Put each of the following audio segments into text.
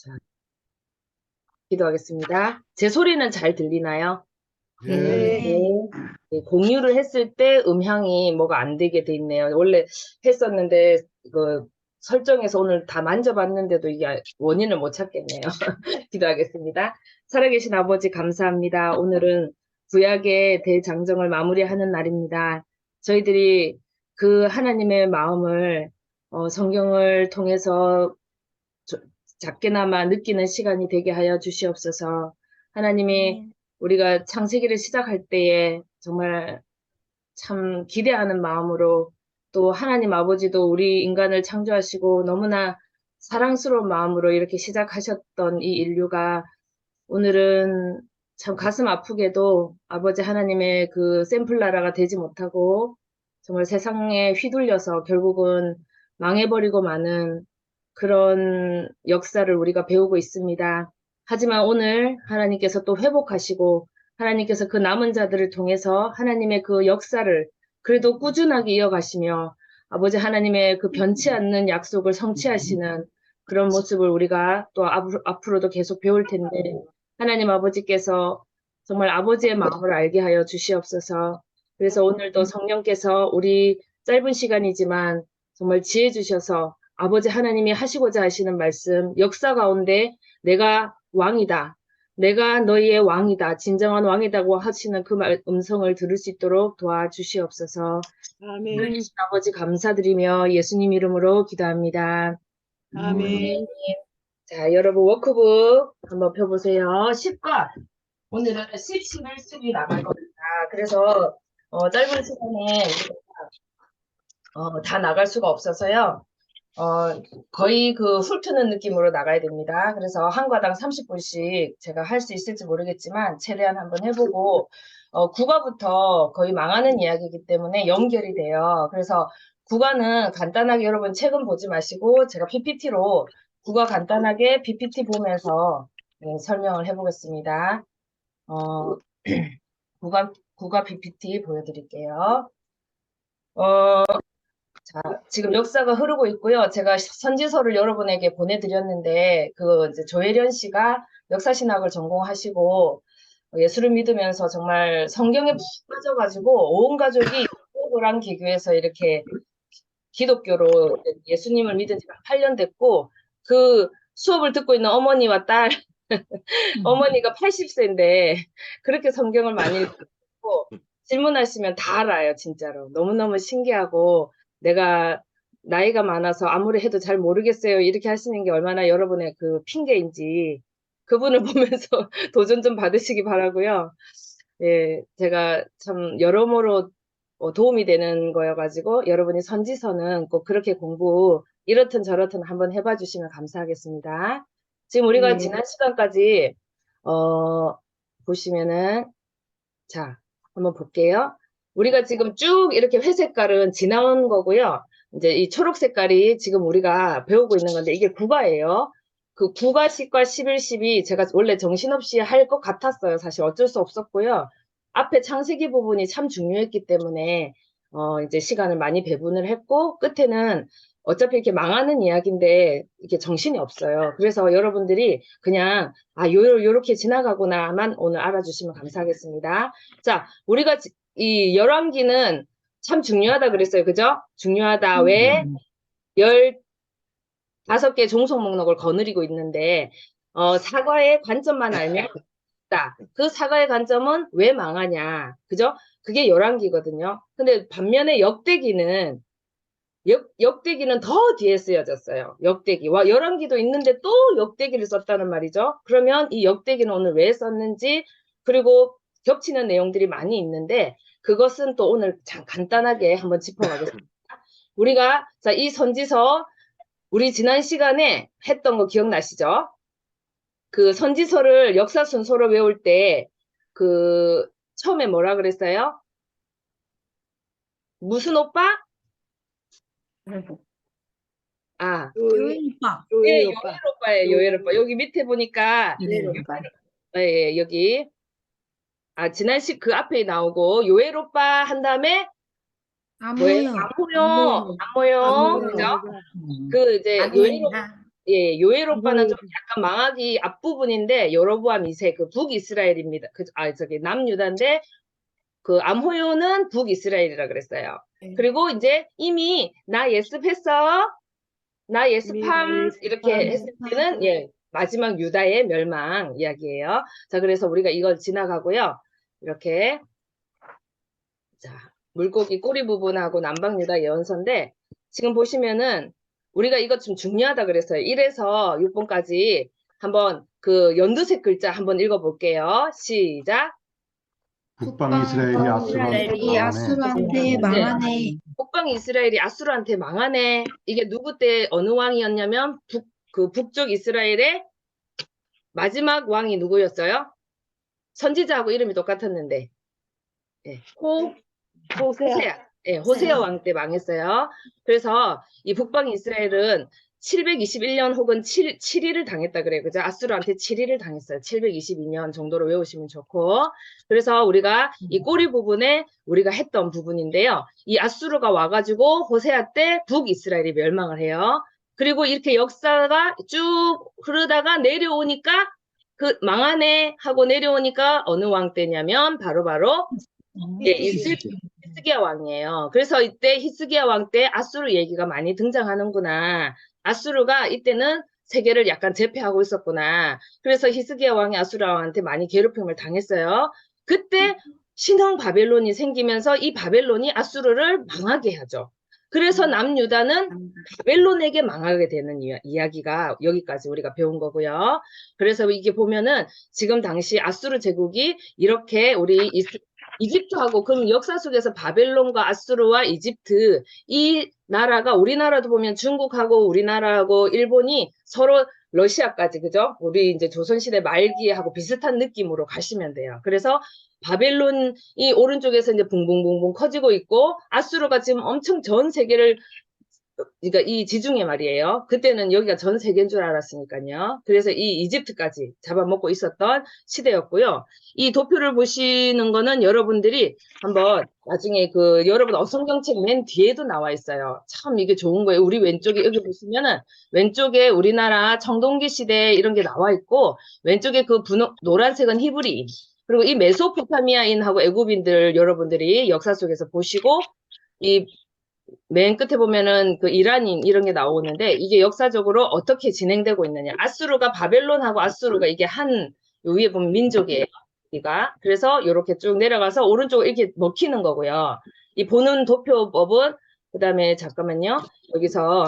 자, 기도하겠습니다. 제 소리는 잘 들리나요? 네. 네. 네, 공유를 했을 때 음향이 뭐가 안 되게 돼 있네요. 원래 했었는데 그 설정에서 오늘 다 만져봤는데도 이게 원인을 못 찾겠네요. 기도하겠습니다. 살아계신 아버지 감사합니다. 오늘은 구약의 대장정을 마무리하는 날입니다. 저희들이 그 하나님의 마음을 성경을 통해서 작게나마 느끼는 시간이 되게 하여 주시옵소서. 하나님이 우리가 창세기를 시작할 때에 정말 참 기대하는 마음으로 또 하나님 아버지도 우리 인간을 창조하시고 너무나 사랑스러운 마음으로 이렇게 시작하셨던 이 인류가 오늘은 참 가슴 아프게도 아버지 하나님의 그 샘플 나라가 되지 못하고 정말 세상에 휘둘려서 결국은 망해버리고 마는 그런 역사를 우리가 배우고 있습니다. 하지만 오늘 하나님께서 또 회복하시고 하나님께서 그 남은 자들을 통해서 하나님의 그 역사를 그래도 꾸준하게 이어가시며 아버지 하나님의 그 변치 않는 약속을 성취하시는 그런 모습을 우리가 또 앞으로도 계속 배울 텐데 하나님 아버지께서 정말 아버지의 마음을 알게 하여 주시옵소서. 그래서 오늘도 성령께서 우리 짧은 시간이지만 정말 지혜 주셔서 아버지 하나님이 하시고자 하시는 말씀, 역사 가운데 내가 왕이다. 내가 너희의 왕이다. 진정한 왕이다고 하시는 그 음성을 들을 수 있도록 도와주시옵소서. 아멘. 아버지 감사드리며 예수님 이름으로 기도합니다. 아멘. 자, 여러분 워크북 한번 펴보세요. 10과 오늘은 11수비 나갈 겁니다. 그래서 짧은 시간에 다 나갈 수가 없어서요. 거의 그 훑트는 느낌으로 나가야 됩니다. 그래서 한 과당 30분씩 제가 할 수 있을지 모르겠지만 최대한 한번 해보고 국어부터 거의 망하는 이야기이기 때문에 연결이 돼요. 그래서 국어는 간단하게 여러분 책은 보지 마시고 제가 PPT로 국어 간단하게 PPT 보면서 설명을 해보겠습니다. 국어 PPT 보여드릴게요. 자, 지금 역사가 흐르고 있고요. 제가 선지서를 여러분에게 보내드렸는데, 이제 조혜련 씨가 역사신학을 전공하시고, 예수를 믿으면서 정말 성경에 푹 빠져가지고, 온 가족이 고란기교에서 이렇게 기독교로 예수님을 믿은 지가 8년 됐고, 그 수업을 듣고 있는 어머니와 딸, 어머니가 80세인데, 그렇게 성경을 많이 읽고, 질문하시면 다 알아요, 진짜로. 너무너무 신기하고, 내가 나이가 많아서 아무리 해도 잘 모르겠어요. 이렇게 하시는 게 얼마나 여러분의 그 핑계인지, 그분을 보면서 도전 좀 받으시기 바라고요. 예, 제가 참 여러모로 도움이 되는 거여가지고, 여러분이 선지서는 꼭 그렇게 공부, 이렇든 저렇든 한번 해봐 주시면 감사하겠습니다. 지금 우리가 지난 시간까지 보시면은, 자, 한번 볼게요. 우리가 지금 쭉 이렇게 회색깔은 지나온 거고요. 이제 이 초록 색깔이 지금 우리가 배우고 있는 건데, 이게 국어예요. 그 국어, 시과 11, 12, 제가 원래 정신없이 할 것 같았어요. 사실 어쩔 수 없었고요. 앞에 창세기 부분이 참 중요했기 때문에, 이제 시간을 많이 배분을 했고, 끝에는 어차피 이렇게 망하는 이야기인데, 이렇게 정신이 없어요. 그래서 여러분들이 그냥, 요렇게 지나가구나만 오늘 알아주시면 감사하겠습니다. 자, 우리가 이 열왕기는 참 중요하다 그랬어요. 그죠? 중요하다. 왜? 15개 종속 목록을 거느리고 있는데, 사과의 관점만 알면 있다. 그 사과의 관점은 왜 망하냐. 그죠? 그게 열왕기거든요. 근데 반면에 역대기는 역대기는 더 뒤에 쓰여졌어요. 역대기. 와, 열왕기도 있는데 또 역대기를 썼다는 말이죠. 그러면 이 역대기는 오늘 왜 썼는지, 그리고 겹치는 내용들이 많이 있는데, 그것은 또 오늘 참 간단하게 한번 짚어가겠습니다. 우리가, 자, 이 선지서, 우리 지난 시간에 했던 거 기억나시죠? 그 선지서를 역사 순서로 외울 때, 처음에 뭐라 그랬어요? 무슨 오빠? 아, 요엘 오빠. 네, 요엘 요엘 오빠. 오빠예요, 요엘 오빠. 여기 밑에 보니까, 요엘 예, 오빠. 예, 여기. 지난 그 앞에 나오고, 요엘 오빠 한 다음에, 뭐예요? 안무요. 안모요, 안모요, 그죠? 안무요. 그 이제, 요엘 오빠, 아니야. 예, 요에로빠는 좀 약간 망하기 앞부분인데 여로보암 2세 그 북이스라엘입니다. 저기 남유다인데 그 암호요는 북이스라엘이라 그랬어요. 네. 그리고 이제 이미 나 예습했어. 나 예습함 이렇게 했을 때는 예, 마지막 유다의 멸망 이야기예요. 자, 그래서 우리가 이걸 지나가고요. 이렇게 자, 물고기 꼬리 부분하고 남방 유다 예언서인데 지금 보시면은 우리가 이것 좀 중요하다 그랬어요. 1에서 6번까지 한번 그 연두색 글자 한번 읽어볼게요. 시작. 북방 이스라엘이 이스라엘이 아수르한테 아수르한테 망하네. 북방 이스라엘이 아수르한테 망하네. 이게 누구 때 어느 왕이었냐면 북쪽 이스라엘의 마지막 왕이 누구였어요? 선지자하고 이름이 똑같았는데 예, 호세아. 예, 호세아 왕 때 망했어요. 그래서 이 북방 이스라엘은 721년 혹은 7일을 당했다 그래요. 그죠? 아수르한테 7일을 당했어요. 722년 정도로 외우시면 좋고. 그래서 우리가 이 꼬리 부분에 우리가 했던 부분인데요. 이 아수르가 와가지고 호세아 때 북이스라엘이 멸망을 해요. 그리고 이렇게 역사가 쭉 흐르다가 내려오니까 그 망하네 하고 내려오니까 어느 왕 때냐면 바로 예, 히스기야 왕이에요. 그래서 이때 히스기야 왕 때 아수르 얘기가 많이 등장하는구나. 아수르가 이때는 세계를 약간 제패하고 있었구나. 그래서 히스기야 왕이 아수르 왕한테 많이 괴롭힘을 당했어요. 그때 신흥 바벨론이 생기면서 이 바벨론이 아수르를 망하게 하죠. 그래서 남유다는 바벨론에게 망하게 되는 이야기가 여기까지 우리가 배운 거고요. 그래서 이게 보면은 지금 당시 아수르 제국이 이렇게 우리 이집트하고 그럼 역사 속에서 바벨론과 아수르와 이집트 이 나라가 우리나라도 보면 중국하고 우리나라하고 일본이 서로 러시아까지 그죠? 우리 이제 조선시대 말기하고 비슷한 느낌으로 가시면 돼요. 그래서 바벨론이 오른쪽에서 이제 붕붕붕붕 커지고 있고 아수르가 지금 엄청 전 세계를 그러니까 이 지중해 말이에요. 그때는 여기가 전 세계인 줄 알았으니까요. 그래서 이 이집트까지 잡아먹고 있었던 시대였고요. 이 도표를 보시는 거는 여러분들이 한번 나중에 그 여러분 어성경책 맨 뒤에도 나와 있어요. 참 이게 좋은 거예요. 우리 왼쪽에 여기 보시면은 왼쪽에 우리나라 청동기 시대 이런 게 나와 있고 왼쪽에 그 노란색은 히브리 그리고 이 메소포타미아인하고 애굽인들 여러분들이 역사 속에서 보시고 이 맨 끝에 보면은 그 이란인 이런 게 나오는데 이게 역사적으로 어떻게 진행되고 있느냐. 아수르가 바벨론하고 아수르가 이게 한 요 위에 보면 민족이에요. 우리가 그래서 이렇게 쭉 내려가서 오른쪽으로 이렇게 먹히는 거고요. 이 보는 도표법은 그다음에 잠깐만요. 여기서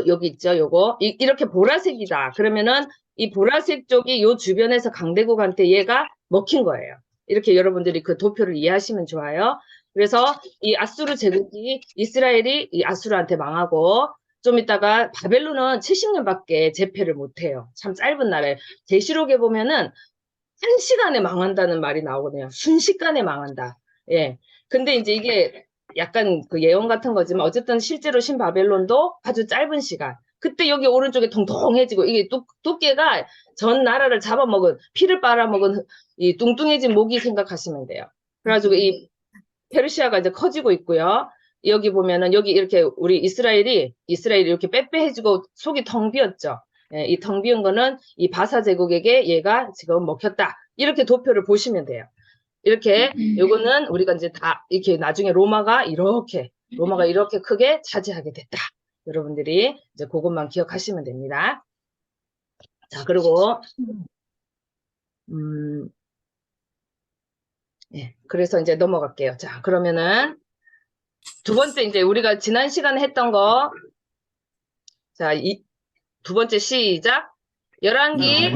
여기 있죠. 요거 이렇게 보라색이다. 그러면은 이 보라색 쪽이 요 주변에서 강대국한테 얘가 먹힌 거예요. 이렇게 여러분들이 그 도표를 이해하시면 좋아요. 그래서 이 아수르 제국이 이스라엘이 이 아수르한테 망하고 좀 있다가 바벨론은 70년밖에 제패를 못해요. 참 짧은 나라에 계시록에 보면은 1시간에 망한다는 말이 나오거든요. 순식간에 망한다. 예. 근데 이제 이게 약간 그 예언 같은 거지만 어쨌든 실제로 신바벨론도 아주 짧은 시간. 그때 여기 오른쪽에 통통해지고 이게 두께가 전 나라를 잡아먹은 피를 빨아먹은 이 뚱뚱해진 모기 생각하시면 돼요. 그래가지고 이 페르시아가 이제 커지고 있고요. 여기 보면은 여기 이렇게 우리 이스라엘이 이렇게 빼빼해지고 속이 텅 비었죠. 예, 이 텅 비은 거는 이 바사 제국에게 얘가 지금 먹혔다. 이렇게 도표를 보시면 돼요. 이렇게 요거는 우리가 이제 다 이렇게 나중에 로마가 이렇게 크게 차지하게 됐다. 여러분들이 이제 그것만 기억하시면 됩니다. 자, 그리고 예, 그래서 이제 넘어갈게요. 자, 그러면은 두 번째 이제 우리가 지난 시간에 했던 거 자, 두 번째 시작. 열왕기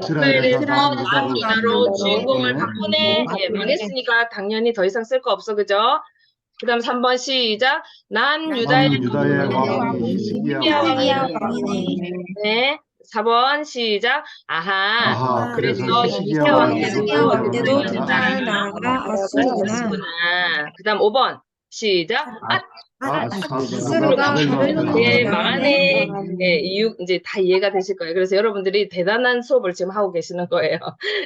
이스라엘에서 남유다로 주인공을 바꾸네. 예, 망했으니까 당연히 더 이상 쓸 거 없어, 그죠? 그 다음 3번 시작. 남유다의 왕이 히스기야 왕이네. 네. 4번 시작. 아하. 그래서 히스기야 왕때도 등장하는 나라가 아수르구나. 그 다음 5번 시작. 아수르가 바벨론한테 망하네. 네, 이유 이제 다 이해가 되실 거예요. 그래서 여러분들이 대단한 수업을 지금 하고 계시는 거예요.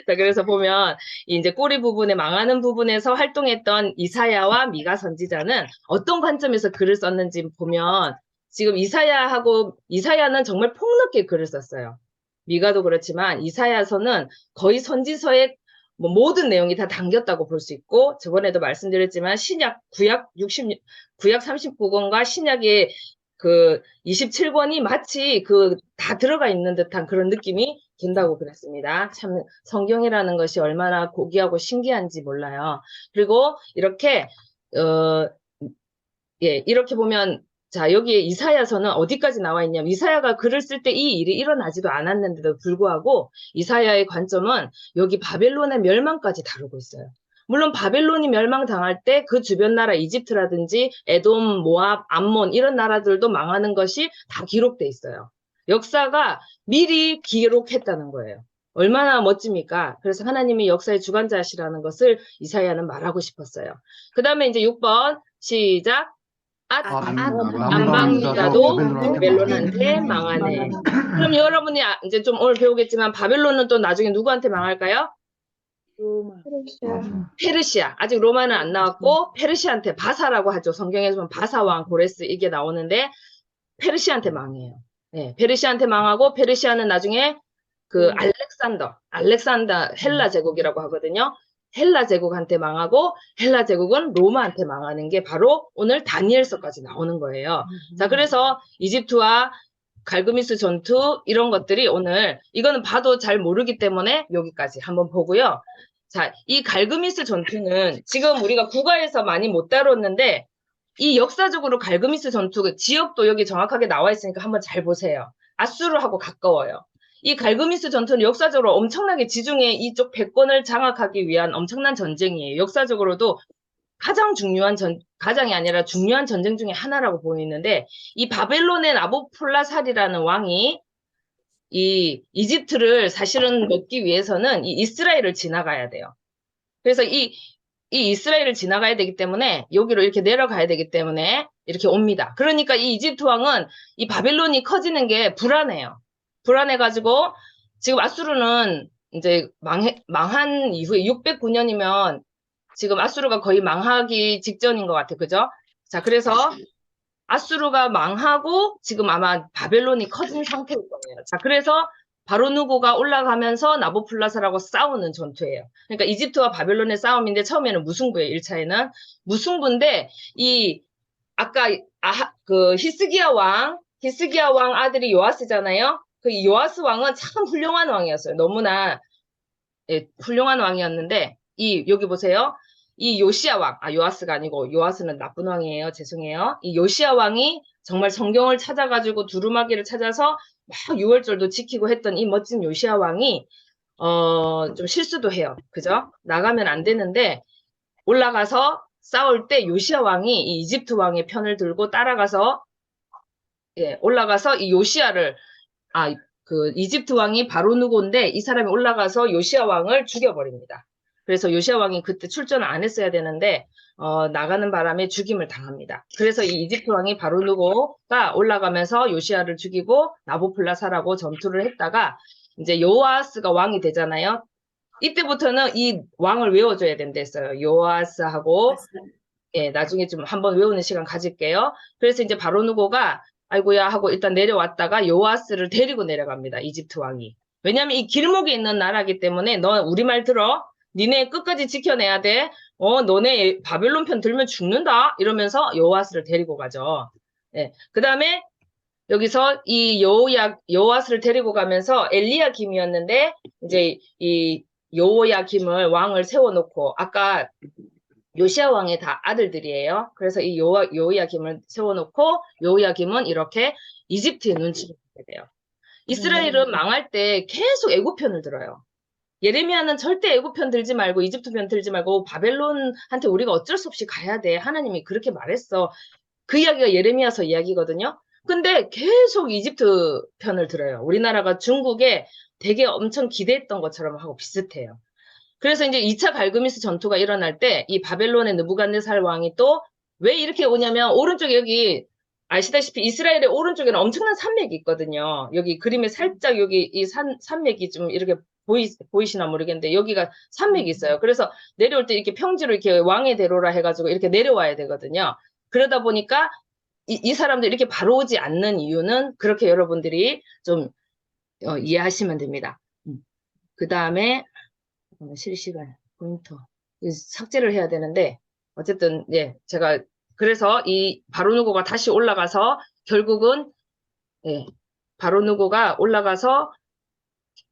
자, 그래서 보면 이제 꼬리 부분에 망하는 부분에서 활동했던 이사야와 미가 선지자는 어떤 관점에서 글을 썼는지 보면 지금 이사야는 정말 폭넓게 글을 썼어요. 미가도 그렇지만 이사야서는 거의 선지서의 뭐 모든 내용이 다 담겼다고 볼 수 있고, 저번에도 말씀드렸지만 구약 39권과 신약의 그 27권이 마치 다 들어가 있는 듯한 그런 느낌이 든다고 그랬습니다. 참 성경이라는 것이 얼마나 고귀하고 신기한지 몰라요. 그리고 이렇게 이렇게 보면, 자, 여기에 이사야서는 어디까지 나와 있냐면, 이사야가 글을 쓸 때 이 일이 일어나지도 않았는데도 불구하고 이사야의 관점은 여기 바벨론의 멸망까지 다루고 있어요. 물론 바벨론이 멸망당할 때 그 주변 나라 이집트라든지 에돔, 모압, 암몬 이런 나라들도 망하는 것이 다 기록돼 있어요. 역사가 미리 기록했다는 거예요. 얼마나 멋집니까? 그래서 하나님이 역사의 주관자시라는 것을 이사야는 말하고 싶었어요. 그 다음에 이제 6번 시작. 안방유다도 바벨론한테 망하네. 그럼 여러분이 이제 좀 오늘 배우겠지만 바벨론은 또 나중에 누구한테 망할까요? 페르시아. 아직 로마는 안 나왔고 페르시아한테, 바사라고 하죠. 성경에서 보면 바사왕 고레스 이게 나오는데 페르시아한테 망해요. 네, 페르시아한테 망하고, 페르시아는 나중에 그 알렉산더 헬라 제국이라고 하거든요. 헬라 제국한테 망하고, 헬라 제국은 로마한테 망하는 게 바로 오늘 다니엘서까지 나오는 거예요. 자, 그래서 이집트와 갈그미스 전투 이런 것들이 오늘, 이거는 봐도 잘 모르기 때문에 여기까지 한번 보고요. 자, 이 갈그미스 전투는 지금 우리가 국어에서 많이 못 다뤘는데, 이 역사적으로 갈그미스 전투 지역도 여기 정확하게 나와 있으니까 한번 잘 보세요. 아수르하고 가까워요. 이 갈그미스 전투는 역사적으로 엄청나게 지중해 이쪽 백권을 장악하기 위한 엄청난 전쟁이에요. 역사적으로도 가장이 아니라 중요한 전쟁 중에 하나라고 보이는데, 이 바벨론의 나부콜라살이라는 왕이 이 이집트를 사실은 먹기 위해서는 이 이스라엘을 지나가야 돼요. 그래서 이 이스라엘을 지나가야 되기 때문에 여기로 이렇게 내려가야 되기 때문에 이렇게 옵니다. 그러니까 이 이집트 왕은 이 바벨론이 커지는 게 불안해요. 불안해가지고 지금 아수르는 이제 망한 이후에 609년이면 지금 아수르가 거의 망하기 직전인 것 같아요. 그죠? 자, 그래서 아수르가 망하고 지금 아마 바벨론이 커진 상태일 거예요. 자, 그래서 바로누고가 올라가면서 나보플라사라고 싸우는 전투예요. 그러니까 이집트와 바벨론의 싸움인데 처음에는 무승부예요. 1차에는 무승부인데, 아까 히스기야 왕 아들이 요아스잖아요. 그 요아스 왕은 참 훌륭한 왕이었어요. 너무나 훌륭한 왕이었는데, 여기 보세요. 이 요시야 왕, 요아스가 아니고 요아스는 나쁜 왕이에요. 죄송해요. 이 요시야 왕이 정말 성경을 찾아가지고 두루마기를 찾아서 막 유월절도 지키고 했던 이 멋진 요시야 왕이 좀 실수도 해요. 그죠? 나가면 안 되는데 올라가서 싸울 때 요시야 왕이 이 이집트 왕의 편을 들고 따라가서 올라가서 이 요시야를 그 이집트 왕이 바로누고인데 이 사람이 올라가서 요시야 왕을 죽여버립니다. 그래서 요시야 왕이 그때 출전을 안 했어야 되는데 나가는 바람에 죽임을 당합니다. 그래서 이 이집트 왕이 바로누고가 올라가면서 요시야를 죽이고 나보플라사라고 전투를 했다가 이제 요아스가 왕이 되잖아요. 이때부터는 이 왕을 외워줘야 된댔어요. 요아스하고 나중에 좀 한번 외우는 시간 가질게요. 그래서 이제 바로누고가 아이고야 하고 일단 내려왔다가 요아스를 데리고 내려갑니다. 이집트 왕이. 왜냐면 이 길목에 있는 나라기 때문에 너 우리 말 들어. 니네 끝까지 지켜내야 돼. 너네 바벨론 편 들면 죽는다. 이러면서 요아스를 데리고 가죠. 그 다음에 여기서 이 요아스를 데리고 가면서 엘리야김이었는데 이제 이 요야김을 왕을 세워놓고, 아까 요시야 왕의 다 아들들이에요. 그래서 이 요야김을 세워놓고 요야김은 이렇게 이집트의 눈치를 보게 돼요. 이스라엘은 망할 때 계속 애굽 편을 들어요. 예레미야는 절대 애굽 편 들지 말고 이집트 편 들지 말고 바벨론한테 우리가 어쩔 수 없이 가야 돼. 하나님이 그렇게 말했어. 그 이야기가 예레미야서 이야기거든요. 근데 계속 이집트 편을 들어요. 우리나라가 중국에 되게 엄청 기대했던 것처럼 하고 비슷해요. 그래서 이제 2차 갈그미스 전투가 일어날 때 이 바벨론의 느부갓네살 왕이 또 왜 이렇게 오냐면, 오른쪽에 여기 아시다시피 이스라엘의 오른쪽에는 엄청난 산맥이 있거든요. 여기 그림에 살짝 여기 이 산맥이 좀 이렇게 보이시나 모르겠는데 여기가 산맥이 있어요. 그래서 내려올 때 이렇게 평지로 이렇게 왕의 대로라 해가지고 이렇게 내려와야 되거든요. 그러다 보니까 이 사람들이 이렇게 바로 오지 않는 이유는 그렇게 여러분들이 좀 이해하시면 됩니다. 그 다음에 실시간 포인터 삭제를 해야 되는데 어쨌든 예 제가 그래서 이 바로누고가 다시 올라가서 결국은 예 바로누고가 올라가서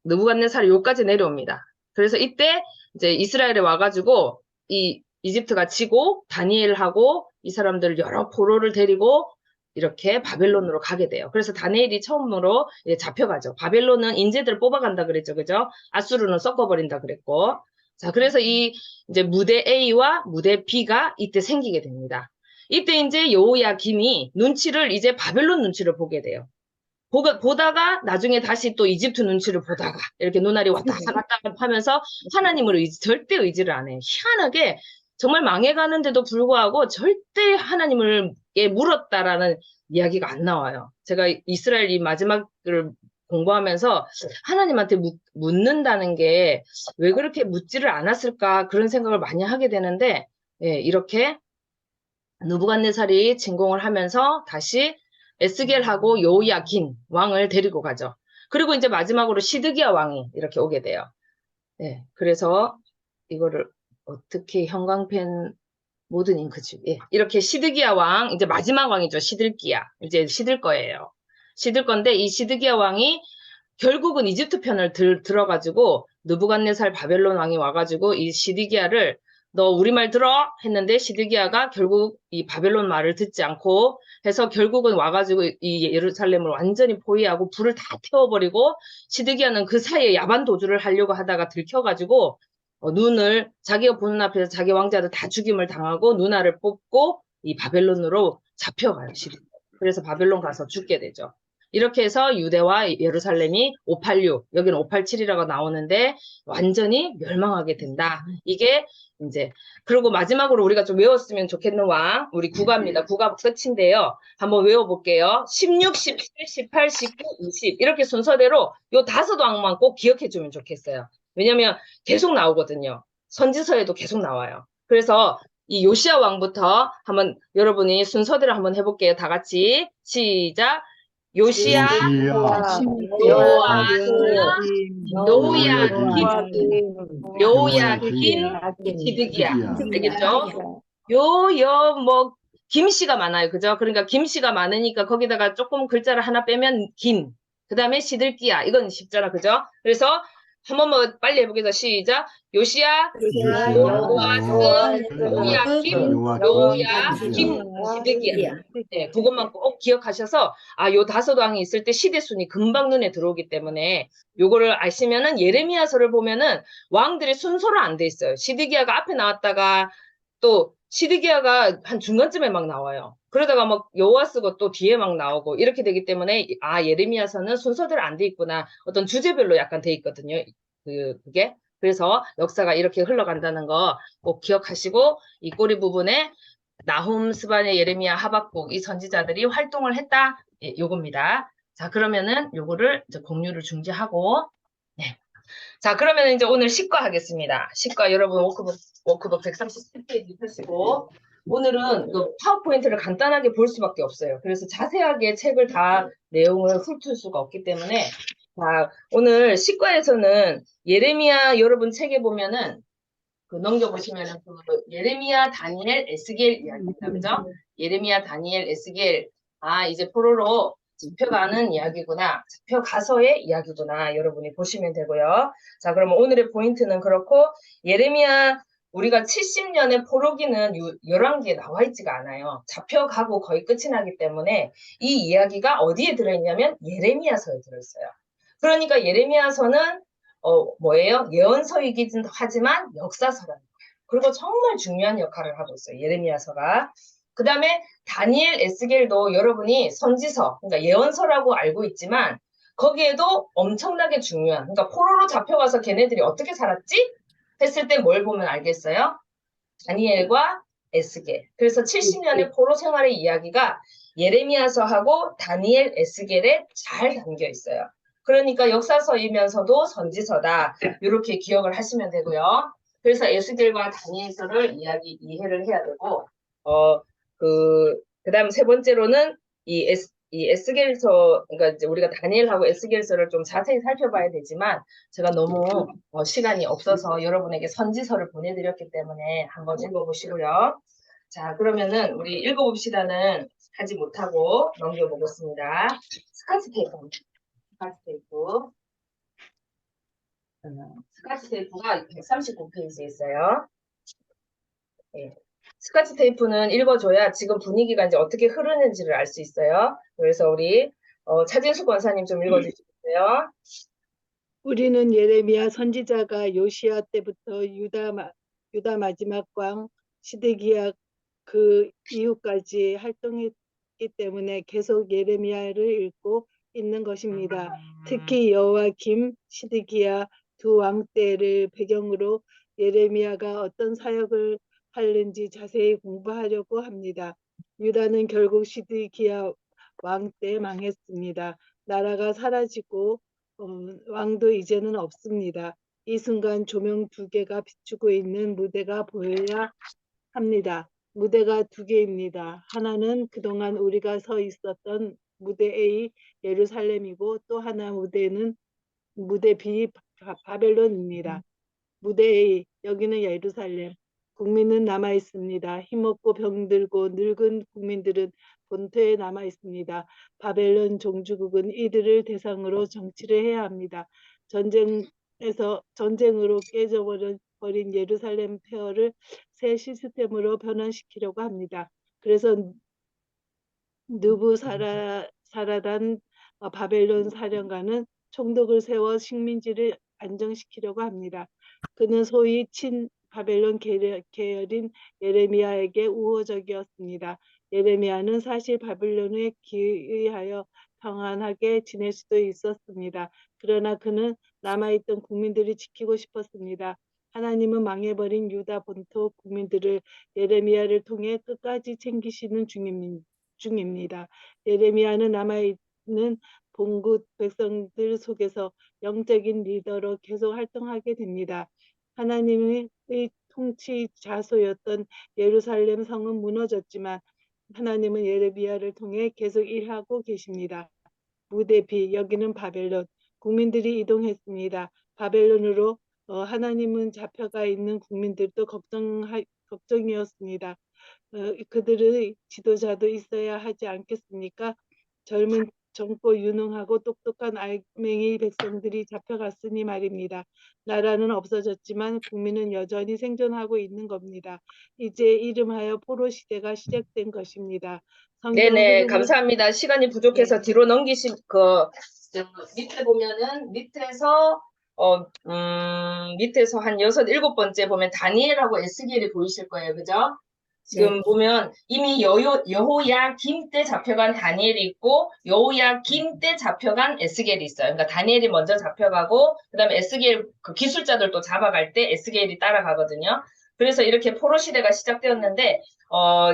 느부갓네살이 여기까지 내려옵니다. 그래서 이때 이제 이스라엘에 와가지고 이 이집트가 지고 다니엘하고 이 사람들 여러 포로를 데리고 이렇게 바벨론으로 가게 돼요. 그래서 다니엘이 처음으로 잡혀가죠. 바벨론은 인재들 뽑아간다 그랬죠. 그죠? 아수르는 섞어버린다 그랬고. 자, 그래서 이 이제 무대 A와 무대 B가 이때 생기게 됩니다. 이때 이제 여호야김이 눈치를 이제 바벨론 눈치를 보게 돼요. 보다가 나중에 다시 또 이집트 눈치를 보다가 이렇게 눈알이 왔다 갔다 하면서 하나님을 절대 의지를 안 해요. 희한하게 정말 망해가는데도 불구하고 절대 하나님을 물었다라는 이야기가 안 나와요. 제가 이스라엘 이 마지막을 공부하면서 하나님한테 묻는다는 게 왜 그렇게 묻지를 않았을까 그런 생각을 많이 하게 되는데 예, 이렇게 느부갓네살이 진공을 하면서 다시 에스겔하고 여호야긴 왕을 데리고 가죠. 그리고 이제 마지막으로 시드기야 왕이 이렇게 오게 돼요. 네, 그래서 이거를 어떻게 형광펜 모든 잉크집 이렇게 시드기야 왕 이제 마지막 왕이죠. 시들기야 이제 시들 거예요. 시들 건데 이 시드기야 왕이 결국은 이집트 편을 들어가지고 느부갓네살 바벨론 왕이 와가지고 이 시드기야를 너 우리 말 들어? 했는데 시드기야가 결국 이 바벨론 말을 듣지 않고 해서 결국은 와가지고 이 예루살렘을 완전히 포위하고 불을 다 태워버리고 시드기야는 그 사이에 야반 도주를 하려고 하다가 들켜가지고 눈을 자기가 보는 앞에서 자기 왕자들 다 죽임을 당하고 누나를 뽑고 이 바벨론으로 잡혀가요. 그래서 바벨론 가서 죽게 되죠. 이렇게 해서 유대와 예루살렘이 586, 여기는 587이라고 나오는데 완전히 멸망하게 된다. 이게 이제 그리고 마지막으로 우리가 좀 외웠으면 좋겠는 왕 우리 국가입니다. 국가 끝인데요. 한번 외워볼게요. 16, 17, 18, 19, 20 이렇게 순서대로 요 5왕만 꼭 기억해주면 좋겠어요. 왜냐면 계속 나오거든요. 선지서에도 계속 나와요. 그래서 이 요시야 왕부터 한번 여러분이 순서대로 한번 해볼게요. 다 같이 시작. 요시야, 요아스, 요야긴, 시드기야. 알겠죠? 뭐 김씨가 많아요. 그죠? 그러니까 김씨가 많으니까 거기다가 조금 글자를 하나 빼면 김. 그 다음에 시들기야. 이건 쉽잖아. 그죠? 그래서 한 번만 빨리 해보겠습니다. 시작. 요시야, 요아스, 요야김, 요야김, 시드기야. 네, 그것만 꼭 기억하셔서 요 5왕이 있을 때 시대순이 금방 눈에 들어오기 때문에 요거를 아시면은 예레미야서를 보면은 왕들의 순서로 안 돼 있어요. 시드기야가 앞에 나왔다가 또 시드기야가 한 중간쯤에 막 나와요. 그러다가 막 여호와스가 또 뒤에 막 나오고 이렇게 되기 때문에 예레미야서는 순서대로 안 돼 있구나. 어떤 주제별로 약간 돼 있거든요. 그게. 그래서 역사가 이렇게 흘러간다는 거 꼭 기억하시고 이 꼬리 부분에 나훔, 스바냐, 예레미야, 하박국 이 선지자들이 활동을 했다. 요겁니다. 자, 그러면은 요거를 이제 공유를 중지하고 네. 자, 그러면 이제 오늘 시과 하겠습니다. 시과 여러분 워크북 137페이지 펴시고 오늘은 그 파워포인트를 간단하게 볼 수밖에 없어요. 그래서 자세하게 책을 다 내용을 훑을 수가 없기 때문에 자, 오늘 시과에서는 예레미야 여러분 책에 보면은 그 넘겨보시면은 그 예레미야, 다니엘, 에스겔 이야기입니다. 그죠? 예레미야, 다니엘, 에스겔 이제 포로로 잡혀가는 이야기구나. 잡혀가서의 이야기구나. 여러분이 보시면 되고요. 자, 그러면 오늘의 포인트는 그렇고 예레미야 우리가 70년의 포로기는 열왕기에 나와 있지가 않아요. 잡혀가고 거의 끝이 나기 때문에 이 이야기가 어디에 들어있냐면 예레미야서에 들어있어요. 그러니까 예레미야서는 뭐예요? 예언서이긴 하지만 역사서라는 거예요. 그리고 정말 중요한 역할을 하고 있어요. 예레미야서가. 그 다음에 다니엘, 에스겔도 여러분이 선지서, 그러니까 예언서라고 알고 있지만 거기에도 엄청나게 중요한, 그러니까 포로로 잡혀가서 걔네들이 어떻게 살았지? 했을 때 뭘 보면 알겠어요? 다니엘과 에스겔. 그래서 70년의 포로 생활의 이야기가 예레미야서하고 다니엘, 에스겔에 잘 담겨 있어요. 그러니까 역사서이면서도 선지서다. 이렇게 기억을 하시면 되고요. 그래서 에스겔과 다니엘서를 이해를 해야 되고, 그다음 세 번째로는 이 에스겔서, 그러니까 이제 우리가 다니엘하고 에스겔서를 좀 자세히 살펴봐야 되지만 제가 너무 시간이 없어서 여러분에게 선지서를 보내드렸기 때문에 한번 읽어보시고요. 자, 그러면은 우리 읽어봅시다는 하지 못하고 넘겨보겠습니다. 스카치 테이프, 스카치 테이프. 스카치 테이프가 139페이지에 있어요. 네. 스카치 테이프는 읽어줘야 지금 분위기가 이제 어떻게 흐르는지를 알 수 있어요. 그래서 우리 차진수 권사님 좀 읽어주시겠어요? 우리는 예레미야 선지자가 요시야 때부터 유다 마지막 왕 시드기야 그 이후까지 활동했기 때문에 계속 예레미야를 읽고 있는 것입니다. 특히 여호와김, 시드기야 두 왕 때를 배경으로 예레미야가 어떤 사역을 하는지 자세히 공부하려고 합니다. 유다는 결국 시드기야 왕 때 망했습니다. 나라가 사라지고 왕도 이제는 없습니다. 이 순간 조명 두 개가 비추고 있는 무대가 보여야 합니다. 무대가 두 개입니다. 하나는 그동안 우리가 서 있었던 무대 A 예루살렘이고 또 하나 무대는 무대 B 바벨론입니다. 무대 A 여기는 예루살렘. 국민은 남아 있습니다. 힘없고 병들고 늙은 국민들은 본토에 남아 있습니다. 바벨론 종주국은 이들을 대상으로 정치를 해야 합니다. 전쟁으로 깨져버린 예루살렘 폐허를 새 시스템으로 변환시키려고 합니다. 그래서 느부사라단 바벨론 사령관은 총독을 세워 식민지를 안정시키려고 합니다. 그는 소위 친 바벨론 계열인 예레미야에게 우호적이었습니다. 예레미야는 사실 바벨론에 기의하여 평안하게 지낼 수도 있었습니다. 그러나 그는 남아있던 국민들이 지키고 싶었습니다. 하나님은 망해버린 유다 본토 국민들을 예레미야를 통해 끝까지 챙기시는 중입니다. 예레미야는 남아있는 본국 백성들 속에서 영적인 리더로 계속 활동하게 됩니다. 하나님의 통치 자소였던 예루살렘 성은 무너졌지만 하나님은 예레미야를 통해 계속 일하고 계십니다. 무대 B 여기는 바벨론. 국민들이 이동했습니다. 바벨론으로 하나님은 잡혀가 있는 국민들도 걱정이었습니다. 그들의 지도자도 있어야 하지 않겠습니까? 젊은 젊고 유능하고 똑똑한 알맹이 백성들이 잡혀갔으니 말입니다. 나라는 없어졌지만 국민은 여전히 생존하고 있는 겁니다. 이제 이름하여 포로 시대가 시작된 것입니다. 네네, 감사합니다. 시간이 부족해서 네. 뒤로 밑에 보면은 밑에서 한 6, 7번째 보면 다니엘하고 에스겔이 보이실 거예요. 그죠? 지금 네. 보면 이미 여호야김 때 잡혀간 다니엘이 있고 여호야김 때 잡혀간 에스겔이 있어요. 그러니까 다니엘이 먼저 잡혀가고 그다음에 에스겔 그 기술자들도 잡아갈 때 에스겔이 따라가거든요. 그래서 이렇게 포로 시대가 시작되었는데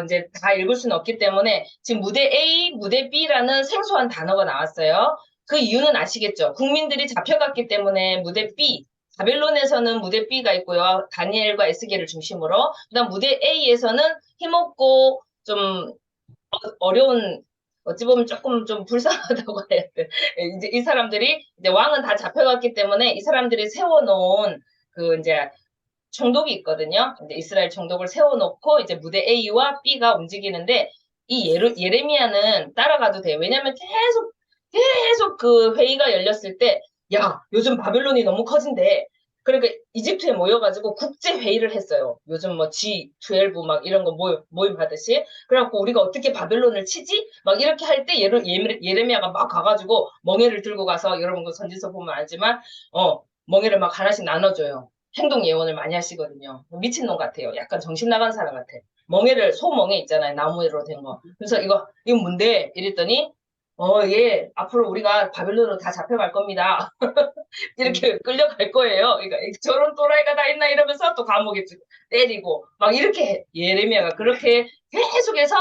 이제 다 읽을 수는 없기 때문에 지금 무대 A, 무대 B라는 생소한 단어가 나왔어요. 그 이유는 아시겠죠? 국민들이 잡혀갔기 때문에 무대 B, 바벨론에서는 무대 B가 있고요. 다니엘과 에스겔을 중심으로. 그다음 무대 A에서는 힘없고 좀 어려운, 어찌 보면 조금 좀 불쌍하다고 해야 돼. 이제 이 사람들이 이제 왕은 다 잡혀갔기 때문에 이 사람들이 세워놓은 그 이제 총독이 있거든요. 이제 이스라엘 총독을 세워놓고 이제 무대 A와 B가 움직이는데 이 예레미야는 따라가도 돼요. 왜냐하면 계속 그 회의가 열렸을 때, 야, 요즘 바벨론이 너무 커진대. 그러니까 이집트에 모여가지고 국제 회의를 했어요. 요즘 뭐 G12 막 이런 거 모임 하듯이. 그래갖고 우리가 어떻게 바벨론을 치지? 막 이렇게 할 때 예레미야가 막 가가지고 멍에를 들고 가서 여러분 그 선지서 보면 알지만 멍에를 막 하나씩 나눠줘요. 행동 예언을 많이 하시거든요. 미친놈 같아요. 약간 정신 나간 사람 같아. 소멍에 있잖아요. 나무로 된 거. 그래서 이거 뭔데? 이랬더니 예, 앞으로 우리가 바벨론으로 다 잡혀갈 겁니다. 이렇게 끌려갈 거예요. 그러니까 저런 또라이가 다 있나 이러면서 또 감옥에 때리고 막 이렇게 예레미야가 그렇게 계속해서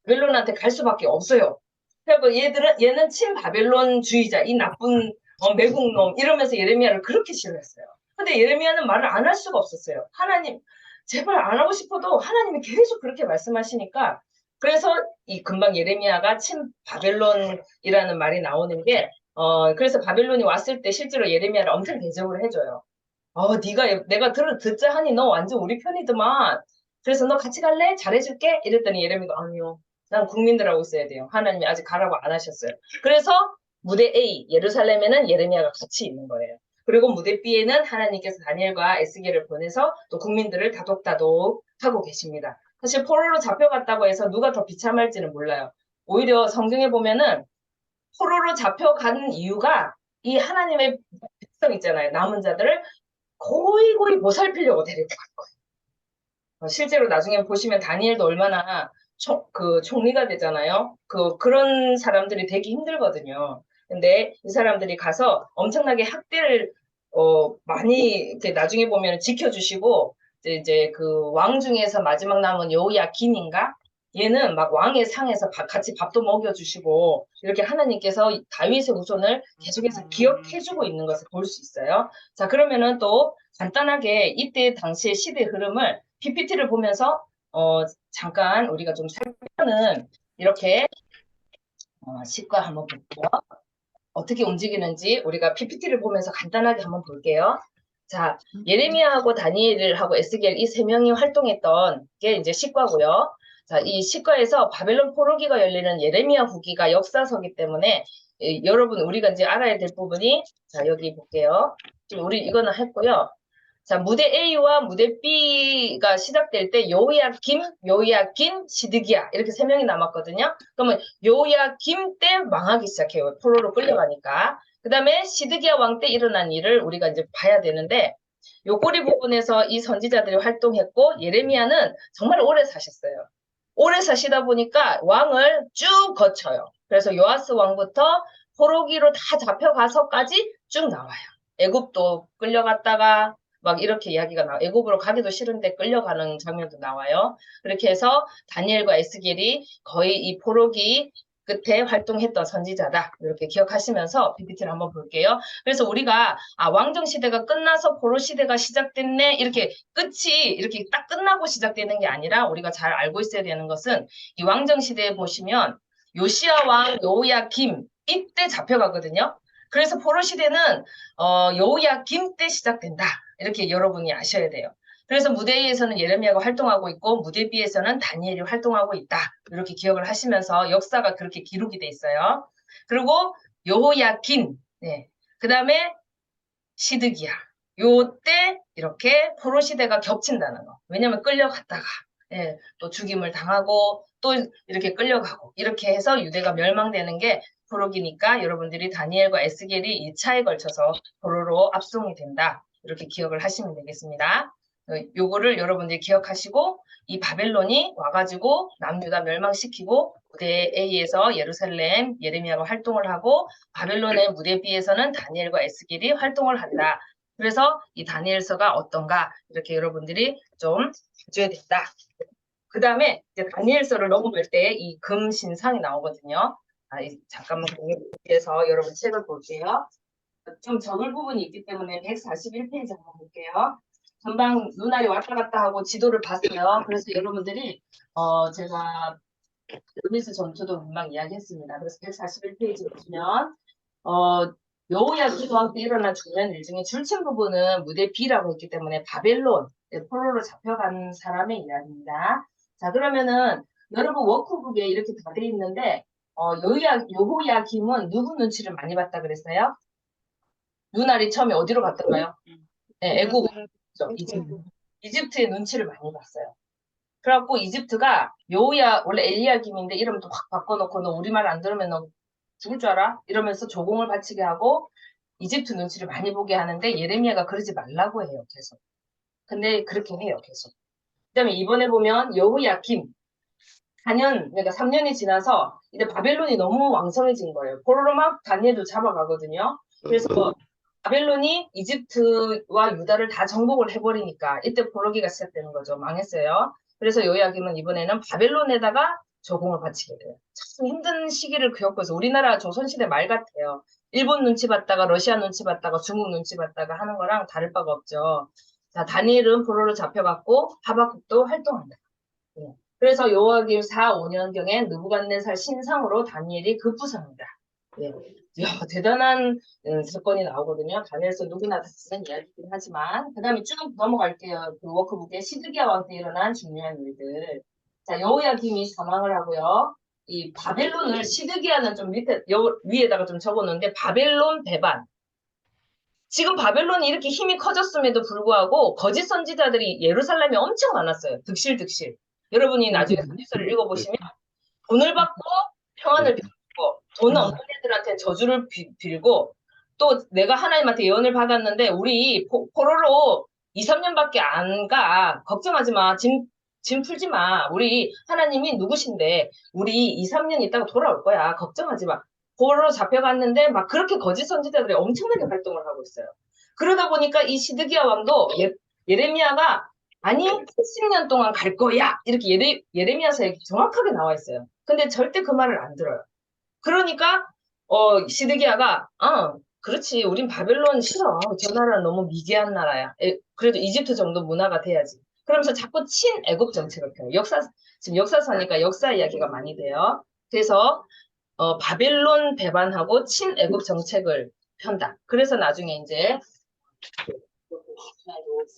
바벨론한테 갈 수밖에 없어요. 그리고 얘는 친바벨론주의자, 이 나쁜 매국놈 이러면서 예레미야를 그렇게 싫어했어요. 근데 예레미야는 말을 안 할 수가 없었어요. 하나님, 제발 안 하고 싶어도 하나님이 계속 그렇게 말씀하시니까 그래서 이 금방 예레미야가 친 바벨론이라는 말이 나오는 게, 그래서 바벨론이 왔을 때 실제로 예레미야를 엄청 대접을 해줘요. 내가 듣자 하니 너 완전 우리 편이더만. 그래서 너 같이 갈래? 잘해줄게? 이랬더니 예레미야가 아니요. 난 국민들하고 있어야 돼요. 하나님이 아직 가라고 안 하셨어요. 그래서 무대 A, 예루살렘에는 예레미야가 같이 있는 거예요. 그리고 무대 B에는 하나님께서 다니엘과 에스겔을 보내서 또 국민들을 다독다독 하고 계십니다. 사실 포로로 잡혀갔다고 해서 누가 더 비참할지는 몰라요. 오히려 성경에 보면은 포로로 잡혀간 이유가 이 하나님의 백성 있잖아요. 남은 자들을 고이고이 보살피려고 데리고 간 거예요. 실제로 나중에 보시면 다니엘도 얼마나 총리가 되잖아요. 그런 사람들이 되게 힘들거든요. 근데 이 사람들이 가서 엄청나게 학대를 많이 이렇게 나중에 보면 지켜주시고 이제 그 왕 중에서 마지막 남은 여호야긴인가? 얘는 막 왕의 상에서 같이 밥도 먹여주시고 이렇게 하나님께서 다윗의 후손을 계속해서 기억해주고 있는 것을 볼 수 있어요. 자, 그러면은 또 간단하게 이때 당시의 시대 흐름을 PPT를 보면서 잠깐 우리가 좀 살펴는 이렇게 시과 한번 볼게요. 어떻게 움직이는지 우리가 PPT를 보면서 간단하게 한번 볼게요. 자, 예레미야하고 다니엘하고 에스겔 이 세 명이 활동했던 게 이제 시과고요. 자, 이 시과에서 바벨론 포로기가 열리는 예레미야 후기가 역사서기 때문에 여러분 우리가 이제 알아야 될 부분이 자, 여기 볼게요. 지금 우리 이거는 했고요. 자, 무대 A와 무대 B가 시작될 때 여호야김, 시드기야 이렇게 세 명이 남았거든요. 그러면 여호야김 때 망하기 시작해요. 포로로 끌려가니까. 그 다음에 시드기야 왕 때 일어난 일을 우리가 이제 봐야 되는데 요 꼬리 부분에서 이 선지자들이 활동했고 예레미야는 정말 오래 사셨어요. 오래 사시다 보니까 왕을 쭉 거쳐요. 그래서 요아스 왕부터 포로기로 다 잡혀가서까지 쭉 나와요. 애굽도 끌려갔다가 막 이렇게 이야기가 나와요. 애굽으로 가기도 싫은데 끌려가는 장면도 나와요. 그렇게 해서 다니엘과 에스겔이 거의 이 포로기 끝에 활동했던 선지자다. 이렇게 기억하시면서 PPT를 한번 볼게요. 그래서 우리가 왕정 시대가 끝나서 포로 시대가 시작됐네. 이렇게 끝이 이렇게 딱 끝나고 시작되는 게 아니라 우리가 잘 알고 있어야 되는 것은 이 왕정 시대에 보시면 요시야 왕, 여호야김 이때 잡혀가거든요. 그래서 포로 시대는 여호야김 때 시작된다. 이렇게 여러분이 아셔야 돼요. 그래서 무대 A에서는 예레미야가 활동하고 있고 무대 B에서는 다니엘이 활동하고 있다. 이렇게 기억을 하시면서 역사가 그렇게 기록이 돼 있어요. 그리고 여호야긴, 네. 그 다음에 시드기야. 요때 이렇게 포로 시대가 겹친다는 거. 왜냐면 끌려갔다가 예, 또 죽임을 당하고 또 이렇게 끌려가고 이렇게 해서 유대가 멸망되는 게 포로기니까 여러분들이 다니엘과 에스겔이 2차에 걸쳐서 포로로 압송이 된다. 이렇게 기억을 하시면 되겠습니다. 요거를 여러분들이 기억하시고 이 바벨론이 와가지고 남유다 멸망시키고 무대 A에서 예루살렘 예레미야가 활동을 하고 바벨론의 무대 B에서는 다니엘과 에스겔이 활동을 한다. 그래서 이 다니엘서가 어떤가 이렇게 여러분들이 좀 봐줘야 된다. 그 다음에 이제 다니엘서를 넘어갈 때 이 금신상이 나오거든요. 잠깐만 공유해서 여러분 책을 볼게요. 좀 적을 부분이 있기 때문에 141페이지 한번 볼게요. 금방 눈알이 왔다 갔다 하고 지도를 봤어요. 그래서 여러분들이 제가 르미스 전투도 금방 이야기했습니다. 그래서 141페이지 보시면 여호야긴 왕 때 일어난 중요한 일 중에 줄침 부분은 무대 B라고 했기 때문에 바벨론 포로로 잡혀간 사람의 이야기입니다. 자, 그러면은 여러분 워크북에 이렇게 다 돼 있는데 여호야김은 누구 눈치를 많이 봤다 그랬어요? 눈알이 처음에 어디로 갔던가요? 네, 애국 이집트의 눈치를 많이 봤어요. 그래갖고 이집트가 원래 엘리야김인데 이름도 확 바꿔놓고 너 우리 말 안 들으면 너 죽을 줄 알아? 이러면서 조공을 바치게 하고 이집트 눈치를 많이 보게 하는데 예레미야가 그러지 말라고 해요, 계속. 근데 그렇게 해요, 계속. 그 다음에 이번에 보면 여호야김 4년, 그러니까 3년이 지나서 이제 바벨론이 너무 왕성해진 거예요. 포로로 막 다니엘도 잡아가거든요. 그래서 바벨론이 이집트와 유다를 다 정복을 해버리니까 이때 포로기가 시작되는 거죠. 망했어요. 그래서 여호야김은 이번에는 바벨론에다가 조공을 바치게 돼요. 참 힘든 시기를 겪어서 우리나라 조선시대 말 같아요. 일본 눈치 봤다가 러시아 눈치 봤다가 중국 눈치 봤다가 하는 거랑 다를 바가 없죠. 자, 다니엘은 포로로 잡혀갔고 하박국도 활동한다. 네. 그래서 여호야김 4, 5년경에 느부갓네살 신상으로 다니엘이 급부상입니다. 예. 이야, 대단한 사건이 나오거든요. 다니엘서 누구나 다 쓰는 이야기긴 하지만 그 다음에 쭉 넘어갈게요. 그 워크북에 시드기야 왕 때 일어난 중요한 일들. 자, 여호야김이 사망을 하고요. 이 바벨론을 시드기야는 좀 위에다가 좀 적어놓는데 바벨론 배반. 지금 바벨론이 이렇게 힘이 커졌음에도 불구하고 거짓 선지자들이 예루살렘에 엄청 많았어요. 득실득실. 여러분이 나중에 선지서를 읽어보시면 돈을 받고 평안을 빌고 돈 없는 애들한테 저주를 빌고 또 내가 하나님한테 예언을 받았는데 우리 포로로 2, 3년밖에 안 가. 걱정하지 마. 짐 풀지 마. 우리 하나님이 누구신데 우리 2, 3년 있다가 돌아올 거야. 걱정하지 마. 포로로 잡혀갔는데 막 그렇게 거짓 선지자들이 엄청나게 활동을 하고 있어요. 그러다 보니까 이 시드기야 왕도 예레미야가 아니 70년 동안 갈 거야 이렇게 예레미야서에 정확하게 나와 있어요. 근데 절대 그 말을 안 들어요. 그러니까 시드기야가 그렇지 우린 바벨론 싫어. 저 나라는 너무 미개한 나라야. 그래도 이집트 정도 문화가 돼야지. 그러면서 자꾸 친애국 정책을 펴요. 지금 역사서니까 역사 이야기가 많이 돼요. 그래서 바벨론 배반하고 친애국 정책을 편다. 그래서 나중에 이제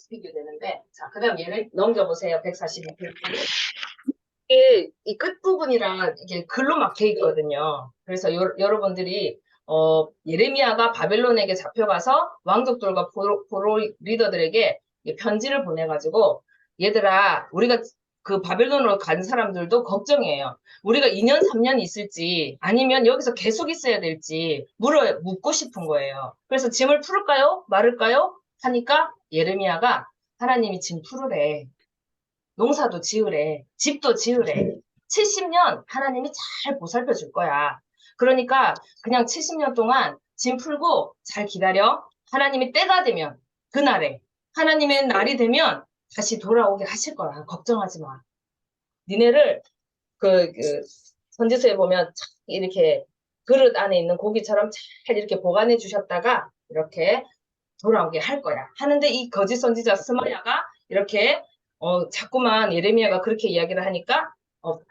비교되는데 자 그다음 얘를 넘겨보세요. 142페이지. 이게 이 끝부분이랑 이게 글로 막혀 있거든요. 그래서 여러분들이 예레미야가 바벨론에게 잡혀가서 왕족들과 포로 리더들에게 편지를 보내가지고 얘들아 우리가 그 바벨론으로 간 사람들도 걱정이에요. 우리가 2년 3년 있을지 아니면 여기서 계속 있어야 될지 묻고 싶은 거예요. 그래서 짐을 풀을까요? 말을까요? 하니까 예레미야가 하나님이 짐 풀으래. 농사도 지으래. 집도 지으래. 70년 하나님이 잘 보살펴 줄 거야. 그러니까 그냥 70년 동안 짐 풀고 잘 기다려. 하나님이 때가 되면 그날에 하나님의 날이 되면 다시 돌아오게 하실 거야. 걱정하지 마. 니네를 그 선지서에 보면 참 이렇게 그릇 안에 있는 고기처럼 잘 이렇게 보관해 주셨다가 이렇게 돌아오게 할 거야. 하는데 이 거짓 선지자 스마야가 이렇게 자꾸만 예레미야가 그렇게 이야기를 하니까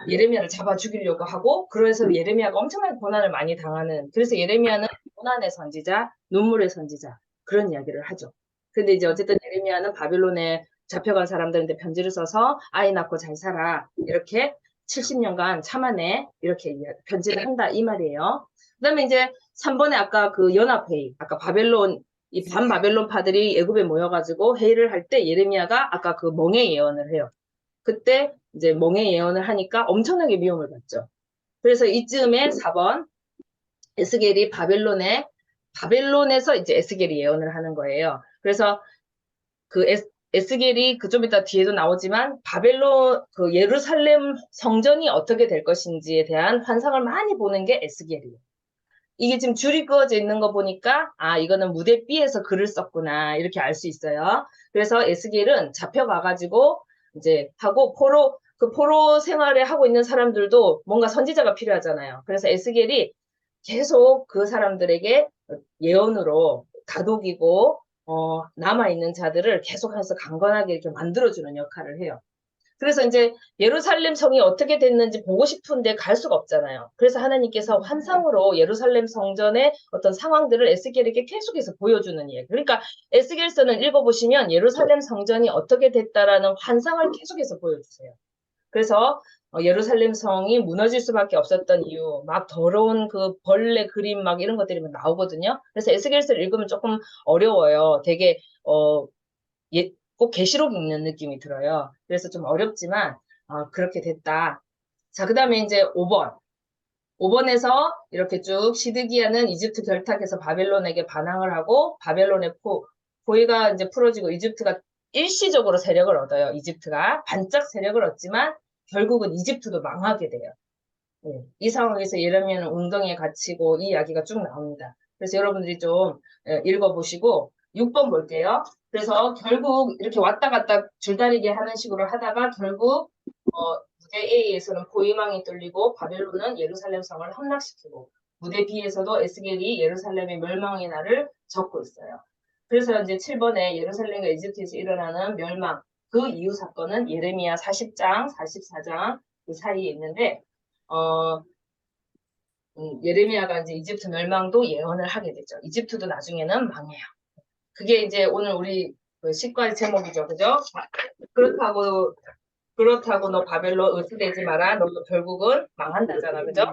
예레미야를 잡아 죽이려고 하고 그래서 예레미야가 엄청나게 고난을 많이 당하는 그래서 예레미야는 고난의 선지자, 눈물의 선지자 그런 이야기를 하죠. 근데 이제 어쨌든 예레미야는 바빌론에 잡혀간 사람들한테 편지를 써서 아이 낳고 잘 살아 이렇게 70년간 참아내 이렇게 편지를 한다 이 말이에요. 그다음에 이제 3번에 아까 그 연합회의 아까 이 반바벨론파들이 애굽에 모여가지고 회의를 할 때 예레미야가 아까 그 멍에 예언을 해요. 그때 이제 멍에 예언을 하니까 엄청나게 미움을 받죠. 그래서 이쯤에 4번 에스겔이 바벨론에서 이제 에스겔이 예언을 하는 거예요. 그래서 그 에스겔이 그 좀 이따 뒤에도 나오지만 그 예루살렘 성전이 어떻게 될 것인지에 대한 환상을 많이 보는 게 에스겔이에요. 이게 지금 줄이 그어져 있는 거 보니까 이거는 무대 B에서 글을 썼구나 이렇게 알 수 있어요. 그래서 에스겔은 잡혀가가지고 이제 하고 포로 생활에 하고 있는 사람들도 뭔가 선지자가 필요하잖아요. 그래서 에스겔이 계속 그 사람들에게 예언으로 다독이고 남아있는 자들을 계속해서 강건하게 이렇게 만들어주는 역할을 해요. 그래서 이제 예루살렘 성이 어떻게 됐는지 보고 싶은데 갈 수가 없잖아요. 그래서 하나님께서 환상으로 예루살렘 성전의 어떤 상황들을 에스겔에게 계속해서 보여주는 이야기. 그러니까 에스겔서는 읽어보시면 예루살렘 성전이 어떻게 됐다라는 환상을 계속해서 보여주세요. 그래서 예루살렘 성이 무너질 수밖에 없었던 이유, 막 더러운 그 벌레 그림 막 이런 것들이 나오거든요. 그래서 에스겔서를 읽으면 조금 어려워요. 되게 꼭 계시록 읽는 느낌이 들어요. 그래서 좀 어렵지만 그렇게 됐다. 자, 그 다음에 이제 5번. 5번에서 이렇게 쭉 시드기야는 이집트 결탁해서 바벨론에게 반항을 하고 바벨론의 포위가 이제 풀어지고 이집트가 일시적으로 세력을 얻어요. 이집트가 반짝 세력을 얻지만 결국은 이집트도 망하게 돼요. 네. 이 상황에서 예레미야는 웅덩이에 갇히고 이 이야기가 쭉 나옵니다. 그래서 여러분들이 좀 읽어보시고 6번 볼게요. 그래서 결국 이렇게 왔다 갔다 줄다리기 하는 식으로 하다가 결국 무대 A에서는 포위망이 뚫리고 바벨론은 예루살렘 성을 함락시키고 무대 B에서도 에스겔이 예루살렘의 멸망의 날을 적고 있어요. 그래서 이제 7번에 예루살렘과 이집트에서 일어나는 멸망 그 이후 사건은 예레미야 40장, 44장 그 사이에 있는데, 예레미야가 이제 이집트 멸망도 예언을 하게 되죠. 이집트도 나중에는 망해요. 그게 이제 오늘 우리 그 식과의 제목이죠. 그죠? 그렇다고 너 바벨론 의지되지 마라. 너도 결국은 망한다잖아. 그죠?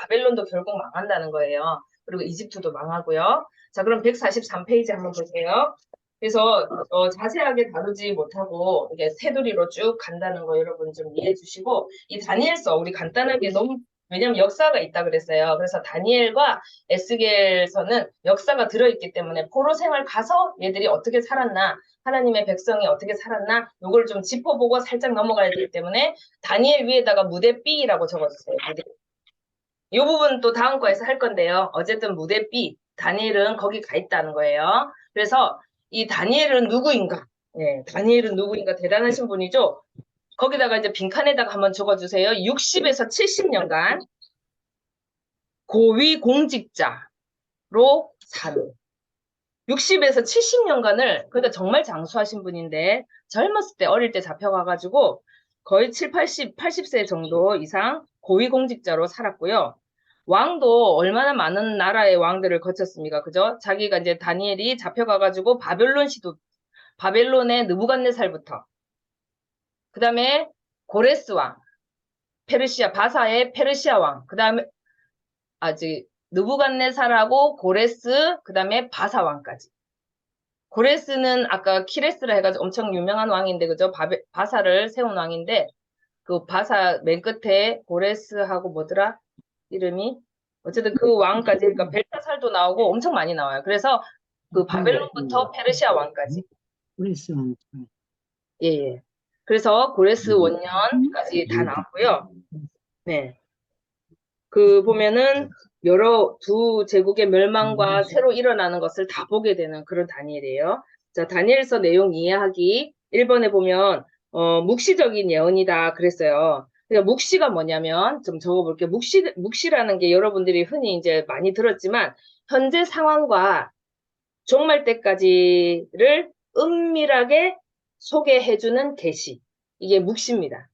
바벨론도 결국 망한다는 거예요. 그리고 이집트도 망하고요. 자, 그럼 143페이지 한번 보세요. 그래서 자세하게 다루지 못하고 이게 테두리로 쭉 간다는 거 여러분 좀 이해해 주시고, 이 다니엘서 우리 간단하게 너무, 왜냐면 역사가 있다 그랬어요. 그래서 다니엘과 에스겔서는 역사가 들어있기 때문에 포로 생활 가서 얘들이 어떻게 살았나, 하나님의 백성이 어떻게 살았나, 요걸 좀 짚어보고 살짝 넘어가야 되기 때문에 다니엘 위에다가 무대 B라고 적어주세요. 무대. 이 부분 또 다음 거에서 할 건데요. 어쨌든 무대 B, 다니엘은 거기 가 있다는 거예요. 그래서 이 다니엘은 누구인가? 네, 다니엘은 누구인가? 대단하신 분이죠. 거기다가 이제 빈칸에다가 한번 적어주세요. 60에서 70년간 고위 공직자로 산. 60에서 70년간을, 그러니까 정말 장수하신 분인데, 젊었을 때, 어릴 때 잡혀가가지고, 거의 80세 정도 이상 고위공직자로 살았고요. 왕도 얼마나 많은 나라의 왕들을 거쳤습니까? 그죠? 자기가 이제 다니엘이 잡혀가가지고 바벨론의 느부갓네살부터, 그 다음에 고레스 왕, 바사의 페르시아 왕, 그 다음에, 느부갓네살하고 고레스, 그 다음에 바사 왕까지. 고레스는 아까 키레스라 해가지고 엄청 유명한 왕인데, 그죠? 바사를 세운 왕인데, 그 바사 맨 끝에 고레스하고 뭐더라? 이름이? 어쨌든 그 왕까지, 그러니까 벨사살도 나오고 엄청 많이 나와요. 그래서 그 바벨론부터 페르시아 왕까지. 고레스 왕. 예, 예. 그래서 고레스 원년까지 다 나왔고요. 네. 그 보면은 여러 두 제국의 멸망과 새로 일어나는 것을 다 보게 되는 그런 다니엘이에요. 자, 다니엘서 내용 이해하기 1번에 보면 묵시적인 예언이다 그랬어요. 그러니까 묵시가 뭐냐면 좀 적어볼게요. 묵시라는 게 여러분들이 흔히 이제 많이 들었지만 현재 상황과 종말 때까지를 은밀하게 소개해주는 계시. 이게 묵시입니다.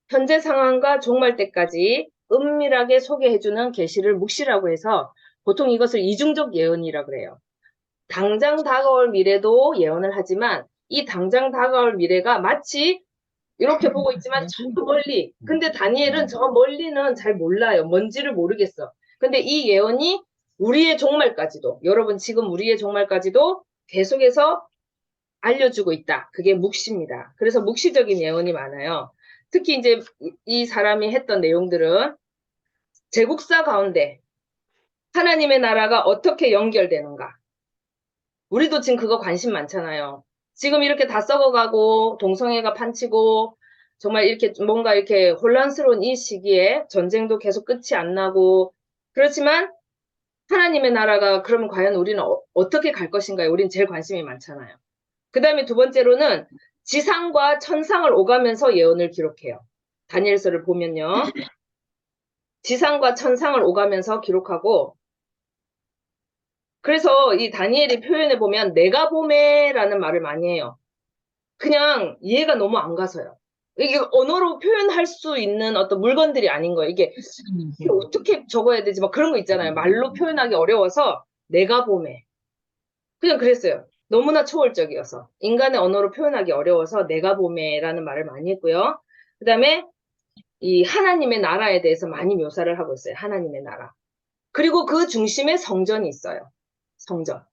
현재 상황과 종말 때까지 은밀하게 소개해주는 계시를 묵시라고 해서 보통 이것을 이중적 예언이라고 그래요. 당장 다가올 미래도 예언을 하지만 이 당장 다가올 미래가 마치 이렇게 보고 있지만 저 멀리. 근데 다니엘은 저 멀리는 잘 몰라요. 뭔지를 모르겠어. 근데 이 예언이 우리의 종말까지도, 여러분 지금 우리의 종말까지도 계속해서 알려주고 있다. 그게 묵시입니다. 그래서 묵시적인 예언이 많아요. 특히 이제 이 사람이 했던 내용들은 제국사 가운데 하나님의 나라가 어떻게 연결되는가. 우리도 지금 그거 관심 많잖아요. 지금 이렇게 다 썩어가고 동성애가 판치고 정말 이렇게 뭔가 이렇게 혼란스러운 이 시기에 전쟁도 계속 끝이 안 나고 그렇지만 하나님의 나라가 그러면 과연 우리는 어떻게 갈 것인가요? 우린 제일 관심이 많잖아요. 그 다음에 두 번째로는 지상과 천상을 오가면서 예언을 기록해요. 다니엘서를 보면요. 지상과 천상을 오가면서 기록하고 그래서 이 다니엘이 표현해 보면 내가 봄에라는 말을 많이 해요. 그냥 이해가 너무 안 가서요. 이게 언어로 표현할 수 있는 어떤 물건들이 아닌 거예요. 이게 어떻게 적어야 되지? 막 그런 거 있잖아요. 말로 표현하기 어려워서 내가 봄에. 그냥 그랬어요. 너무나 초월적이어서. 인간의 언어로 표현하기 어려워서 내가 봄에라는 말을 많이 했고요. 그 다음에 이 하나님의 나라에 대해서 많이 묘사를 하고 있어요. 하나님의 나라. 그리고 그 중심에 성전이 있어요. 성전.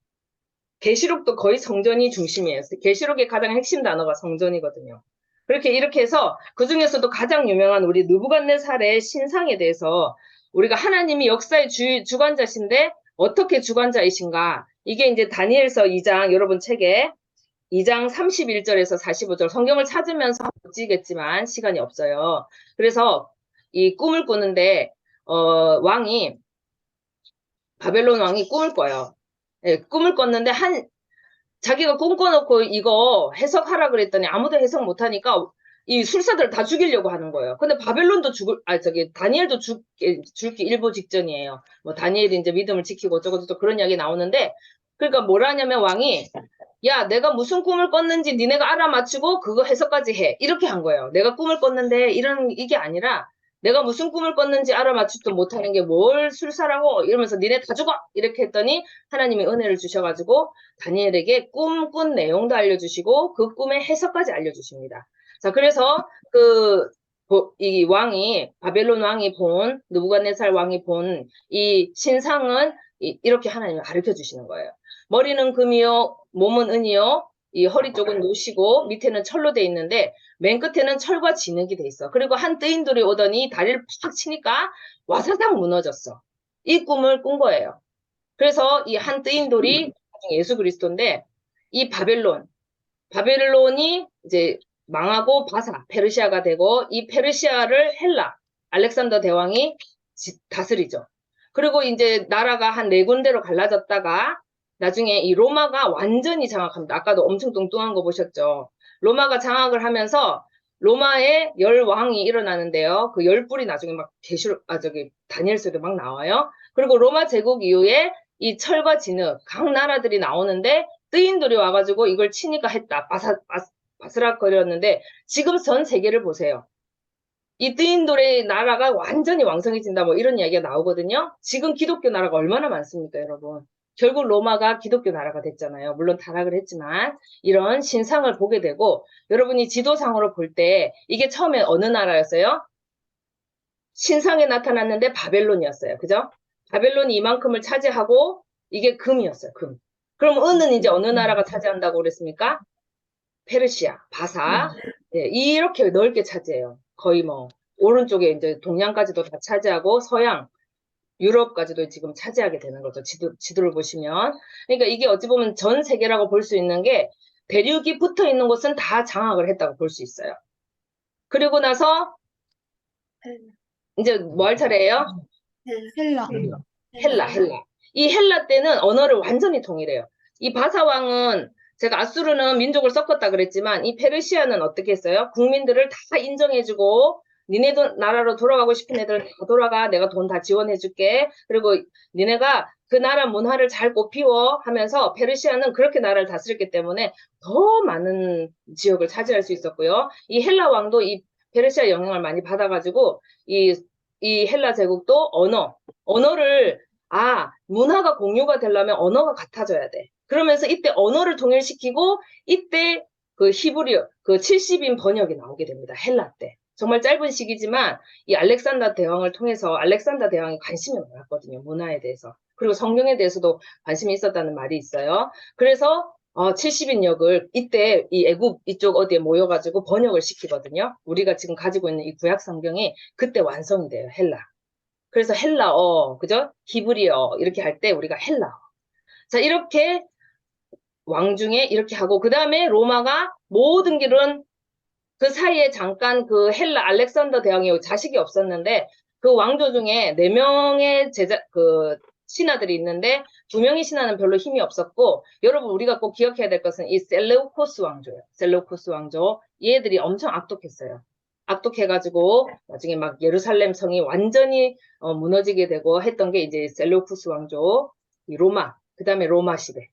계시록도 거의 성전이 중심이에요. 계시록의 가장 핵심 단어가 성전이거든요. 이렇게 해서 그 중에서도 가장 유명한 우리 느부갓네살의 신상에 대해서 우리가 하나님이 역사의 주관자신데 어떻게 주관자이신가? 이게 이제 다니엘서 2장 여러분 책에 2장 31절에서 45절 성경을 찾으면서 보지겠지만 시간이 없어요. 그래서 이 꿈을 꾸는데 바벨론 왕이 꿈을 꿔요. 네, 꿈을 꿨는데 자기가 꿈 꿔놓고 이거 해석하라 그랬더니 아무도 해석 못하니까 이 술사들 다 죽이려고 하는 거예요. 근데 바벨론도 다니엘도 죽기 일보 직전이에요. 뭐 다니엘이 이제 믿음을 지키고 어쩌고저쩌고 그런 이야기 나오는데 그러니까 뭐라 하냐면 왕이 야, 내가 무슨 꿈을 꿨는지 니네가 알아맞히고 그거 해석까지 해. 이렇게 한 거예요. 내가 꿈을 꿨는데 이게 아니라 내가 무슨 꿈을 꿨는지 알아맞히지도 못하는 게 뭘 술사라고 이러면서 니네 다 죽어! 이렇게 했더니 하나님이 은혜를 주셔가지고 다니엘에게 꿈 꾼 내용도 알려주시고 그 꿈의 해석까지 알려주십니다. 자, 그래서 이 왕이, 바벨론 왕이 본, 느부갓네살 왕이 본 이 신상은 이렇게 하나님이 가르쳐 주시는 거예요. 머리는 금이요, 몸은 은이요, 이 허리 쪽은 노시고 밑에는 철로 돼 있는데 맨 끝에는 철과 진흙이 돼 있어. 그리고 한 뜨인돌이 오더니 다리를 팍 치니까 와사삭 무너졌어. 이 꿈을 꾼 거예요. 그래서 이 한 뜨인돌이 나중에 예수 그리스도인데 이 바벨론이 이제 망하고 페르시아가 되고 이 페르시아를 헬라, 알렉산더 대왕이 다스리죠. 그리고 이제 나라가 한 네 군데로 갈라졌다가 나중에 이 로마가 완전히 장악합니다. 아까도 엄청 뚱뚱한 거 보셨죠? 로마가 장악을 하면서 로마의 열 왕이 일어나는데요. 그 열 뿔이 나중에 막 다니엘서에도 막 나와요. 그리고 로마 제국 이후에 이 철과 진흙, 각 나라들이 나오는데 뜨인돌이 와가지고 이걸 치니까 했다. 바스락거렸는데 지금 전 세계를 보세요. 이 뜨인돌의 나라가 완전히 왕성해진다 뭐 이런 이야기가 나오거든요. 지금 기독교 나라가 얼마나 많습니까, 여러분? 결국 로마가 기독교 나라가 됐잖아요. 물론 타락을 했지만 이런 신상을 보게 되고 여러분이 지도상으로 볼 때 이게 처음에 어느 나라였어요? 신상에 나타났는데 바벨론이었어요. 그죠? 바벨론이 이만큼을 차지하고 이게 금이었어요. 금. 그럼 은은 이제 어느 나라가 차지한다고 그랬습니까? 페르시아, 바사. 네, 이렇게 넓게 차지해요. 거의 뭐 오른쪽에 이제 동양까지도 다 차지하고 서양, 유럽까지도 지금 차지하게 되는 거죠. 지도를 보시면. 그러니까 이게 어찌 보면 전 세계라고 볼 수 있는 게 대륙이 붙어 있는 곳은 다 장악을 했다고 볼 수 있어요. 그리고 나서 이제 뭐 할 차례예요? 헬라. 헬라. 이 헬라 때는 언어를 완전히 통일해요. 이 바사왕은 제가 아수르는 민족을 섞었다 그랬지만 이 페르시아는 어떻게 했어요? 국민들을 다 인정해주고 니네 나라로 돌아가고 싶은 애들은 다 돌아가. 내가 돈 다 지원해줄게. 그리고 니네가 그 나라 문화를 잘 꽃피워 하면서 페르시아는 그렇게 나라를 다스렸기 때문에 더 많은 지역을 차지할 수 있었고요. 이 헬라 왕도 이 페르시아 영향을 많이 받아가지고 이 헬라 제국도 언어를 문화가 공유가 되려면 언어가 같아져야 돼. 그러면서 이때 언어를 통일시키고 이때 그 히브리어 그 70인 번역이 나오게 됩니다. 헬라 때. 정말 짧은 시기지만 이 알렉산더 대왕을 통해서 알렉산더 대왕이 관심이 많았거든요. 문화에 대해서. 그리고 성경에 대해서도 관심이 있었다는 말이 있어요. 그래서 70인 역을 이때 이 애굽 이쪽 어디에 모여가지고 번역을 시키거든요. 우리가 지금 가지고 있는 이 구약 성경이 그때 완성이 돼요. 헬라. 그래서 헬라어, 그죠? 히브리어 이렇게 할 때 우리가 헬라어. 자, 이렇게 왕중에 이렇게 하고 그 다음에 로마가 모든 길은 그 사이에 잠깐 그 헬라 알렉산더 대왕이 자식이 없었는데 그 왕조 중에 4명의 신하들이 있는데 2명의 신하는 별로 힘이 없었고 여러분 우리가 꼭 기억해야 될 것은 이 셀레우코스 왕조예요. 셀레우코스 왕조. 얘들이 엄청 악독했어요. 악독해가지고 나중에 막 예루살렘 성이 완전히 무너지게 되고 했던 게 이제 셀레우코스 왕조, 이 로마, 그 다음에 로마 시대.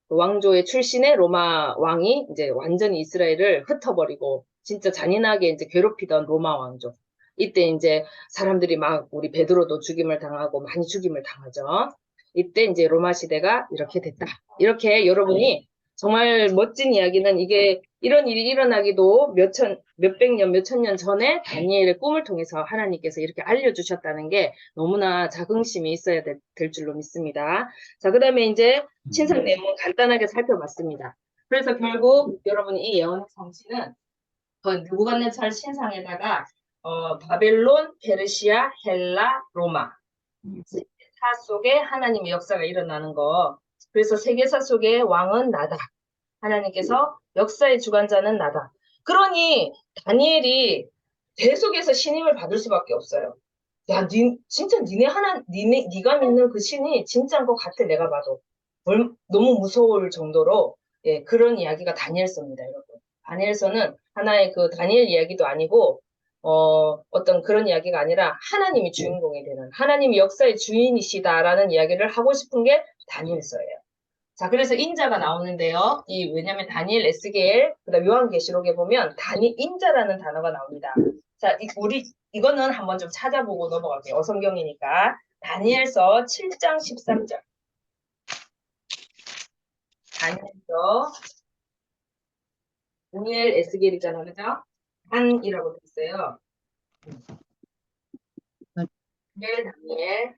왕조의 출신의 로마 왕이 이제 완전히 이스라엘을 흩어버리고 진짜 잔인하게 이제 괴롭히던 로마 왕조. 이때 이제 사람들이 막 우리 베드로도 죽임을 당하고 많이 죽임을 당하죠. 이때 이제 로마 시대가 이렇게 됐다. 이렇게 여러분이 정말 멋진 이야기는 이게 이런 일이 일어나기도 몇백 년, 몇천 년 전에 다니엘의 꿈을 통해서 하나님께서 이렇게 알려주셨다는 게 너무나 자긍심이 있어야 될 줄로 믿습니다. 자, 그 다음에 이제 신상 내용은 간단하게 살펴봤습니다. 그래서 결국 여러분 이 예언의 성취는 느부갓네살 신상에다가 바벨론, 페르시아, 헬라, 로마 세계사 속에 하나님의 역사가 일어나는 거. 그래서 세계사 속의 왕은 나다. 하나님께서 역사의 주관자는 나다. 그러니 다니엘이 계속해서 신임을 받을 수밖에 없어요. 야, 진짜 네가 믿는 그 신이 진짜인 것 같아, 내가 봐도. 너무 무서울 정도로, 예, 그런 이야기가 다니엘서입니다, 여러분. 다니엘서는 하나의 그 다니엘 이야기도 아니고, 어떤 그런 이야기가 아니라 하나님이 주인공이 되는, 하나님이 역사의 주인이시다라는 이야기를 하고 싶은 게 다니엘서예요. 자, 그래서 인자가 나오는데요. 왜냐면 다니엘, 에스겔, 그다음 요한계시록에 보면 인자라는 단어가 나옵니다. 자, 이거는 한번 좀 찾아보고 넘어갈게요. 어성경이니까. 다니엘서 7장 13절. 다니엘, 에스겔이잖아, 그죠? 단이라고 돼 있어요. 다니엘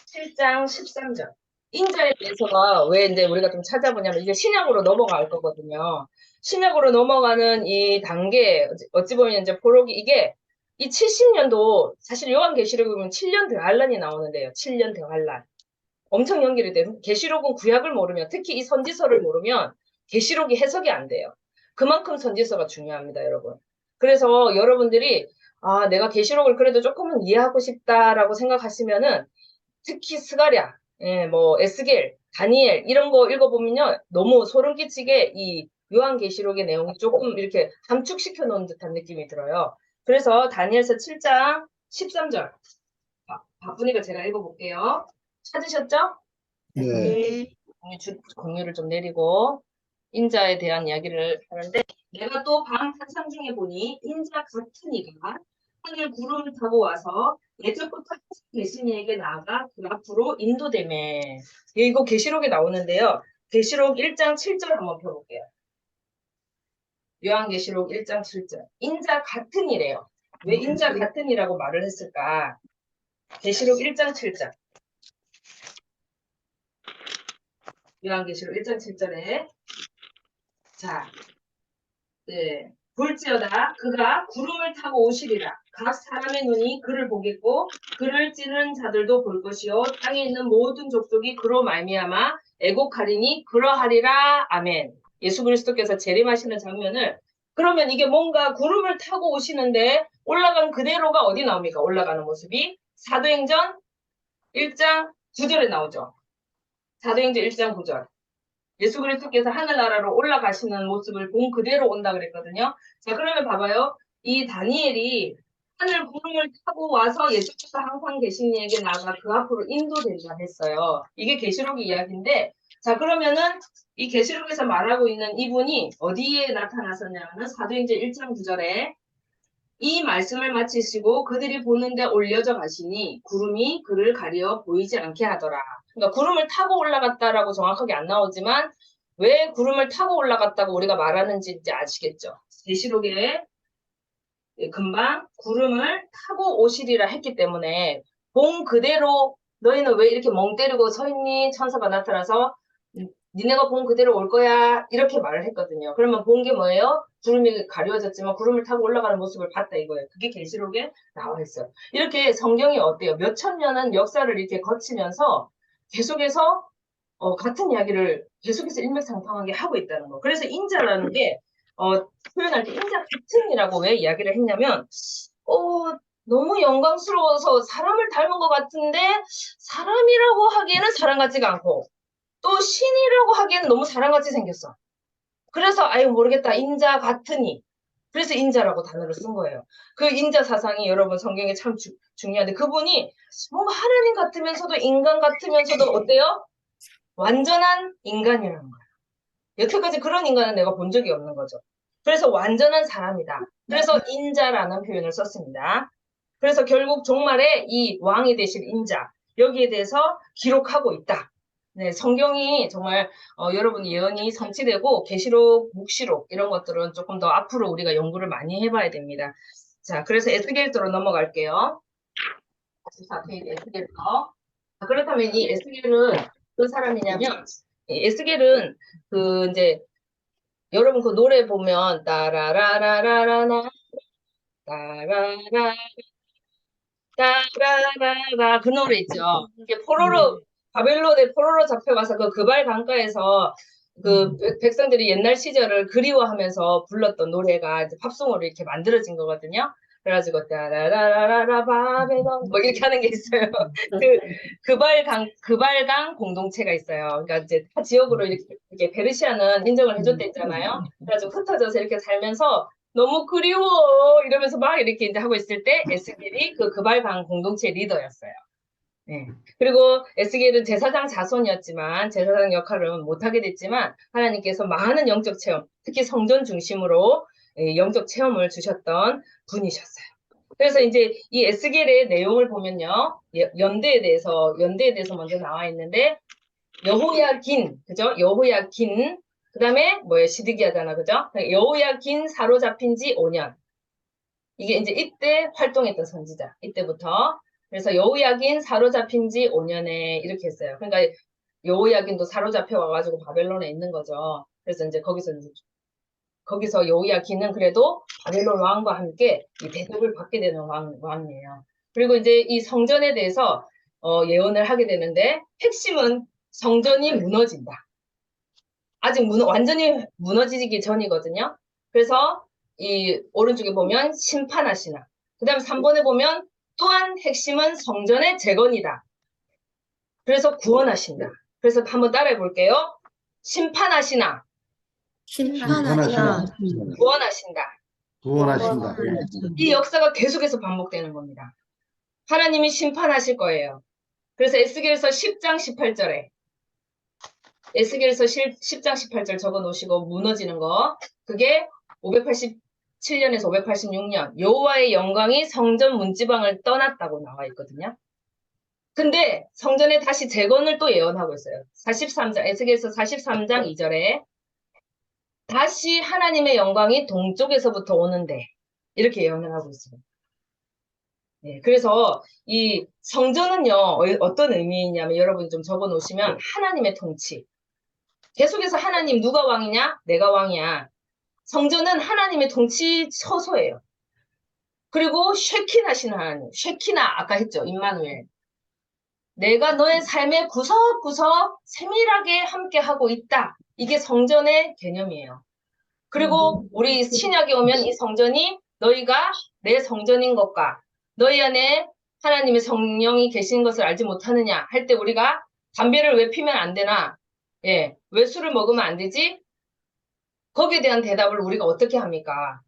7장 13절. 인자에 대해서가 왜 이제 우리가 좀 찾아보냐면 이제 신약으로 넘어갈 거거든요. 신약으로 넘어가는 이 단계, 어찌 보면 이제 포로기, 이게 이 70년도, 사실 요한계시록에 보면 7년 대환란이 나오는데요. 7년 대환란. 엄청 연결이 돼요. 계시록은 구약을 모르면, 특히 이 선지서를 모르면 계시록이 해석이 안 돼요. 그만큼 선지서가 중요합니다, 여러분. 그래서 여러분들이 내가 계시록을 그래도 조금은 이해하고 싶다라고 생각하시면은 특히 스가랴, 뭐 에스겔, 다니엘 이런 거 읽어보면요 너무 소름 끼치게 이 요한계시록의 내용이 조금 이렇게 함축시켜 놓은 듯한 느낌이 들어요. 그래서 다니엘서 7장 13절 바쁘니까 제가 읽어볼게요. 찾으셨죠? 네. 네. 공유를 좀 내리고 인자에 대한 이야기를 하는데 내가 또 밤 환상 중에 보니 인자 같은 이가 하늘 구름을 타고 와서 예적부터 계신 이에게 나아가 그 앞으로 인도되매. 이거 계시록에 나오는데요. 계시록 1장 7절 한번 펴볼게요. 요한계시록 1장 7절. 인자 같은 이래요. 왜 인자 같은 이라고 말을 했을까? 계시록 1장 7절. 요한계시록 1장 7절에 자, 네. 볼지어다 그가 구름을 타고 오시리라. 각 사람의 눈이 그를 보겠고 그를 찌는 자들도 볼 것이요 땅에 있는 모든 족속이 그로 말미암아 애곡하리니 그러하리라. 아멘. 예수 그리스도께서 재림하시는 장면을 그러면 이게 뭔가 구름을 타고 오시는데 올라간 그대로가 어디 나옵니까? 올라가는 모습이 사도행전 1장 9절에 나오죠. 사도행전 1장 9절. 예수 그리스도께서 하늘나라로 올라가시는 모습을 본 그대로 온다 그랬거든요. 자, 그러면 봐봐요. 이 다니엘이 하늘 구름을 타고 와서 예수께서 항상 계신 이에게 나가 그 앞으로 인도된다 했어요. 이게 계시록의 이야기인데, 자, 그러면은 이 계시록에서 말하고 있는 이분이 어디에 나타나셨냐면은 사도행전 1장 9절에 이 말씀을 마치시고 그들이 보는데 올려져 가시니 구름이 그를 가려 보이지 않게 하더라. 그러니까 구름을 타고 올라갔다라고 정확하게 안 나오지만 왜 구름을 타고 올라갔다고 우리가 말하는지 이제 아시겠죠? 계시록에 금방 구름을 타고 오시리라 했기 때문에 본 그대로 너희는 왜 이렇게 멍 때리고 서 있니? 천사가 나타나서 니네가 본 그대로 올 거야 이렇게 말을 했거든요. 그러면 본 게 뭐예요? 구름이 가려졌지만 구름을 타고 올라가는 모습을 봤다 이거예요. 그게 계시록에 나와 있어요. 이렇게 성경이 어때요? 몇천 년은 역사를 이렇게 거치면서 계속해서 같은 이야기를 계속해서 일맥상통하게 하고 있다는 거. 그래서 인자라는 게 표현할 때 인자 같은이라고 왜 이야기를 했냐면 너무 영광스러워서 사람을 닮은 것 같은데 사람이라고 하기에는 사람 같지가 않고 또 신이라고 하기에는 너무 사람같이 생겼어. 그래서 아유 모르겠다. 인자 같으니. 그래서 인자라고 단어를 쓴 거예요. 그 인자 사상이 여러분 성경에 참 중요한데 그분이 뭔가 하나님 같으면서도 인간 같으면서도 어때요? 완전한 인간이라는 거예요. 여태까지 그런 인간은 내가 본 적이 없는 거죠. 그래서 완전한 사람이다. 그래서 인자라는 표현을 썼습니다. 그래서 결국 종말에 이 왕이 되실 인자 여기에 대해서 기록하고 있다. 네, 성경이 정말 여러분 예언이 성취되고 계시록, 묵시록 이런 것들은 조금 더 앞으로 우리가 연구를 많이 해봐야 됩니다. 자, 그래서 에스겔서로 넘어갈게요. 14페이지 에스겔서. 그렇다면 이 에스겔은 그 사람이냐면 에스겔은 그 이제 여러분 그 노래 보면 따라라라라라나 따라라 따라라라 그 노래 있죠. 이게 포로로 바벨론에 포로로 잡혀가서 그 그발 강가에서 그 백성들이 옛날 시절을 그리워하면서 불렀던 노래가 이제 팝송으로 이렇게 만들어진 거거든요. 그래가지고 따라라라라 바벨론 뭐 이렇게 하는 게 있어요. 그 그발강 공동체가 있어요. 그러니까 이제 타 지역으로 이렇게 페르시아는 인정을 해줬댔잖아요. 그래가지고 흩어져서 이렇게 살면서 너무 그리워 이러면서 막 이렇게 이제 하고 있을 때 에스겔이 그 그발강 공동체 리더였어요. 예. 그리고 에스겔은 제사장 자손이었지만 제사장 역할은 못하게 됐지만 하나님께서 많은 영적 체험, 특히 성전 중심으로 영적 체험을 주셨던 분이셨어요. 그래서 이제 이 에스겔의 내용을 보면요, 연대에 대해서 먼저 나와 있는데 여호야긴, 그죠? 여호야긴, 그다음에 뭐예요? 시드기야잖아, 그죠? 여호야긴 사로잡힌 지 5년. 이게 이제 이때 활동했던 선지자, 이때부터. 그래서 여호야긴 사로잡힌 지 5년에 이렇게 했어요. 그러니까 여호야긴도 사로잡혀 와가지고 바벨론에 있는 거죠. 그래서 이제 거기서 여호야긴은 그래도 바벨론 왕과 함께 이 대접을 받게 되는 왕이에요. 그리고 이제 이 성전에 대해서 예언을 하게 되는데 핵심은 성전이 무너진다. 아직 완전히 무너지기 전이거든요. 그래서 이 오른쪽에 보면 심판하시나. 그 다음 3번에 보면 또한 핵심은 성전의 재건이다. 그래서 구원하신다. 그래서 한번 따라해 볼게요. 심판하시나. 심판하시나 구원하신다. 구원하신다. 이 역사가 계속해서 반복되는 겁니다. 하나님이 심판하실 거예요. 그래서 에스겔서 10장 18절에 에스겔서 10장 18절 적어 놓으시고 무너지는 거 그게 587년에서 586년 여호와의 영광이 성전 문지방을 떠났다고 나와 있거든요. 근데 성전에 다시 재건을 또 예언하고 있어요. 43장 에스겔서 43장 2절에 다시 하나님의 영광이 동쪽에서부터 오는데 이렇게 예언을 하고 있습니다. 네, 그래서 이 성전은요 어떤 의미이냐면 여러분 좀 적어 놓으시면 하나님의 통치. 계속해서 하나님 누가 왕이냐? 내가 왕이야. 성전은 하나님의 통치 처소예요. 그리고 쉐킨 하시는 하나님. 쉐키나 아까 했죠. 임마누엘. 내가 너의 삶의 구석구석 세밀하게 함께하고 있다. 이게 성전의 개념이에요. 그리고 우리 신약에 오면 이 성전이 너희가 내 성전인 것과 너희 안에 하나님의 성령이 계신 것을 알지 못하느냐 할 때 우리가 담배를 왜 피면 안 되나? 예, 왜 술을 먹으면 안 되지? 거기에 대한 대답을 우리가 어떻게 합니까?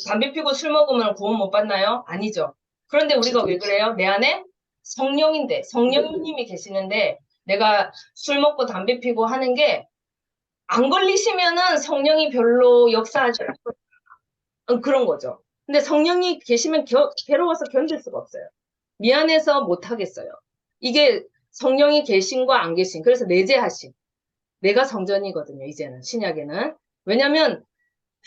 담배 피고 술 먹으면 구원 못 받나요? 아니죠. 그런데 우리가 왜 그래요? 내 안에 성령인데, 성령님이 계시는데 내가 술 먹고 담배 피고 하는 게 안 걸리시면은 성령이 별로 역사하지 않고 그런 거죠. 근데 성령이 계시면 괴로워서 견딜 수가 없어요. 미안해서 못 하겠어요. 이게 성령이 계신과 안 계신, 그래서 내재하신. 내가 성전이거든요, 이제는, 신약에는. 왜냐면,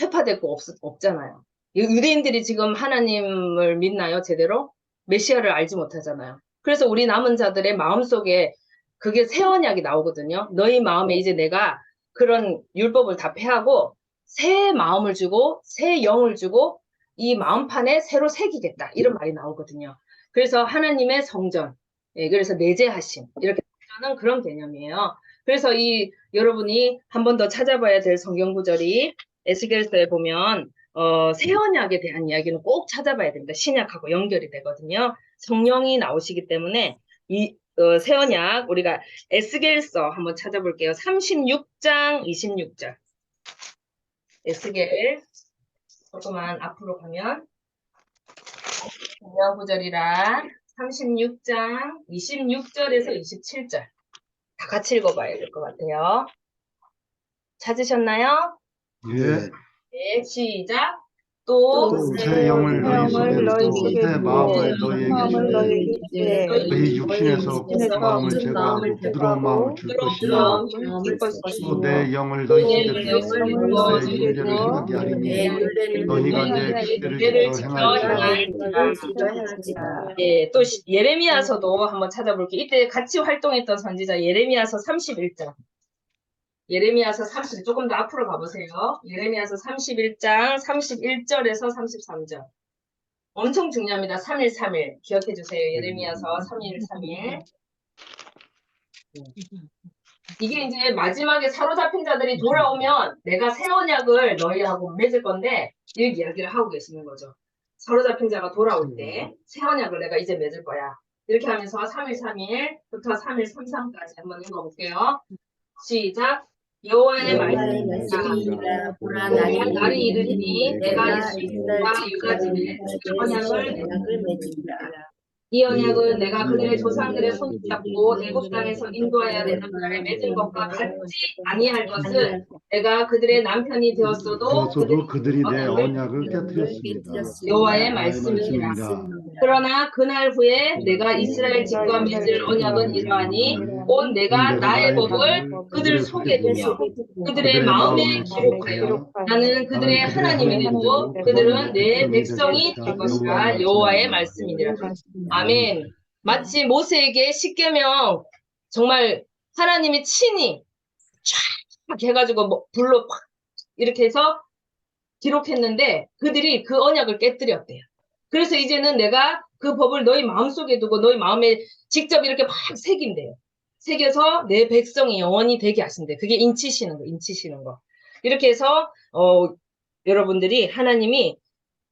회파될 거 없잖아요. 유대인들이 지금 하나님을 믿나요, 제대로? 메시아를 알지 못하잖아요. 그래서 우리 남은 자들의 마음속에 그게 새 언약이 나오거든요. 너희 마음에 이제 내가 그런 율법을 다 폐하고, 새 마음을 주고, 새 영을 주고, 이 마음판에 새로 새기겠다. 이런 말이 나오거든요. 그래서 하나님의 성전, 예, 그래서 내재하심. 이렇게 하는 그런 개념이에요. 그래서 여러분이 한 번 더 찾아봐야 될 성경 구절이 에스겔서에 보면 새 언약에 대한 이야기는 꼭 찾아봐야 됩니다. 신약하고 연결이 되거든요. 성령이 나오시기 때문에 새 언약 우리가 에스겔서 한번 찾아볼게요. 36장 26절. 에스겔 조금만 앞으로 가면 중요한 구절이라 36장 26절에서 27절. 다 같이 읽어봐야 될 것 같아요. 찾으셨나요? 예. 네, 시작. 또 새 영을 너희 속에 너희 두고 속에 새 마음을 두고 너희에게 마음을 주되 너희에게 주되 너희 육신에서 굳은 마음을 제거하고 부드러운 마음을 줄 것이며 또 내 영을 너희 속에 두고 내 윤례를 행하게 하리니 너희가 내 규례를 지켜 행할지라. 예, 또 예레미야서도 한번 찾아볼게요. 이때 같이 활동했던 선지자 예레미야서 31장. 예레미야서 30, 조금 더 앞으로 가보세요. 예레미야서 31장 31절에서 33절. 엄청 중요합니다. 3일 기억해 주세요. 예레미야서 3일. 이게 이제 마지막에 사로잡힌 자들이 돌아오면 내가 새 언약을 너희하고 맺을 건데 이 이야기를 하고 계시는 거죠. 사로잡힌 자가 돌아올 때 새 언약을 내가 이제 맺을 거야. 이렇게 하면서 3일부터 3.33까지 한번 읽어볼게요. 시작. 여호와의 말씀이니라. 날이 이르리니 내가 이스라엘과 유다 집에 언약을 맺으리라. 이 언약은 내가 그들의 조상들의 손 잡고 애굽 땅에서 인도하여 내는 날에 맺은 것과 같지 아니할 것은 내가 그들의 남편이 되었어도 그들이 내 언약을 언약을 깨뜨렸습니다. 여호와의 말씀이니라. 그러나 그날 후에 내가 이스라엘 집과 맺을 언약은 이러하니 곧 내가 나의 법을 그들 속에 두며 그들의 마음에 기록하여 나는 그들의 하나님이 되고 그들은 내 백성이 될 것이라. 여호와의 말씀이니라. 아멘. 마치 모세에게 십계명 정말 하나님이 친히 쫙 해가지고 불로 팍 이렇게 해서 기록했는데 그들이 그 언약을 깨뜨렸대요. 그래서 이제는 내가 그 법을 너희 마음속에 두고 너희 마음에 직접 이렇게 막 새긴대요. 새겨서 내 백성이 영원히 되게 하신대. 그게 인치시는 거, 인치시는 거. 이렇게 해서 여러분들이 하나님이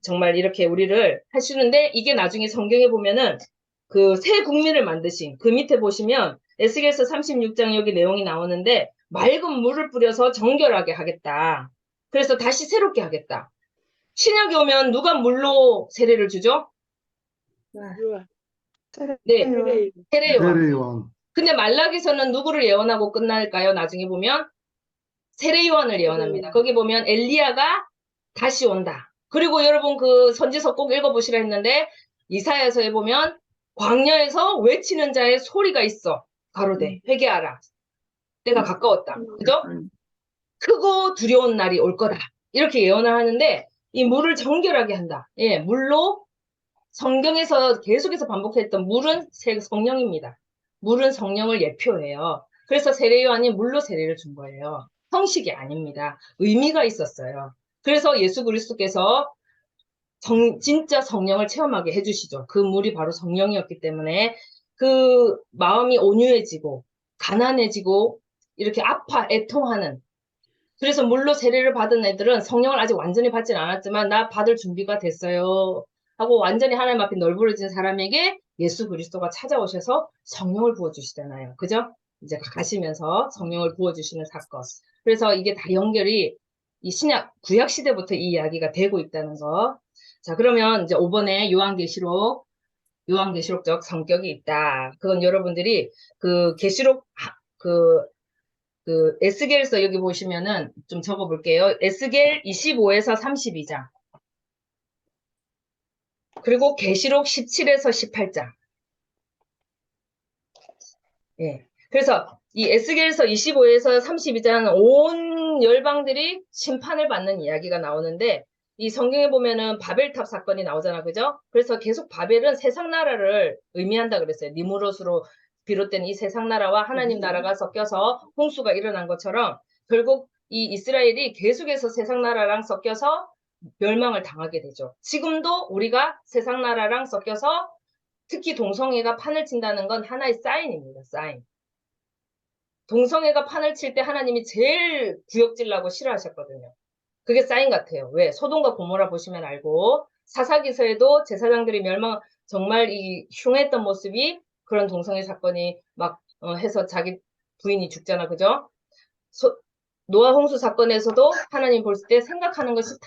정말 이렇게 우리를 하시는데 이게 나중에 성경에 보면은 그 새 국민을 만드신 그 밑에 보시면 에스겔서 36장 여기 내용이 나오는데 맑은 물을 뿌려서 정결하게 하겠다. 그래서 다시 새롭게 하겠다. 신약에 오면 누가 물로 세례를 주죠? 유아. 네, 세례. 세례요한. 세례요한. 근데 말라기서는 누구를 예언하고 끝날까요? 나중에 보면 세례요한을 예언합니다. 거기 보면 엘리야가 다시 온다. 그리고 여러분 그 선지서 꼭 읽어보시라 했는데 이사야서에 보면 광야에서 외치는 자의 소리가 있어. 가로되 회개하라. 때가 가까웠다. 그죠? 크고 두려운 날이 올 거다. 이렇게 예언을 하는데 이 물을 정결하게 한다. 예, 물로 성경에서 계속해서 반복했던 물은 성령입니다. 물은 성령을 예표해요. 그래서 세례요한이 물로 세례를 준 거예요. 형식이 아닙니다. 의미가 있었어요. 그래서 예수 그리스도께서 진짜 성령을 체험하게 해주시죠. 그 물이 바로 성령이었기 때문에 그 마음이 온유해지고 가난해지고 이렇게 아파 애통하는 그래서 물로 세례를 받은 애들은 성령을 아직 완전히 받진 않았지만 나 받을 준비가 됐어요 하고 완전히 하나님 앞에 널브러진 사람에게 예수 그리스도가 찾아오셔서 성령을 부어주시잖아요. 그죠? 이제 가시면서 성령을 부어주시는 사건. 그래서 이게 다 연결이 이 신약 구약 시대부터 이 이야기가 되고 있다는 거. 자, 그러면 이제 5번에 요한계시록적 성격이 있다. 그건 여러분들이 그 계시록 그 에스겔서 여기 보시면은 좀 적어 볼게요. 에스겔 25에서 32장. 그리고 계시록 17에서 18장. 예. 그래서 이 에스겔서 25에서 32장은 온 열방들이 심판을 받는 이야기가 나오는데 이 성경에 보면은 바벨탑 사건이 나오잖아. 그죠? 그래서 계속 바벨은 세상 나라를 의미한다 그랬어요. 니무롯으로 비롯된 이 세상 나라와 하나님 나라가 섞여서 홍수가 일어난 것처럼 결국 이 이스라엘이 계속해서 세상 나라랑 섞여서 멸망을 당하게 되죠. 지금도 우리가 세상 나라랑 섞여서 특히 동성애가 판을 친다는 건 하나의 사인입니다. 사인. 동성애가 판을 칠 때 하나님이 제일 구역질나고 싫어하셨거든요. 그게 사인 같아요. 왜? 소돔과 고모라 보시면 알고 사사기서에도 제사장들이 정말 이 흉했던 모습이 그런 동성애 사건이 막 해서 자기 부인이 죽잖아. 그죠? 노아 홍수 사건에서도 하나님 볼 때 생각하는 것이 다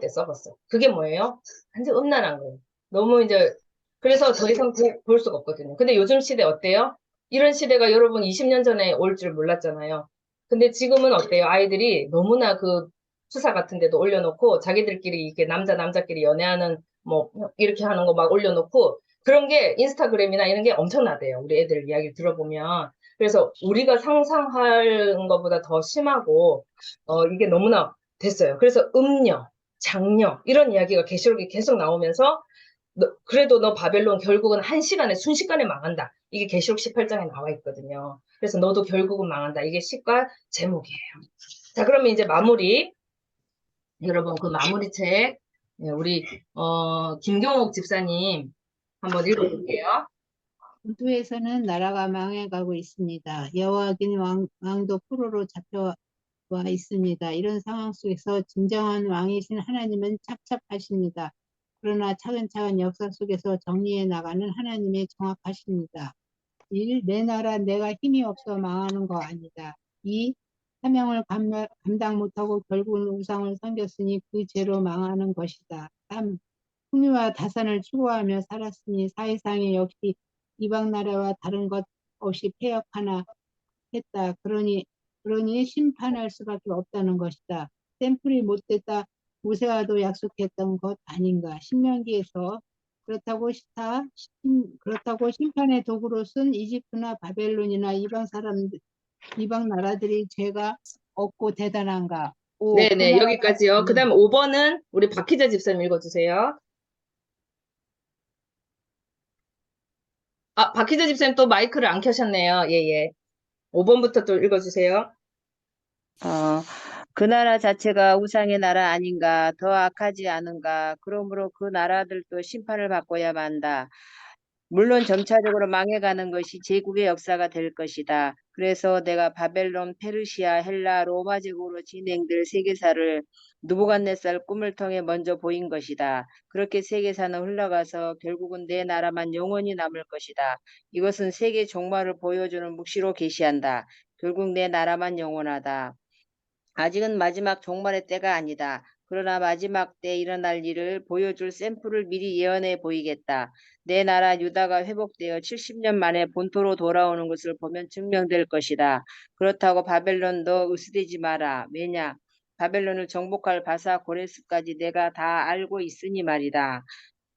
썩었어. 그게 뭐예요? 완전 음란한 거예요. 너무 이제 그래서 더 이상 볼 수가 없거든요. 근데 요즘 시대 어때요? 이런 시대가 여러분 20년 전에 올 줄 몰랐잖아요. 근데 지금은 어때요? 아이들이 너무나 그 수사 같은 데도 올려놓고 자기들끼리 이렇게 남자끼리 연애하는 뭐 이렇게 하는 거 막 올려놓고 그런 게 인스타그램이나 이런 게 엄청나대요. 우리 애들 이야기 들어보면. 그래서 우리가 상상하는 것보다 더 심하고 이게 너무나 됐어요. 그래서 음녀, 장녀 이런 이야기가 계시록에 계속 나오면서 그래도 너 바벨론 결국은 순식간에 망한다. 이게 계시록 18장에 나와 있거든요. 그래서 너도 결국은 망한다. 이게 시가 제목이에요. 자, 그러면 이제 마무리. 여러분 그 마무리 책 우리 김경옥 집사님 한번 읽어볼게요. 본토에서는 나라가 망해가고 있습니다. 여호와긴 왕도 포로로 잡혀와 있습니다. 이런 상황 속에서 진정한 왕이신 하나님은 착착하십니다. 그러나 차근차근 역사 속에서 정리해 나가는 하나님의 정확하십니다. 1. 내 나라 내가 힘이 없어 망하는 거 아니다. 2. 사명을 감당 못하고 결국은 우상을 섬겼으니 그 죄로 망하는 것이다. 3. 풍요와 다산을 추구하며 살았으니 사회상에 역시 이방 나라와 다른 것 없이 폐역하나 했다. 그러니 심판할 수밖에 없다는 것이다. 샘플이 못됐다. 모세와도 약속했던 것 아닌가. 신명기에서 그렇다고 심판의 도구로 쓴 이집트나 바벨론이나 이방 나라들이 죄가 없고 대단한가. 네네, 여기까지요. 그 다음 5번은 우리 박희자 집사님 읽어주세요. 아, 박희자 집사님 또 마이크를 안 켜셨네요. 예, 예. 5번부터 또 읽어주세요. 그 나라 자체가 우상의 나라 아닌가, 더 악하지 않은가. 그러므로 그 나라들도 심판을 받고야 만다. 물론 점차적으로 망해가는 것이 제국의 역사가 될 것이다. 그래서 내가 바벨론, 페르시아, 헬라, 로마 제국으로 진행될 세계사를 느부갓네살 꿈을 통해 먼저 보인 것이다. 그렇게 세계사는 흘러가서 결국은 내 나라만 영원히 남을 것이다. 이것은 세계 종말을 보여주는 묵시로 계시한다. 결국 내 나라만 영원하다. 아직은 마지막 종말의 때가 아니다. 그러나 마지막 때 일어날 일을 보여줄 샘플을 미리 예언해 보이겠다. 내 나라 유다가 회복되어 70년 만에 본토로 돌아오는 것을 보면 증명될 것이다. 그렇다고 바벨론도 으스대지 마라. 왜냐? 바벨론을 정복할 바사 고레스까지 내가 다 알고 있으니 말이다.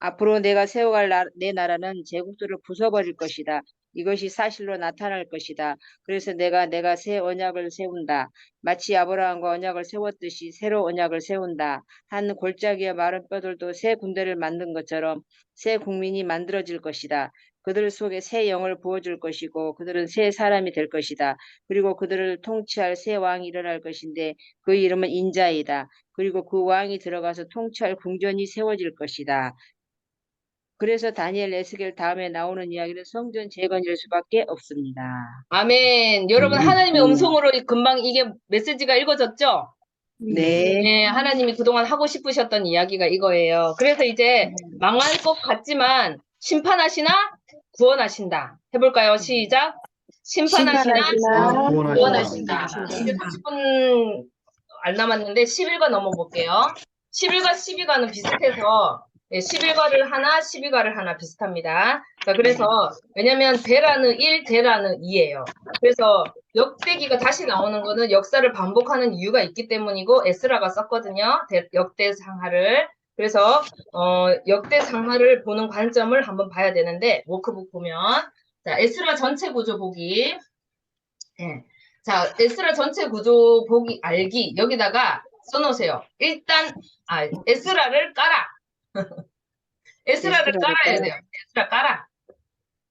앞으로 내가 세워갈 내 나라는 제국들을 부숴버릴 것이다. 이것이 사실로 나타날 것이다. 그래서 내가 새 언약을 세운다. 마치 아브라함과 언약을 세웠듯이 새로 언약을 세운다. 한 골짜기와 마른 뼈들도 새 군대를 만든 것처럼 새 국민이 만들어질 것이다. 그들 속에 새 영을 부어줄 것이고 그들은 새 사람이 될 것이다. 그리고 그들을 통치할 새 왕이 일어날 것인데 그 이름은 인자이다. 그리고 그 왕이 들어가서 통치할 궁전이 세워질 것이다. 그래서 다니엘, 에스겔 다음에 나오는 이야기는 성전 재건일 수밖에 없습니다. 아멘. 여러분, 하나님의 음성으로 금방 이게 메시지가 읽어졌죠? 네. 네, 하나님이 그동안 하고 싶으셨던 이야기가 이거예요. 그래서 이제 망할 것 같지만 심판하시나 구원하신다. 해볼까요? 시작. 심판하시나 구원하신다. 이제 30분 안 남았는데 11과 넘어볼게요. 11과 12과는 비슷해서 11과를 하나, 12과를 하나 비슷합니다. 자, 그래서 왜냐면 베라는 1, 데라는 2예요. 그래서 역대기가 다시 나오는 거는 역사를 반복하는 이유가 있기 때문이고 에스라가 썼거든요. 역대상하를. 그래서 역대상하를 보는 관점을 한번 봐야 되는데 워크북 보면 자, 에스라 전체 구조 보기. 네. 자, 에스라 전체 구조 보기 알기 여기다가 써놓으세요. 일단 에스라를 깔아. 에스라를 깔아야 돼요. 에스라 깔아.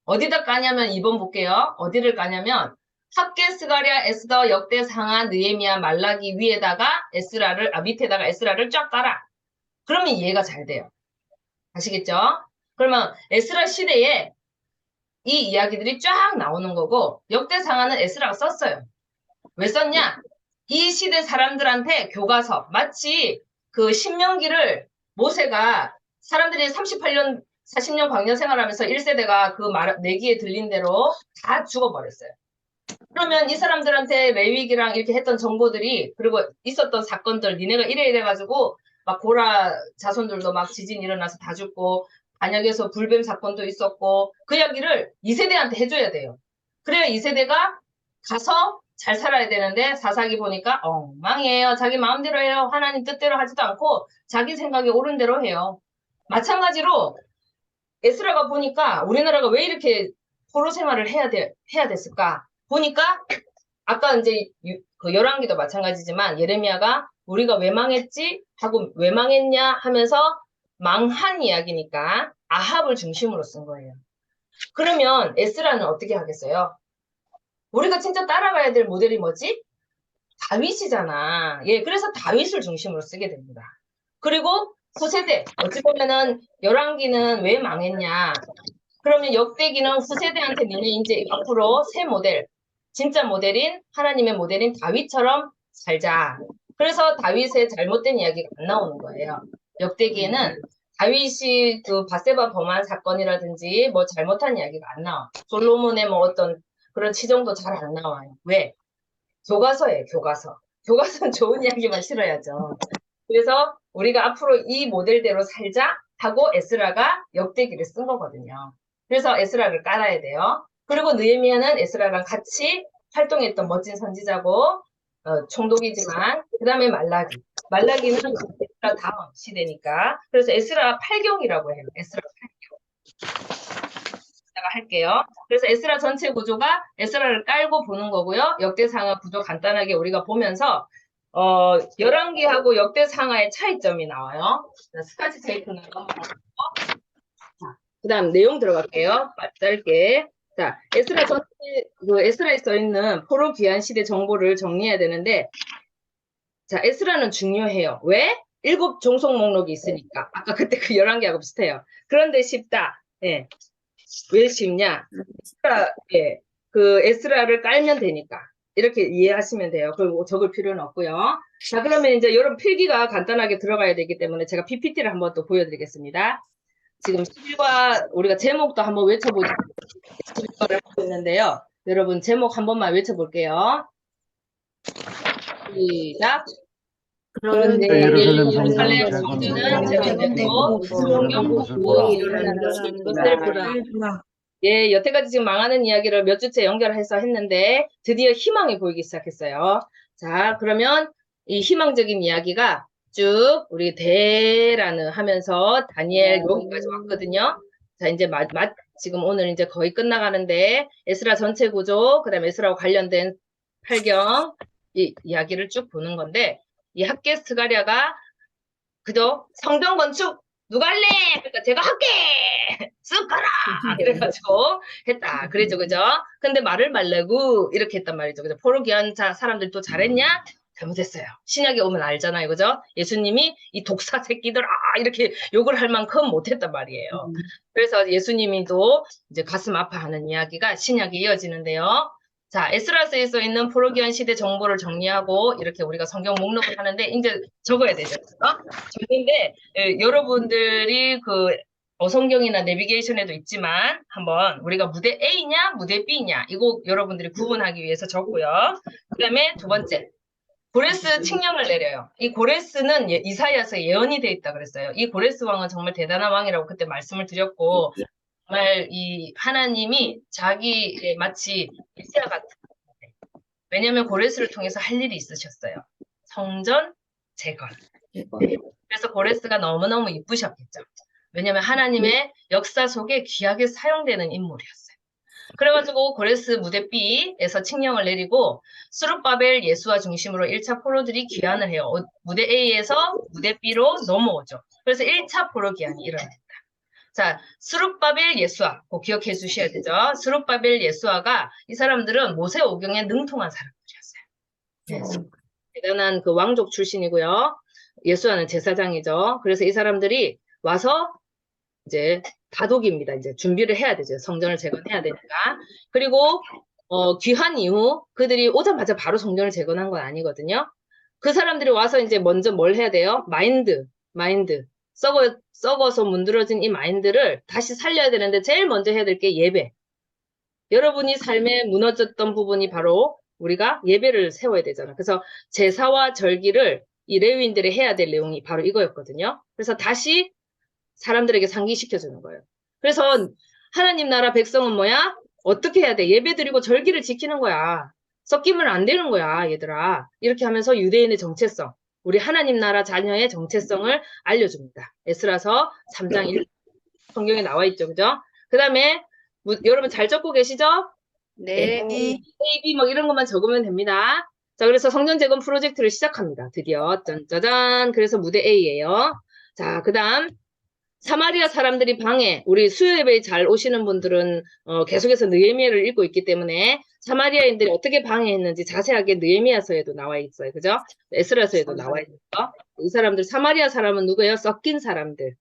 어디다 까냐면 2번 볼게요. 어디를 까냐면 학계 스가랴 에스더 역대 상하 느헤미야 말라기 위에다가 에스라를 밑에다가 에스라를 쫙 깔아. 그러면 이해가 잘 돼요. 아시겠죠? 그러면 에스라 시대에 이 이야기들이 쫙 나오는 거고 역대 상하는 에스라가 썼어요. 왜 썼냐? 이 시대 사람들한테 교과서 마치 그 신명기를 모세가 사람들이 38년 40년 광야 생활하면서 1세대가 그 내기에 들린 대로 다 죽어버렸어요. 그러면 이 사람들한테 레위기랑 이렇게 했던 정보들이 그리고 있었던 사건들 니네가 이래가지고 막 고라 자손들도 막 지진 일어나서 다 죽고 반역에서 불뱀 사건도 있었고 그 이야기를 2세대한테 해줘야 돼요. 그래야 2세대가 가서 잘 살아야 되는데 사사기 보니까 엉망이에요. 자기 마음대로 해요. 하나님 뜻대로 하지도 않고 자기 생각에 옳은 대로 해요. 마찬가지로 에스라가 보니까 우리나라가 왜 이렇게 포로 생활을 해야 됐을까? 보니까 아까 이제 그 열왕기도 마찬가지지만 예레미야가 우리가 왜 망했지? 하고 왜 망했냐 하면서 망한 이야기니까 아합을 중심으로 쓴 거예요. 그러면 에스라는 어떻게 하겠어요? 우리가 진짜 따라가야 될 모델이 뭐지? 다윗이잖아. 예, 그래서 다윗을 중심으로 쓰게 됩니다. 그리고 후세대, 어찌 보면은 열왕기는 왜 망했냐? 그러면 역대기는 후세대한테 니네 이제 앞으로 새 모델, 진짜 모델인 하나님의 모델인 다윗처럼 살자. 그래서 다윗의 잘못된 이야기가 안 나오는 거예요. 역대기에는 다윗이 그 바세바 범한 사건이라든지 뭐 잘못한 이야기가 안 나와. 솔로몬의 뭐 어떤 그런 치정도 잘 안 나와요. 왜? 교과서예요, 교과서. 교과서는 좋은 이야기만 실어야죠. 그래서 우리가 앞으로 이 모델대로 살자. 하고 에스라가 역대기를 쓴 거거든요. 그래서 에스라를 깔아야 돼요. 그리고 느헤미야는 에스라랑 같이 활동했던 멋진 선지자고 총독이지만 그 다음에 말라기는 에스라 다음 시대니까 그래서 에스라 8경이라고 해요. 에스라 8경. 할게요. 그래서 에스라 전체 구조가 에스라를 깔고 보는 거고요. 역대상하 구조 간단하게 우리가 보면서 열왕기하고 역대상하의 차이점이 나와요. 스카치 테이프는 그 다음 내용 들어갈게요. 짧게. 자, 에스라 전체, 에스라에 써있는 포로 귀환 시대 정보를 정리해야 되는데, 자, 에스라는 중요해요. 왜? 7 종속 목록이 있으니까. 아까 그때 그 11개하고 비슷해요. 그런데 쉽다. 예. 왜 쉽냐? 예. 그 에스라를 깔면 되니까. 이렇게 이해하시면 돼요. 그리고 적을 필요는 없고요. 자, 그러면 이제 여러분 필기가 간단하게 들어가야 되기 때문에 제가 PPT를 한번 또 보여드리겠습니다. 지금 11과 우리가 제목도 한번 외쳐보자. 11과를 하고 있는데요. 여러분 제목 한 번만 외쳐볼게요. 시작. 그런데 예루살렘 성전은 재건되고 성경 복음이 일어나는 것을 보라. 예, 여태까지 지금 망하는 이야기를 몇 주째 연결해서 했는데 드디어 희망이 보이기 시작했어요. 자, 그러면 이 희망적인 이야기가 쭉 우리 대라는 하면서 다니엘 여기까지 왔거든요. 자, 이제 지금 오늘 이제 거의 끝나가는데 에스라 전체 구조, 그다음에 에스라와 관련된 8경 이 이야기를 쭉 보는 건데 이 학계 스가랴가 그죠? 성전 건축 누가 할래? 그러니까 제가 할게! 쓱 가라! 이래가지고 했다. 그래죠, 그죠? 근데 말을 말라고 이렇게 했단 말이죠. 그죠? 포로 귀한 사람들 또 잘했냐? 잘못했어요. 신약에 오면 알잖아요. 그죠? 예수님이 이 독사 새끼들, 이렇게 욕을 할 만큼 못했단 말이에요. 그래서 예수님이 또 이제 가슴 아파하는 이야기가 신약에 이어지는데요. 자, 에스라서에 써 있는 포로 귀한 시대 정보를 정리하고 이렇게 우리가 성경 목록을 하는데 이제 적어야 되죠. 적는데 여러분들이 그 어성경이나 내비게이션에도 있지만 한번 우리가 무대 A냐 무대 B냐 이거 여러분들이 구분하기 위해서 적고요. 그 다음에 두 번째 고레스 칙령을 내려요. 이 고레스는 이사야서에 예언이 돼 있다 그랬어요. 이 고레스 왕은 정말 대단한 왕이라고 그때 말씀을 드렸고 정말 이 하나님이 자기 마치 메시아 같은 왜냐하면 고레스를 통해서 할 일이 있으셨어요. 성전 재건. 그래서 고레스가 너무너무 이쁘셨겠죠. 왜냐하면 하나님의 역사 속에 귀하게 사용되는 인물이었어요. 그래가지고 고레스 무대 B에서 칙령을 내리고 수룹바벨 예수와 중심으로 1차 포로들이 귀환을 해요. 무대 A에서 무대 B로 넘어오죠. 그래서 1차 포로 귀환이 일어납니다. 자, 수룹바벨 예수아, 꼭 기억해 주셔야 되죠. 수룹바벨 예수아가 이 사람들은 모세 오경에 능통한 사람들이었어요. 네, 대단한 그 왕족 출신이고요. 예수아는 제사장이죠. 그래서 이 사람들이 와서 이제 다독입니다. 이제 준비를 해야 되죠. 성전을 재건해야 되니까. 그리고 귀환 이후 그들이 오자마자 바로 성전을 재건한 건 아니거든요. 그 사람들이 와서 이제 먼저 뭘 해야 돼요? 마인드. 썩어서 문드러진 이 마인드를 다시 살려야 되는데 제일 먼저 해야 될 게 예배. 여러분이 삶에 무너졌던 부분이 바로 우리가 예배를 세워야 되잖아. 그래서 제사와 절기를 이 레위인들이 해야 될 내용이 바로 이거였거든요. 그래서 다시 사람들에게 상기시켜주는 거예요. 그래서 하나님 나라 백성은 뭐야? 어떻게 해야 돼? 예배 드리고 절기를 지키는 거야. 섞이면 안 되는 거야, 얘들아. 이렇게 하면서 유대인의 정체성, 우리 하나님 나라 자녀의 정체성을 알려줍니다. 에스라서 3장 1 성경에 나와 있죠. 그죠? 그 다음에 여러분 잘 적고 계시죠? 네. A, B 뭐 이런 것만 적으면 됩니다. 자, 그래서 성전 재건 프로젝트를 시작합니다. 드디어. 짠짜잔. 그래서 무대 A예요. 자, 그 다음 사마리아 사람들이 방에 우리 수요 예배에 잘 오시는 분들은 계속해서 느헤미야를 읽고 있기 때문에 사마리아인들이 어떻게 방해했는지 자세하게 느헤미야서에도 나와 있어요. 그죠? 에스라서에도 나와 있죠. 이 사람들 사마리아 사람은 누구예요? 섞인 사람들.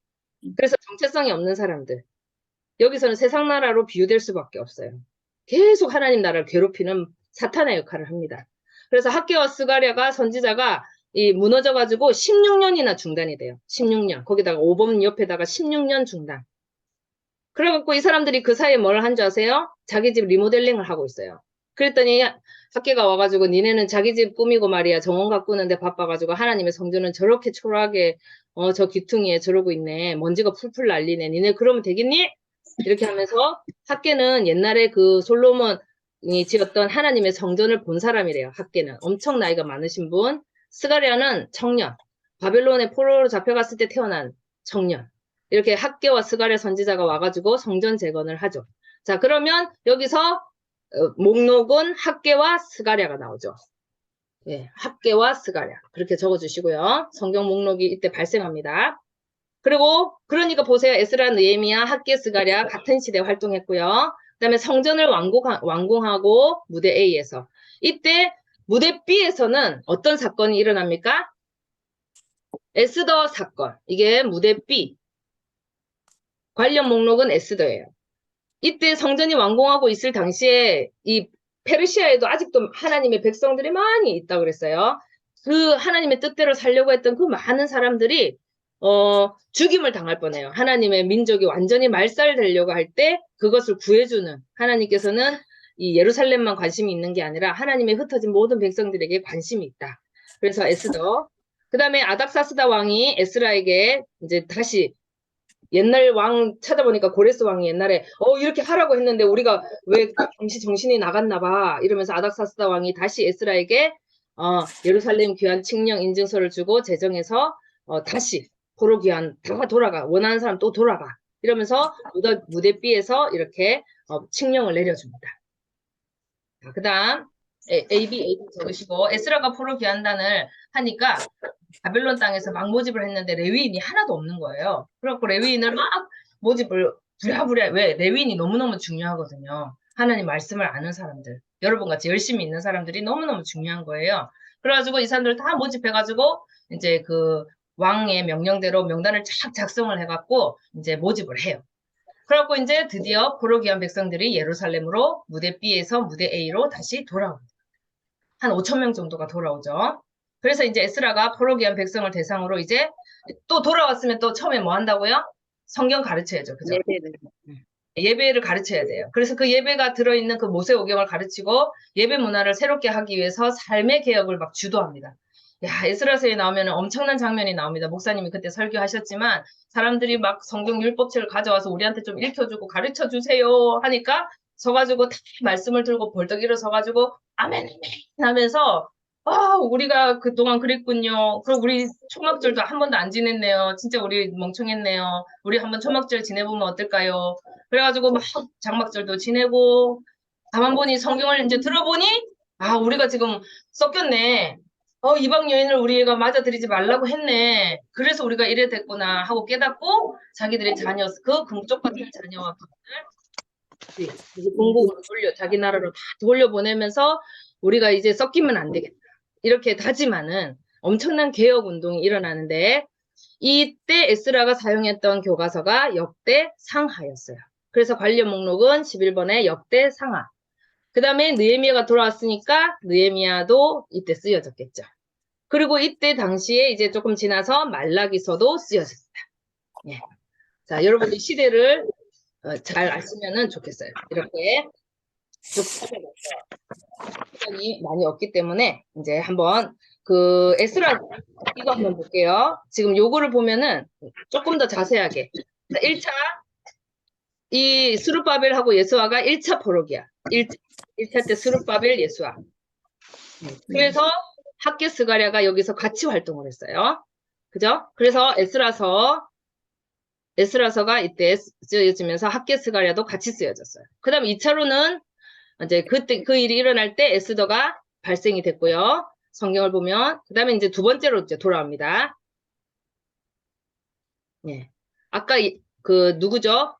그래서 정체성이 없는 사람들. 여기서는 세상 나라로 비유될 수밖에 없어요. 계속 하나님 나라를 괴롭히는 사탄의 역할을 합니다. 그래서 학개와 스가랴가 선지자가 이 무너져가지고 16년이나 중단이 돼요. 16년. 거기다가 5번 옆에다가 16년 중단. 그래갖고 이 사람들이 그 사이에 뭘 한 줄 아세요? 자기 집 리모델링을 하고 있어요. 그랬더니 학계가 와가지고 니네는 자기 집 꾸미고 말이야 정원 가꾸는데 바빠가지고 하나님의 성전은 저렇게 초라하게 저 귀퉁이에 저러고 있네. 먼지가 풀풀 날리네. 니네 그러면 되겠니? 이렇게 하면서 학계는 옛날에 그 솔로몬이 지었던 하나님의 성전을 본 사람이래요. 학계는 엄청 나이가 많으신 분. 스가랴는 청년. 바벨론의 포로로 잡혀갔을 때 태어난 청년. 이렇게 학계와 스가랴 선지자가 와가지고 성전 재건을 하죠. 자, 그러면 여기서 목록은 학계와 스가랴가 나오죠. 예, 학계와 스가랴. 그렇게 적어주시고요. 성경 목록이 이때 발생합니다. 그리고 그러니까 보세요. 에스라, 느헤미야, 학계, 스가랴 같은 시대에 활동했고요. 그다음에 성전을 완공하고 무대 A에서 이때 무대 B에서는 어떤 사건이 일어납니까? 에스더 사건. 이게 무대 B. 관련 목록은 에스더예요. 이때 성전이 완공하고 있을 당시에 이 페르시아에도 아직도 하나님의 백성들이 많이 있다고 그랬어요. 그 하나님의 뜻대로 살려고 했던 그 많은 사람들이 죽임을 당할 뻔해요. 하나님의 민족이 완전히 말살되려고 할 때 그것을 구해주는 하나님께서는 이 예루살렘만 관심이 있는 게 아니라 하나님의 흩어진 모든 백성들에게 관심이 있다. 그래서 에스더. 그 다음에 아닥사스다 왕이 에스라에게 이제 다시 옛날 왕 찾아보니까 고레스 왕이 옛날에 이렇게 하라고 했는데 우리가 왜 정신이 나갔나 봐 이러면서 아닥사스다 왕이 다시 에스라에게 예루살렘 귀환 칙령 인증서를 주고 제정해서 다시 포로 귀환 다 돌아가 원하는 사람 또 돌아가 이러면서 무대 B에서 이렇게 칙령을 내려줍니다. 그 다음 A 적으시고 에스라가 포로 귀환단을 하니까 바벨론 땅에서 막 모집을 했는데 레위인이 하나도 없는 거예요. 그래갖고 레위인을 막 모집을 부랴부랴 왜? 레위인이 너무너무 중요하거든요. 하나님 말씀을 아는 사람들. 여러분 같이 열심히 있는 사람들이 너무너무 중요한 거예요. 그래가지고 이 사람들 다 모집해가지고 이제 그 왕의 명령대로 명단을 쫙 작성을 해갖고 이제 모집을 해요. 그래갖고 이제 드디어 포로 귀한 백성들이 예루살렘으로 무대 B에서 무대 A로 다시 돌아옵니다. 한 5,000명 정도가 돌아오죠. 그래서 이제 에스라가 포로 귀한 백성을 대상으로 이제 또 돌아왔으면 또 처음에 뭐 한다고요? 성경 가르쳐야죠. 그죠? 예배를 가르쳐야 돼요. 그래서 그 예배가 들어있는 그 모세오경을 가르치고 예배 문화를 새롭게 하기 위해서 삶의 개혁을 막 주도합니다. 야, 에스라서에 나오면 엄청난 장면이 나옵니다. 목사님이 그때 설교하셨지만 사람들이 막 성경 율법책을 가져와서 우리한테 좀 읽혀주고 가르쳐 주세요 하니까 서가지고 다 말씀을 들고 벌떡 일어서가지고 아멘 아멘 하면서 우리가 그동안 그랬군요. 그럼 우리 초막절도 한 번도 안 지냈네요. 진짜 우리 멍청했네요. 우리 한번 초막절 지내보면 어떨까요? 그래가지고 막 장막절도 지내고 가만 보니 성경을 이제 들어보니 우리가 지금 섞였네. 이방 여인을 우리가 맞아들이지 말라고 했네. 그래서 우리가 이래 됐구나 하고 깨닫고 자기들의 자녀, 그 금쪽 같은 자녀와 그들을 본국으로 자기 나라로 다 돌려보내면서 우리가 이제 섞이면 안 되겠다. 이렇게 다짐하는 엄청난 개혁 운동이 일어나는데 이때 에스라가 사용했던 교과서가 역대 상하였어요. 그래서 관련 목록은 11번에 역대 상하. 그 다음에 느헤미야가 돌아왔으니까 느헤미야도 이때 쓰여졌겠죠. 그리고 이때 당시에 이제 조금 지나서 말라기서도 쓰여졌습니다. 예. 자, 여러분들 시대를 잘 아시면은 좋겠어요. 이렇게 쭉 찾아봤어요. 시간이 많이 없기 때문에 이제 한번 그 에스라 이거 한번 볼게요. 지금 요거를 보면은 조금 더 자세하게 1차 이 스룹바벨하고 예수아가 1차 포로기야. 1차 때 스룹바벨 예수아. 그래서 학계 스가랴가 여기서 같이 활동을 했어요. 그죠? 그래서 에스라서가 이때 쓰여지면서 학계 스가랴도 같이 쓰여졌어요. 그 다음 2차로는 이제 그때 그 일이 일어날 때 에스더가 발생이 됐고요. 성경을 보면 그 다음에 이제 두 번째로 이제 돌아옵니다. 예. 아까 그 누구죠?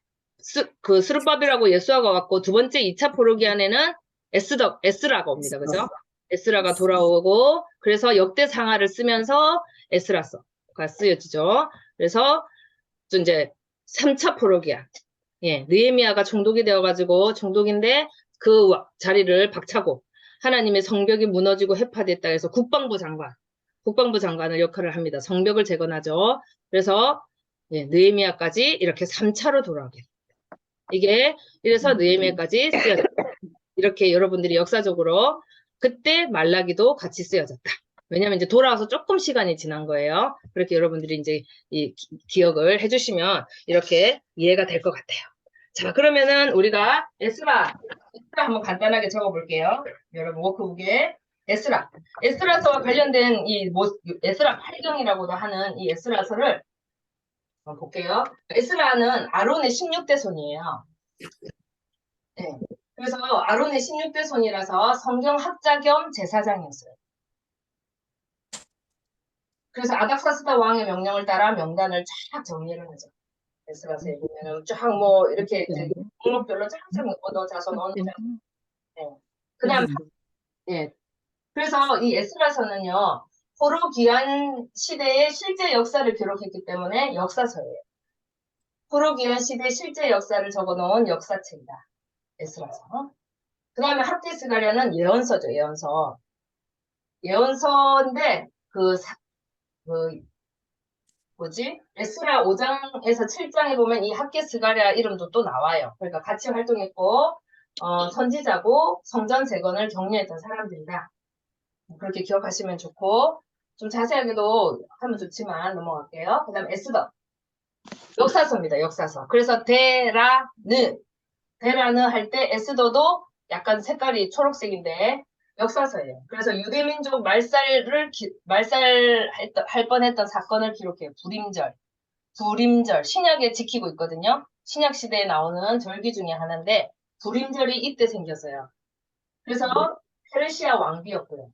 그 스룹바벨하고 예수아가 왔고 두 번째 2차 포로기안에는 에스라가 옵니다. 그죠? 에스라가 돌아오고 그래서 역대 상하를 쓰면서 에스라서가 쓰여지죠. 그래서 또 이제 3차 포로기안. 예, 느헤미야가 총독이 되어가지고 총독인데 그 자리를 박차고 하나님의 성벽이 무너지고 해파됐다 해서 국방부 장관을 역할을 합니다. 성벽을 재건하죠. 그래서 예, 느헤미야까지 이렇게 3차로 돌아오게 됩니다. 이게 이래서 느헤미야까지 쓰여졌다. 이렇게 여러분들이 역사적으로 그때 말라기도 같이 쓰여졌다. 왜냐면 이제 돌아와서 조금 시간이 지난 거예요. 그렇게 여러분들이 이제 이 기억을 해주시면 이렇게 이해가 될 것 같아요. 자, 그러면은 우리가 에스라 한번 간단하게 적어볼게요. 여러분 워크북에 에스라서와 관련된 에스라 8경이라고도 하는 이 에스라서를 한번 볼게요. 에스라는 아론의 16대 손이에요. 네. 그래서 아론의 16대 손이라서 성경학자 겸 제사장이었어요. 그래서 아닥사스다 왕의 명령을 따라 명단을 쫙 정리를 하죠. 에스라서에 보면은 쫙 뭐 이렇게 목록별로 쫙쫙 언어 자손 언어 자손. 네. 그다음 예. 그래서 이 에스라서는요. 포로기한 시대의 실제 역사를 기록했기 때문에 역사서예요. 포로기한 시대 실제 역사를 적어놓은 역사책이다. 에스라서. 그 다음에 학개스가랴는 예언서죠. 예언서. 예언서인데 에스라 5장에서 7장에 보면 이 학개스가랴 이름도 또 나와요. 그러니까 같이 활동했고 선지자고 성전 재건을 격려했던 사람들이다. 그렇게 기억하시면 좋고 좀 자세하게도 하면 좋지만 넘어갈게요. 그 다음 에스더. 역사서입니다. 역사서. 그래서 데라느 할 때 에스더도 약간 색깔이 초록색인데 역사서예요. 그래서 유대민족 말살할 뻔했던 사건을 기록해요. 불임절. 신약에 지키고 있거든요. 신약 시대에 나오는 절기 중에 하나인데 불임절이 이때 생겼어요. 그래서 페르시아 왕비였고요.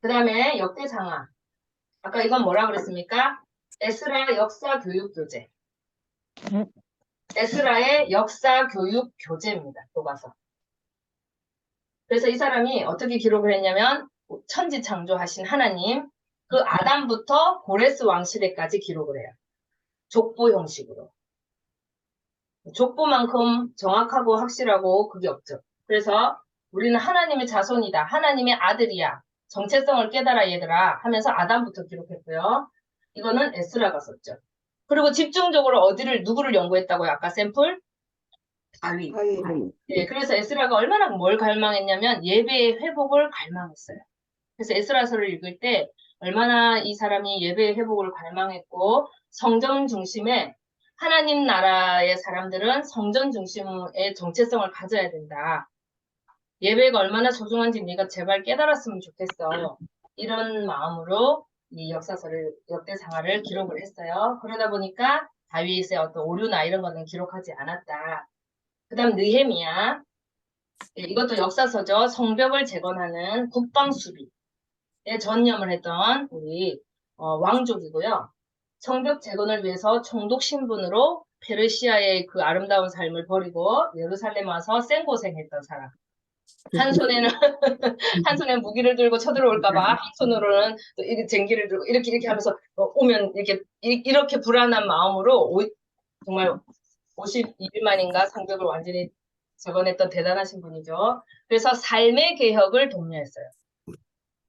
그 다음에 역대상하. 아까 이건 뭐라 그랬습니까? 에스라 역사 교육 교재. 에스라의 역사 교육 교재입니다. 교과서. 그래서 이 사람이 어떻게 기록을 했냐면 천지 창조하신 하나님 그 아담부터 고레스 왕 시대까지 기록을 해요. 족보 형식으로. 족보만큼 정확하고 확실하고 그게 없죠. 그래서 우리는 하나님의 자손이다. 하나님의 아들이야. 정체성을 깨달아 얘들아 하면서 아담부터 기록했고요. 이거는 에스라가 썼죠. 그리고 집중적으로 누구를 연구했다고요? 아까 샘플? 다윗. 네, 그래서 에스라가 얼마나 뭘 갈망했냐면 예배의 회복을 갈망했어요. 그래서 에스라서를 읽을 때 얼마나 이 사람이 예배의 회복을 갈망했고 성전 중심에 하나님 나라의 사람들은 성전 중심의 정체성을 가져야 된다. 예배가 얼마나 소중한지 네가 제발 깨달았으면 좋겠어. 이런 마음으로 이 역대상하를 기록을 했어요. 그러다 보니까 다윗의 어떤 오류나 이런 거는 기록하지 않았다. 그 다음 느헤미야. 이것도 역사서죠. 성벽을 재건하는 국방수비에 전념을 했던 우리 왕족이고요. 성벽 재건을 위해서 총독 신분으로 페르시아의 그 아름다운 삶을 버리고 예루살렘 와서 생고생했던 사람. 한 손에는 무기를 들고 쳐들어올까봐 한 손으로는 또 이렇게 쟁기를 들고 이렇게 하면서 오면 이렇게 불안한 마음으로 정말 52일 만인가 성벽을 완전히 재건했던 대단하신 분이죠. 그래서 삶의 개혁을 독려했어요.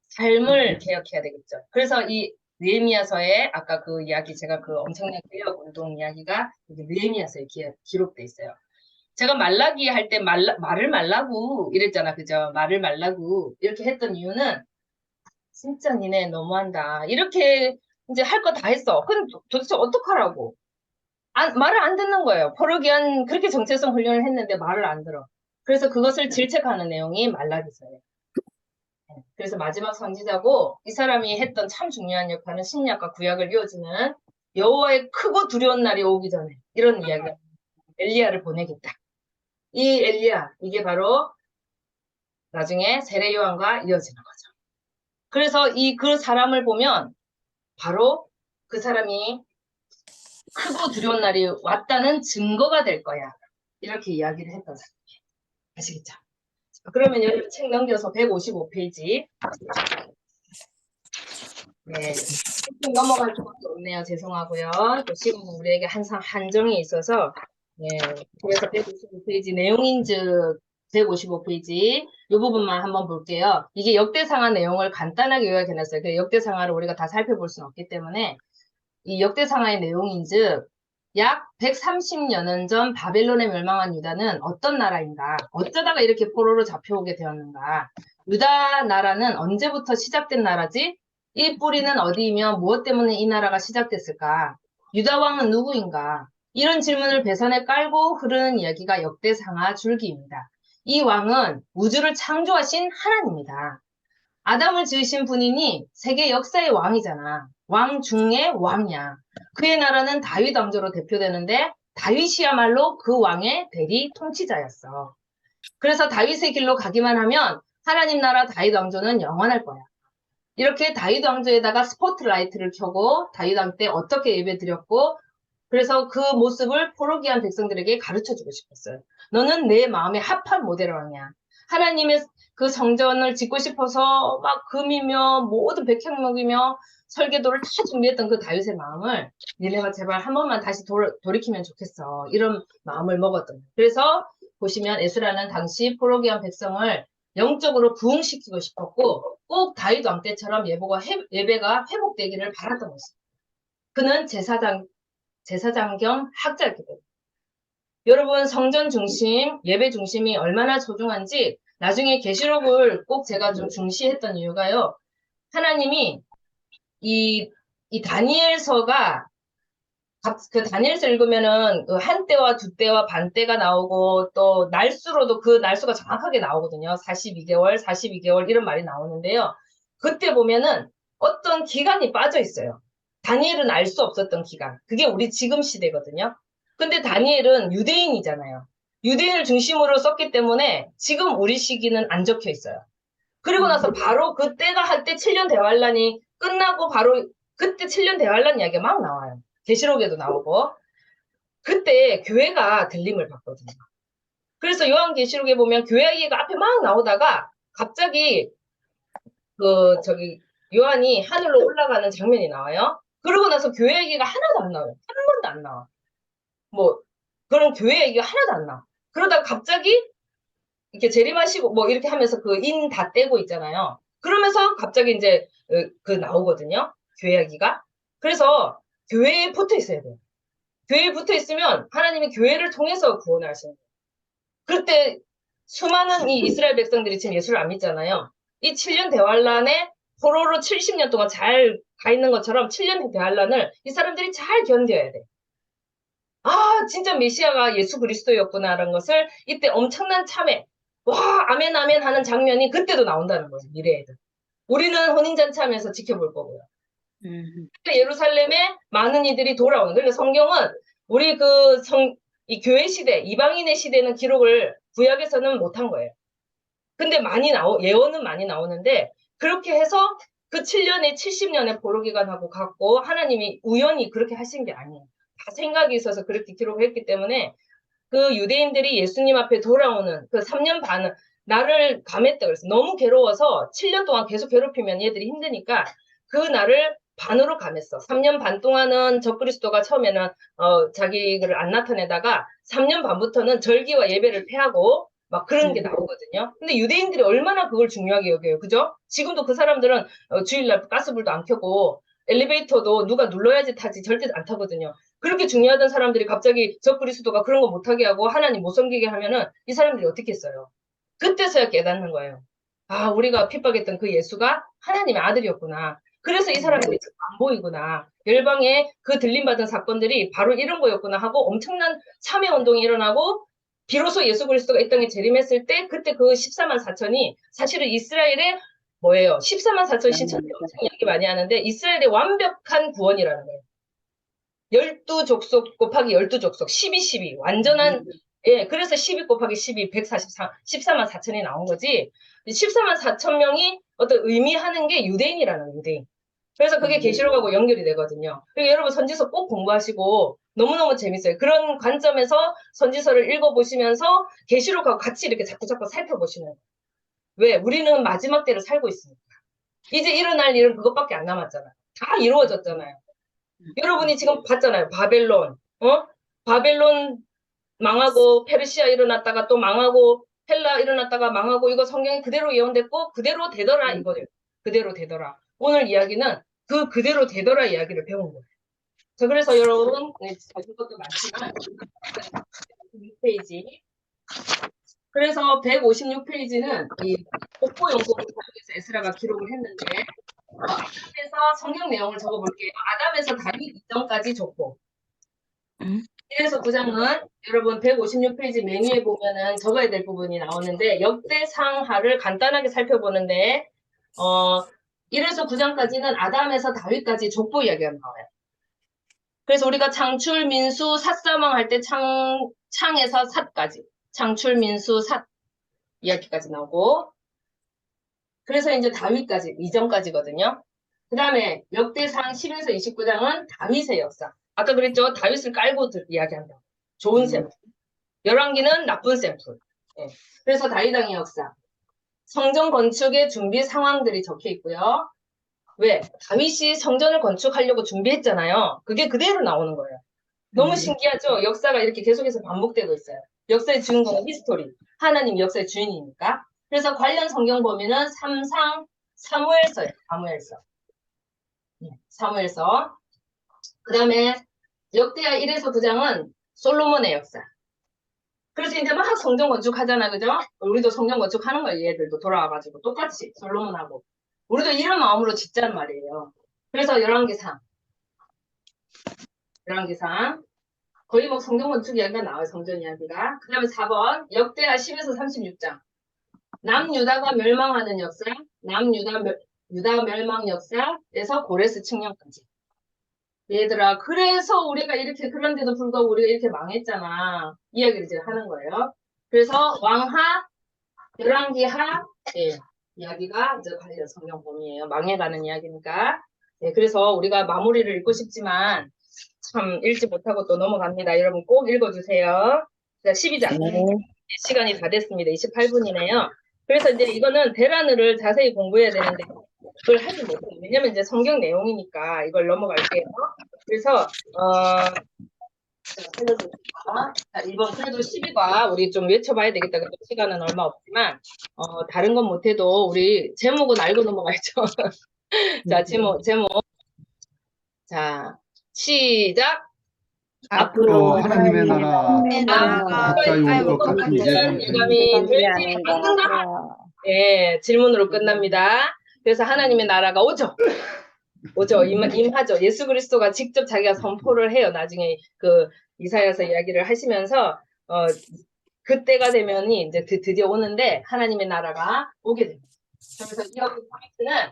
삶을 개혁해야 되겠죠. 그래서 이 느헤미야서에 아까 그 이야기 제가 그 엄청난 개혁 운동 이야기가 느헤미야서에 기록돼 있어요. 제가 말라기 할 때 말을 말라고 이랬잖아. 그죠? 말을 말라고 이렇게 했던 이유는 진짜 니네 너무한다. 이렇게 이제 할 거 다 했어. 근데 도대체 어떡하라고? 말을 안 듣는 거예요. 포로기한 그렇게 정체성 훈련을 했는데 말을 안 들어. 그래서 그것을 질책하는 내용이 말라기서예요. 그래서 마지막 선지자고 이 사람이 했던 참 중요한 역할은 신약과 구약을 이어주는 여호와의 크고 두려운 날이 오기 전에 이런 이야기가 엘리야를 보내겠다. 이 엘리야 이게 바로 나중에 세례 요한과 이어지는 거죠. 그래서 그 사람을 보면 바로 그 사람이 크고 두려운 날이 왔다는 증거가 될 거야. 이렇게 이야기를 했던 사람이에요. 아시겠죠? 그러면 여러분 책 넘겨서 155페이지. 네. 넘어갈 수밖에 없네요. 죄송하고요. 또 시간은 우리에게 항상 한정이 있어서. 네. 그래서 155페이지 내용인즉 155페이지 이 부분만 한번 볼게요. 이게 역대상하 내용을 간단하게 요약해놨어요. 역대상하를 우리가 다 살펴볼 수는 없기 때문에 이 역대상하의 내용인즉 약 130년 전 바벨론에 멸망한 유다는 어떤 나라인가? 어쩌다가 이렇게 포로로 잡혀오게 되었는가? 유다 나라는 언제부터 시작된 나라지? 이 뿌리는 어디이며 무엇 때문에 이 나라가 시작됐을까? 유다 왕은 누구인가? 이런 질문을 배선에 깔고 흐르는 이야기가 역대상하 줄기입니다. 이 왕은 우주를 창조하신 하나님이다. 아담을 지으신 분이니 세계 역사의 왕이잖아. 왕 중에 왕이야. 그의 나라는 다윗 왕조로 대표되는데 다윗이야말로 그 왕의 대리 통치자였어. 그래서 다윗의 길로 가기만 하면 하나님 나라 다윗 왕조는 영원할 거야. 이렇게 다윗 왕조에다가 스포트라이트를 켜고 다윗 왕 때 어떻게 예배 드렸고 그래서 그 모습을 포로기한 백성들에게 가르쳐주고 싶었어요. 너는 내 마음에 합한 모델 왕이야. 하나님의 그 성전을 짓고 싶어서 막 금이며 모든 백향목이며 설계도를 다 준비했던 그 다윗의 마음을 니네가 제발 한 번만 다시 돌이키면 좋겠어. 이런 마음을 먹었던 거예요. 그래서 보시면 에스라는 당시 포로기한 백성을 영적으로 부흥시키고 싶었고 꼭 다윗 왕 때처럼 예배가 회복되기를 바랐던 것입니다. 그는 제사장 겸 학자였기 때문에. 여러분 성전 중심, 예배 중심이 얼마나 소중한지 나중에 계시록을 꼭 제가 좀 중시했던 이유가요. 하나님이 이 다니엘서가 그 다니엘서 읽으면은 그 한 때와 두 때와 반 때가 나오고 또 날수로도 그 날수가 정확하게 나오거든요. 42개월, 42개월 이런 말이 나오는데요. 그때 보면은 어떤 기간이 빠져 있어요. 다니엘은 알 수 없었던 기간. 그게 우리 지금 시대거든요. 근데 다니엘은 유대인이잖아요. 유대인을 중심으로 썼기 때문에 지금 우리 시기는 안 적혀 있어요. 그리고 나서 바로 그때가 할 때 7년 대환란이 끝나고 바로 그때 7년 대환란 이야기가 막 나와요. 계시록에도 나오고 그때 교회가 들림을 받거든요. 그래서 요한계시록에 보면 교회 얘기가 앞에 막 나오다가 갑자기 요한이 하늘로 올라가는 장면이 나와요. 그러고 나서 교회 얘기가 하나도 안 나와요. 한 번도 안 나와. 뭐 그런 교회 얘기가 하나도 안 나와. 그러다가 갑자기 이렇게 재림하시고 뭐 이렇게 하면서 그 인 다 떼고 있잖아요. 그러면서 갑자기 이제 그 나오거든요. 교회 얘기가. 그래서 교회에 붙어 있어야 돼요. 교회에 붙어 있으면 하나님이 교회를 통해서 구원을 하시는 거예요. 그때 수많은 이 이스라엘 백성들이 지금 예수를 안 믿잖아요. 이 7년 대환란에 포로로 70년 동안 잘 가 있는 것처럼 7년 대환란을 이 사람들이 잘 견뎌야 돼. 아, 진짜 메시아가 예수 그리스도였구나라는 것을 이때 엄청난 참회, 와, 아멘, 아멘 하는 장면이 그때도 나온다는 거예요, 미래에도. 우리는 혼인잔치하면서 지켜볼 거고요. 예루살렘에 많은 이들이 돌아오는. 그러니까 성경은 우리 이 교회 시대, 이방인의 시대는 기록을 구약에서는 못한 거예요. 근데 예언은 많이 나오는데, 그렇게 해서 그 7년에 70년의 포로기간하고 같고, 하나님이 우연히 그렇게 하신 게 아니에요. 다 생각이 있어서 그렇게 기록을 했기 때문에, 그 유대인들이 예수님 앞에 돌아오는 그 3년 반은 나를 감했다 그랬어. 너무 괴로워서 7년 동안 계속 괴롭히면 얘들이 힘드니까 그 날을 반으로 감했어. 3년 반 동안은 적그리스도가 처음에는 자기를 안 나타내다가 3년 반부터는 절기와 예배를 폐하고 막 그런 게 나오거든요. 근데 유대인들이 얼마나 그걸 중요하게 여겨요. 그죠? 지금도 그 사람들은 주일날 가스불도 안 켜고 엘리베이터도 누가 눌러야지 타지 절대 안 타거든요. 그렇게 중요하던 사람들이 갑자기 적그리스도가 그런 거 못하게 하고 하나님 못 섬기게 하면은 이 사람들이 어떻게 했어요? 그때서야 깨닫는 거예요. 아, 우리가 핍박했던 그 예수가 하나님의 아들이었구나. 그래서 이 사람들이 안 보이구나. 열방에 그 들림받은 사건들이 바로 이런 거였구나 하고 엄청난 참회 운동이 일어나고 비로소 예수 그리스도가 이 땅에 재림했을 때 그때 그 14만 4천이 사실은 이스라엘의 뭐예요? 14만 4천 신천들이 엄청 얘기 많이 하는데 이스라엘의 완벽한 구원이라는 거예요. 12족속 곱하기 12족속 12 완전한 예, 그래서 12 곱하기 12 14만 4천이 나온 거지. 14만 4천 명이 어떤 의미하는 게 유대인이라는 유대인. 그래서 그게 계시록하고 연결이 되거든요. 그리고 여러분 선지서 꼭 공부하시고 너무너무 재밌어요. 그런 관점에서 선지서를 읽어보시면서 계시록하고 같이 이렇게 자꾸 살펴보시는 거예요. 왜? 우리는 마지막 때를 살고 있으니까. 이제 일어날 일은 그것밖에 안 남았잖아요. 다 이루어졌잖아요. 여러분이 지금 봤잖아요. 바벨론 망하고 페르시아 일어났다가 또 망하고 헬라 일어났다가 망하고 이거 성경이 그대로 예언됐고 그대로 되더라 이거예요. 그대로 되더라. 오늘 이야기는 그대로 되더라 이야기를 배운 거예요. 자, 그래서 여러분, 네, 적을 것도 많지만, 156페이지. 그래서 156페이지는 이 족보 연구를 사용해서 에스라가 기록을 했는데, 아담에서 성경 내용을 적어볼게요. 아담에서 다윗 이전까지 족보. 1에서 9장은 여러분 156페이지 메뉴에 보면은 적어야 될 부분이 나오는데, 역대상하를 간단하게 살펴보는데, 1에서 9장까지는 아담에서 다윗까지 족보 이야기가 나와요. 그래서 우리가 창출, 민수, 삿사망 할 때 창에서 삿까지. 창출, 민수, 삿 이야기까지 나오고. 그래서 이제 다윗까지, 이전까지거든요. 그 다음에 역대상 10에서 29장은 다윗의 역사. 아까 그랬죠? 다윗을 깔고 이야기한다. 좋은 샘플. 열왕기는 나쁜 샘플. 예. 그래서 다윗 왕의 역사. 성전 건축의 준비 상황들이 적혀 있고요. 왜? 다윗이 성전을 건축하려고 준비했잖아요. 그게 그대로 나오는 거예요. 너무 신기하죠? 역사가 이렇게 계속해서 반복되고 있어요. 역사의 주인공은 히스토리. 하나님 역사의 주인이니까. 그래서 관련 성경 보면은 사무엘서예요. 사무엘서. 그 다음에 역대하 1에서 9장은 솔로몬의 역사. 그래서 이제 막 성전 건축하잖아, 그죠? 우리도 성전 건축하는 거예요. 얘들도 돌아와가지고 똑같이 솔로몬하고. 우리도 이런 마음으로 짓자는 말이에요. 그래서 열왕기상. 거의 뭐 성전 건축 이야기가 나와요. 성전 이야기가. 그 다음에 4번 역대하 10에서 36장. 남유다가 멸망하는 역사. 유다 멸망 역사에서 고레스 칙령까지. 얘들아, 그래서 우리가 이렇게, 그런데도 불구하고 우리가 이렇게 망했잖아. 이야기를 이제 하는 거예요. 그래서 왕하, 열왕기하, 예, 이야기가 이제 관련 성경 범위예요. 망해가는 이야기니까. 예, 그래서 우리가 마무리를 읽고 싶지만 참 읽지 못하고 또 넘어갑니다. 여러분 꼭 읽어주세요. 자, 12장. 시간이 다 됐습니다. 28분이네요. 그래서 이제 이거는 대란을 자세히 공부해야 되는데 그걸 하지 못해요. 왜냐면 이제 성경 내용이니까 이걸 넘어갈게요. 그래서 자, 이번 그래도 12과 우리 좀 외쳐봐야 되겠다. 그래도 시간은 얼마 없지만 다른 건 못해도 우리 제목은 알고 넘어가야죠. 자, 제목. 자, 시작. 앞으로 하나님의 나라 가까이 올 것 같은지 예감이 될지 않는가? 예, 질문으로 끝납니다. 그래서 하나님의 나라가 오죠. 임하죠. 예수 그리스도가 직접 자기가 선포를 해요. 나중에 그 이사야서 이야기를 하시면서 그때가 되면이 이제 드디어 오는데 하나님의 나라가 오게 됩니다. 그래서 이 포인트는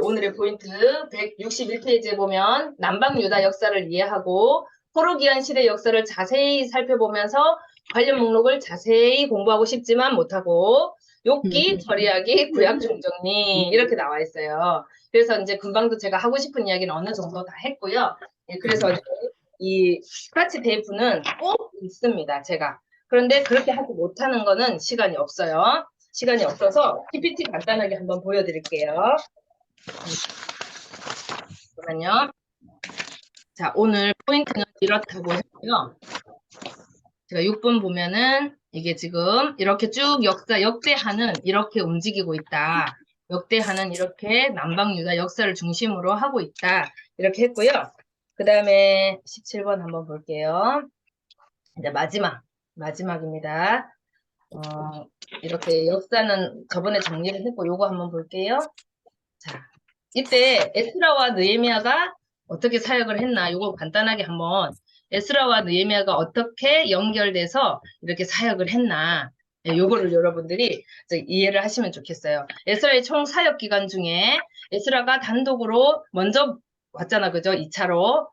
오늘의 포인트 161페이지에 보면 남방 유다 역사를 이해하고 포로기한 시대 역사를 자세히 살펴보면서 관련 목록을 자세히 공부하고 싶지만 못하고 욥기, 절이야기, 구약 중정리 이렇게 나와 있어요. 그래서 이제 금방도 제가 하고 싶은 이야기는 어느 정도 다 했고요. 예, 그래서 이 스크래치 테이프는 꼭 있습니다. 제가. 그런데 그렇게 하지 못하는 거는 시간이 없어요. 시간이 없어서 PPT 간단하게 한번 보여드릴게요. 잠깐만요. 자, 오늘 포인트는 이렇다고 했고요. 제가 6번 보면은 이게 지금 이렇게 쭉 역대하는 이렇게 움직이고 있다. 역대하는 이렇게 남방유다 역사를 중심으로 하고 있다. 이렇게 했고요. 그 다음에 17번 한번 볼게요. 이제 마지막입니다. 이렇게 역사는 저번에 정리를 했고 요거 한번 볼게요. 자, 이때 에스라와 느헤미야가 어떻게 사역을 했나 요거 간단하게 한번 에스라와 느헤미야가 어떻게 연결돼서 이렇게 사역을 했나 요거를 여러분들이 이해를 하시면 좋겠어요. 에스라의 총 사역 기간 중에 에스라가 단독으로 먼저 왔잖아, 그죠? 2차로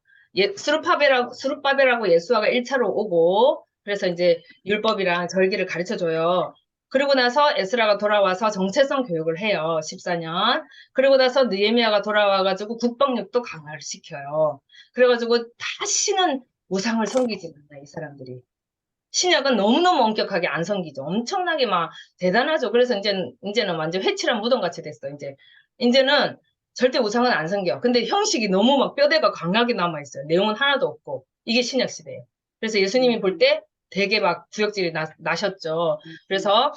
스룹바벨하고 예수아가 1차로 오고 그래서 이제 율법이랑 절기를 가르쳐줘요. 그리고 나서 에스라가 돌아와서 정체성 교육을 해요. 14년. 그리고 나서 느헤미야가 돌아와가지고 국방력도 강화를 시켜요. 그래가지고 다시는 우상을 섬기지 않나, 이 사람들이. 신약은 너무너무 엄격하게 안 섬기죠. 엄청나게 막 대단하죠. 그래서 이제는 완전 회칠한 무덤같이 됐어. 이제는 절대 우상은 안 섬겨. 근데 형식이 너무 막 뼈대가 강하게 남아있어요. 내용은 하나도 없고. 이게 신약 시대예요. 그래서 예수님이 볼 때 되게 막 구역질이 나셨죠. 그래서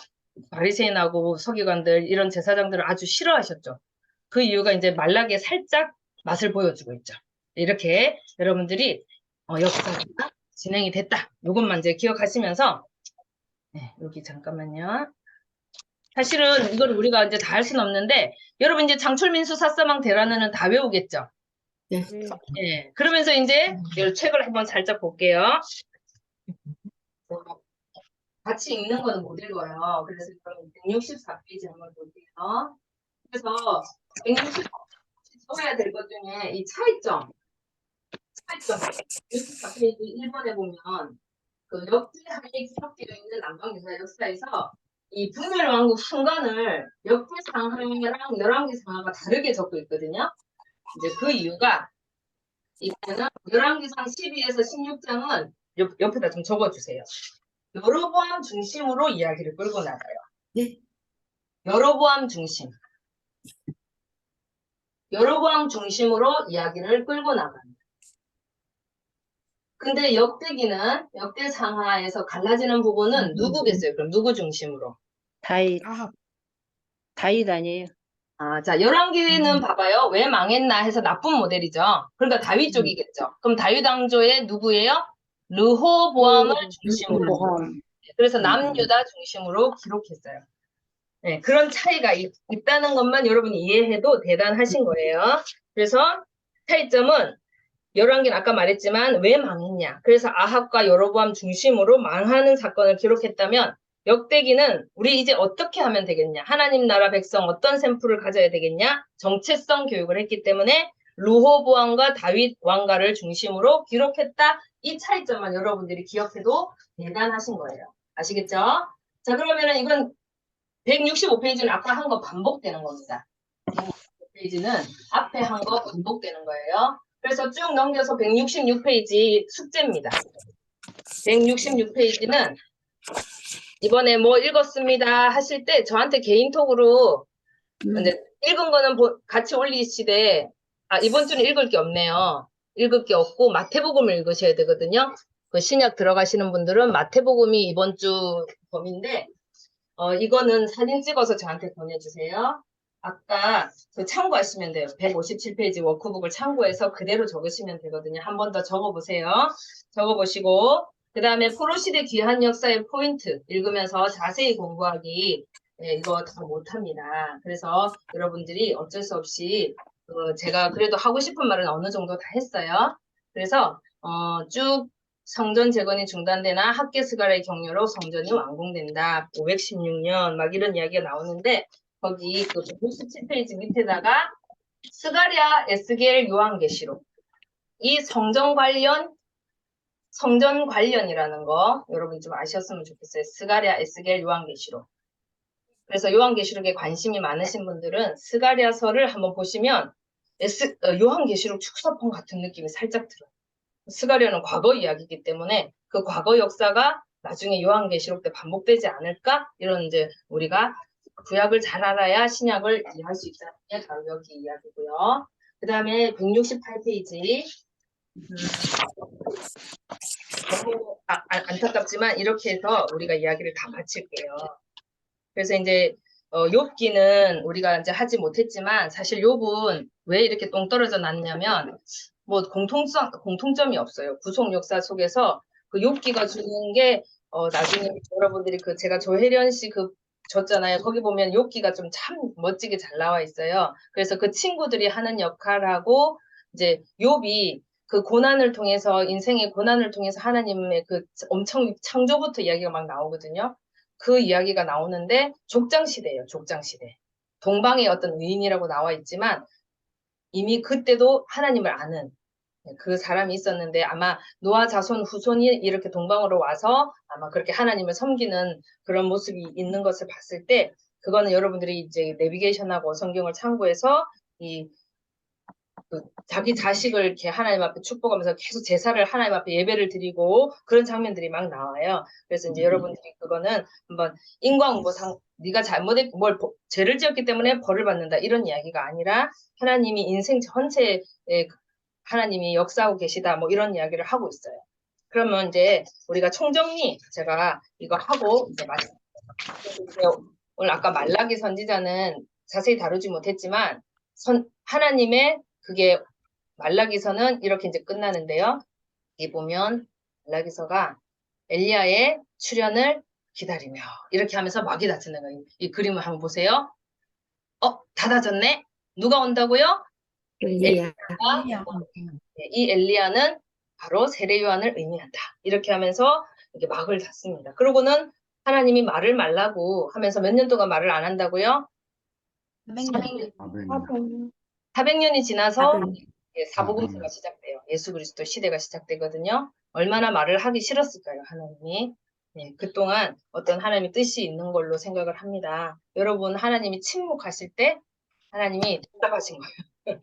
바리새인하고 서기관들 이런 제사장들을 아주 싫어하셨죠. 그 이유가 이제 말라기에 살짝 맛을 보여주고 있죠. 이렇게 여러분들이 역사가 진행이 됐다. 이것만 이제 기억하시면서 네, 여기 잠깐만요. 사실은 이걸 우리가 이제 다 할 수는 없는데 여러분 이제 장출민수 사서망 대란은 다 외우겠죠? 네. 예. 그러면서 이제 이 책을 한번 살짝 볼게요. 같이 읽는 거는 못 읽어요. 그래서 164페이지 한번 볼게요. 그래서 164페이지 적어야 될 것 중에 이 차이점 64페이지 1번에 보면 그 역대하에 기록되어 있는 남방유사 역사에서 이 분열왕국 순간을 역대상하랑 열왕기상하가 다르게 적고 있거든요. 이제 그 이유가 이거는 열왕기상 12에서 16장은 옆에다 좀 적어주세요. 여로보암 중심으로 이야기를 끌고 나가요. 네. 여로보암 중심. 여로보암 중심으로 이야기를 끌고 나갑니다. 근데 역대상하에서 갈라지는 부분은 누구겠어요? 그럼 누구 중심으로? 다윗 아니에요. 자, 열왕기는 봐봐요. 왜 망했나 해서 나쁜 모델이죠. 그러니까 다윗 쪽이겠죠. 그럼 다윗 왕조의 누구예요? 르호보암을 중심으로. 그래서 남유다 중심으로 기록했어요. 네, 그런 차이가 있다는 것만 여러분이 이해해도 대단하신 거예요. 그래서 차이점은 열왕기는 아까 말했지만 왜 망했냐. 그래서 아합과 여로보암 중심으로 망하는 사건을 기록했다면 역대기는 우리 이제 어떻게 하면 되겠냐. 하나님 나라 백성 어떤 샘플을 가져야 되겠냐. 정체성 교육을 했기 때문에 르호보암과 다윗 왕가를 중심으로 기록했다. 이 차이점만 여러분들이 기억해도 대단하신 거예요. 아시겠죠? 자, 그러면은 이건 165페이지는 아까 한 거 반복되는 겁니다. 165페이지는 앞에 한 거 반복되는 거예요. 그래서 쭉 넘겨서 166페이지 숙제입니다. 166페이지는 이번에 뭐 읽었습니다 하실 때 저한테 개인톡으로 이제 읽은 거는 같이 올리시되 이번 주는 읽을 게 없네요. 읽을 게 없고 마태복음을 읽으셔야 되거든요. 그 신약 들어가시는 분들은 마태복음이 이번 주 범인데 이거는 사진 찍어서 저한테 보내주세요. 아까 참고하시면 돼요. 157페이지 워크북을 참고해서 그대로 적으시면 되거든요. 한 번 더 적어보세요. 적어보시고 그 다음에 포로시대 귀한 역사의 포인트 읽으면서 자세히 공부하기 이거 다 못합니다. 그래서 여러분들이 어쩔 수 없이 제가 그래도 하고 싶은 말은 어느 정도 다 했어요. 그래서 쭉 성전 재건이 중단되나 학계스가랴의 격려로 성전이 완공된다. 516년 막 이런 이야기가 나오는데 거기 그 167페이지 밑에다가 스가랴, 에스겔, 요한계시록 이 성전 관련이라는 거 여러분 좀 아셨으면 좋겠어요. 스가랴, 에스겔, 요한계시록. 그래서 요한계시록에 관심이 많으신 분들은 스가랴서를 한번 보시면 요한계시록 축소폰 같은 느낌이 살짝 들어요. 스가랴는 과거 이야기이기 때문에 그 과거 역사가 나중에 요한계시록 때 반복되지 않을까? 이런 이제 우리가 구약을 잘 알아야 신약을 이해할 수 있다는 게 바로 여기 이야기고요. 그 다음에 168페이지 너무 안타깝지만 이렇게 해서 우리가 이야기를 다 마칠게요. 그래서 이제 욥기는 우리가 이제 하지 못했지만 사실 욥은 왜 이렇게 똥 떨어져 놨냐면 뭐 공통점이 없어요. 구속 역사 속에서 그 욥기가 주는 게 나중에 여러분들이 제가 조혜련 씨 줬잖아요. 거기 보면 욥기가 좀 참 멋지게 잘 나와 있어요. 그래서 그 친구들이 하는 역할하고 이제 욥이 그 고난을 통해서 인생의 고난을 통해서 하나님의 그 엄청 창조부터 이야기가 막 나오거든요. 그 이야기가 나오는데 족장시대예요. 족장시대. 동방의 어떤 의인이라고 나와 있지만 이미 그때도 하나님을 아는 그 사람이 있었는데 아마 노아 자손 후손이 이렇게 동방으로 와서 아마 그렇게 하나님을 섬기는 그런 모습이 있는 것을 봤을 때 그거는 여러분들이 이제 내비게이션하고 성경을 참고해서 자기 자식을 이렇게 하나님 앞에 축복하면서 계속 제사를 하나님 앞에 예배를 드리고 그런 장면들이 막 나와요. 그래서 이제 여러분들이 그거는 한번 인과응보상 네가 잘못했 죄를 지었기 때문에 벌을 받는다 이런 이야기가 아니라 하나님이 인생 전체에 하나님이 역사하고 계시다 뭐 이런 이야기를 하고 있어요. 그러면 이제 우리가 총정리 제가 이거 하고 이제 오늘 아까 말라기 선지자는 자세히 다루지 못했지만 하나님의 그게 말라기서는 이렇게 이제 끝나는데요. 여기 보면 말라기서가 엘리야의 출현을 기다리며 이렇게 하면서 막이 닫히는 거예요. 이 그림을 한번 보세요. 닫아졌네? 누가 온다고요? 엘리야. 이 엘리야는 바로 세례 요한을 의미한다. 이렇게 하면서 이렇게 막을 닫습니다. 그러고는 하나님이 말을 말라고 하면서 몇 년 동안 말을 안 한다고요? 400년이 지나서 사복음서가 시작돼요. 예수 그리스도 시대가 시작되거든요. 얼마나 말을 하기 싫었을까요, 하나님이? 네, 그동안 어떤 하나님의 뜻이 있는 걸로 생각을 합니다. 여러분, 하나님이 침묵하실 때 하나님이 답답하신 거예요.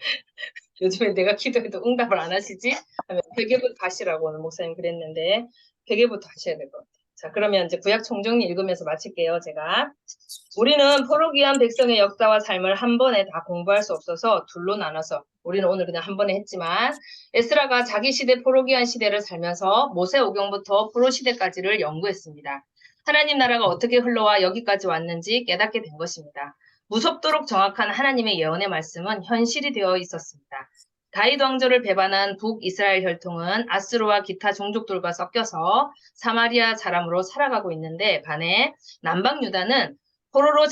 요즘에 내가 기도해도 응답을 안 하시지? 하면 회개부터 하시라고 오늘 목사님 그랬는데 회개부터 하셔야 될 것 같아요. 자, 그러면 이제 구약 총정리 읽으면서 마칠게요, 제가. 우리는 포로기한 백성의 역사와 삶을 한 번에 다 공부할 수 없어서 둘로 나눠서 우리는 오늘 그냥 한 번에 했지만 에스라가 자기 시대 포로기한 시대를 살면서 모세오경부터 포로 시대까지를 연구했습니다. 하나님 나라가 어떻게 흘러와 여기까지 왔는지 깨닫게 된 것입니다. 무섭도록 정확한 하나님의 예언의 말씀은 현실이 되어 있었습니다. 다윗 왕조를 배반한 북이스라엘 혈통은 아수르와 기타 종족들과 섞여서 사마리아 사람으로 살아가고 있는데 반해 남방 유다는 포로로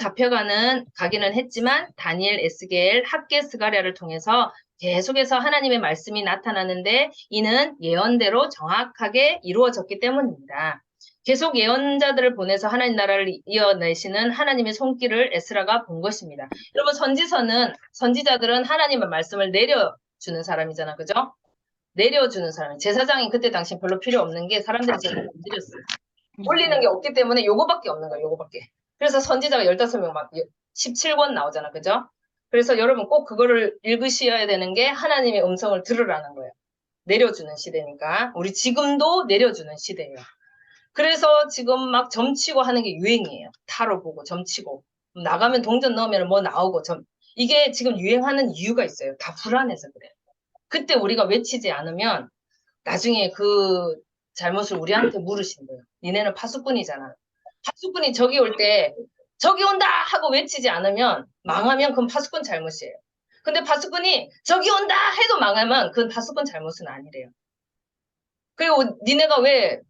가기는 했지만 다니엘, 에스겔, 학개, 스가랴를 통해서 계속해서 하나님의 말씀이 나타나는데 이는 예언대로 정확하게 이루어졌기 때문입니다. 계속 예언자들을 보내서 하나님 나라를 이어내시는 하나님의 손길을 에스라가 본 것입니다. 여러분 선지자들은 하나님의 말씀을 내려주는 사람이잖아, 그죠? 내려주는 사람. 제사장이 그때 당시 별로 필요 없는 게 사람들이 제사 못 드렸어요. 올리는 게 없기 때문에 요거밖에 없는 거예요, 요거밖에. 그래서 선지자가 15명 막 17권 나오잖아, 그죠? 그래서 여러분 꼭 그거를 읽으셔야 되는 게 하나님의 음성을 들으라는 거예요. 내려주는 시대니까. 우리 지금도 내려주는 시대예요. 그래서 지금 막 점치고 하는 게 유행이에요. 타로 보고 점치고. 나가면 동전 넣으면 뭐 나오고 이게 지금 유행하는 이유가 있어요. 다 불안해서 그래요. 그때 우리가 외치지 않으면 나중에 그 잘못을 우리한테 물으신대요. 니네는 파수꾼이잖아. 파수꾼이 저기 올 때 저기 온다 하고 외치지 않으면 망하면 그건 파수꾼 잘못이에요. 근데 파수꾼이 저기 온다 해도 망하면 그건 파수꾼 잘못은 아니래요. 그리고 니네가 왜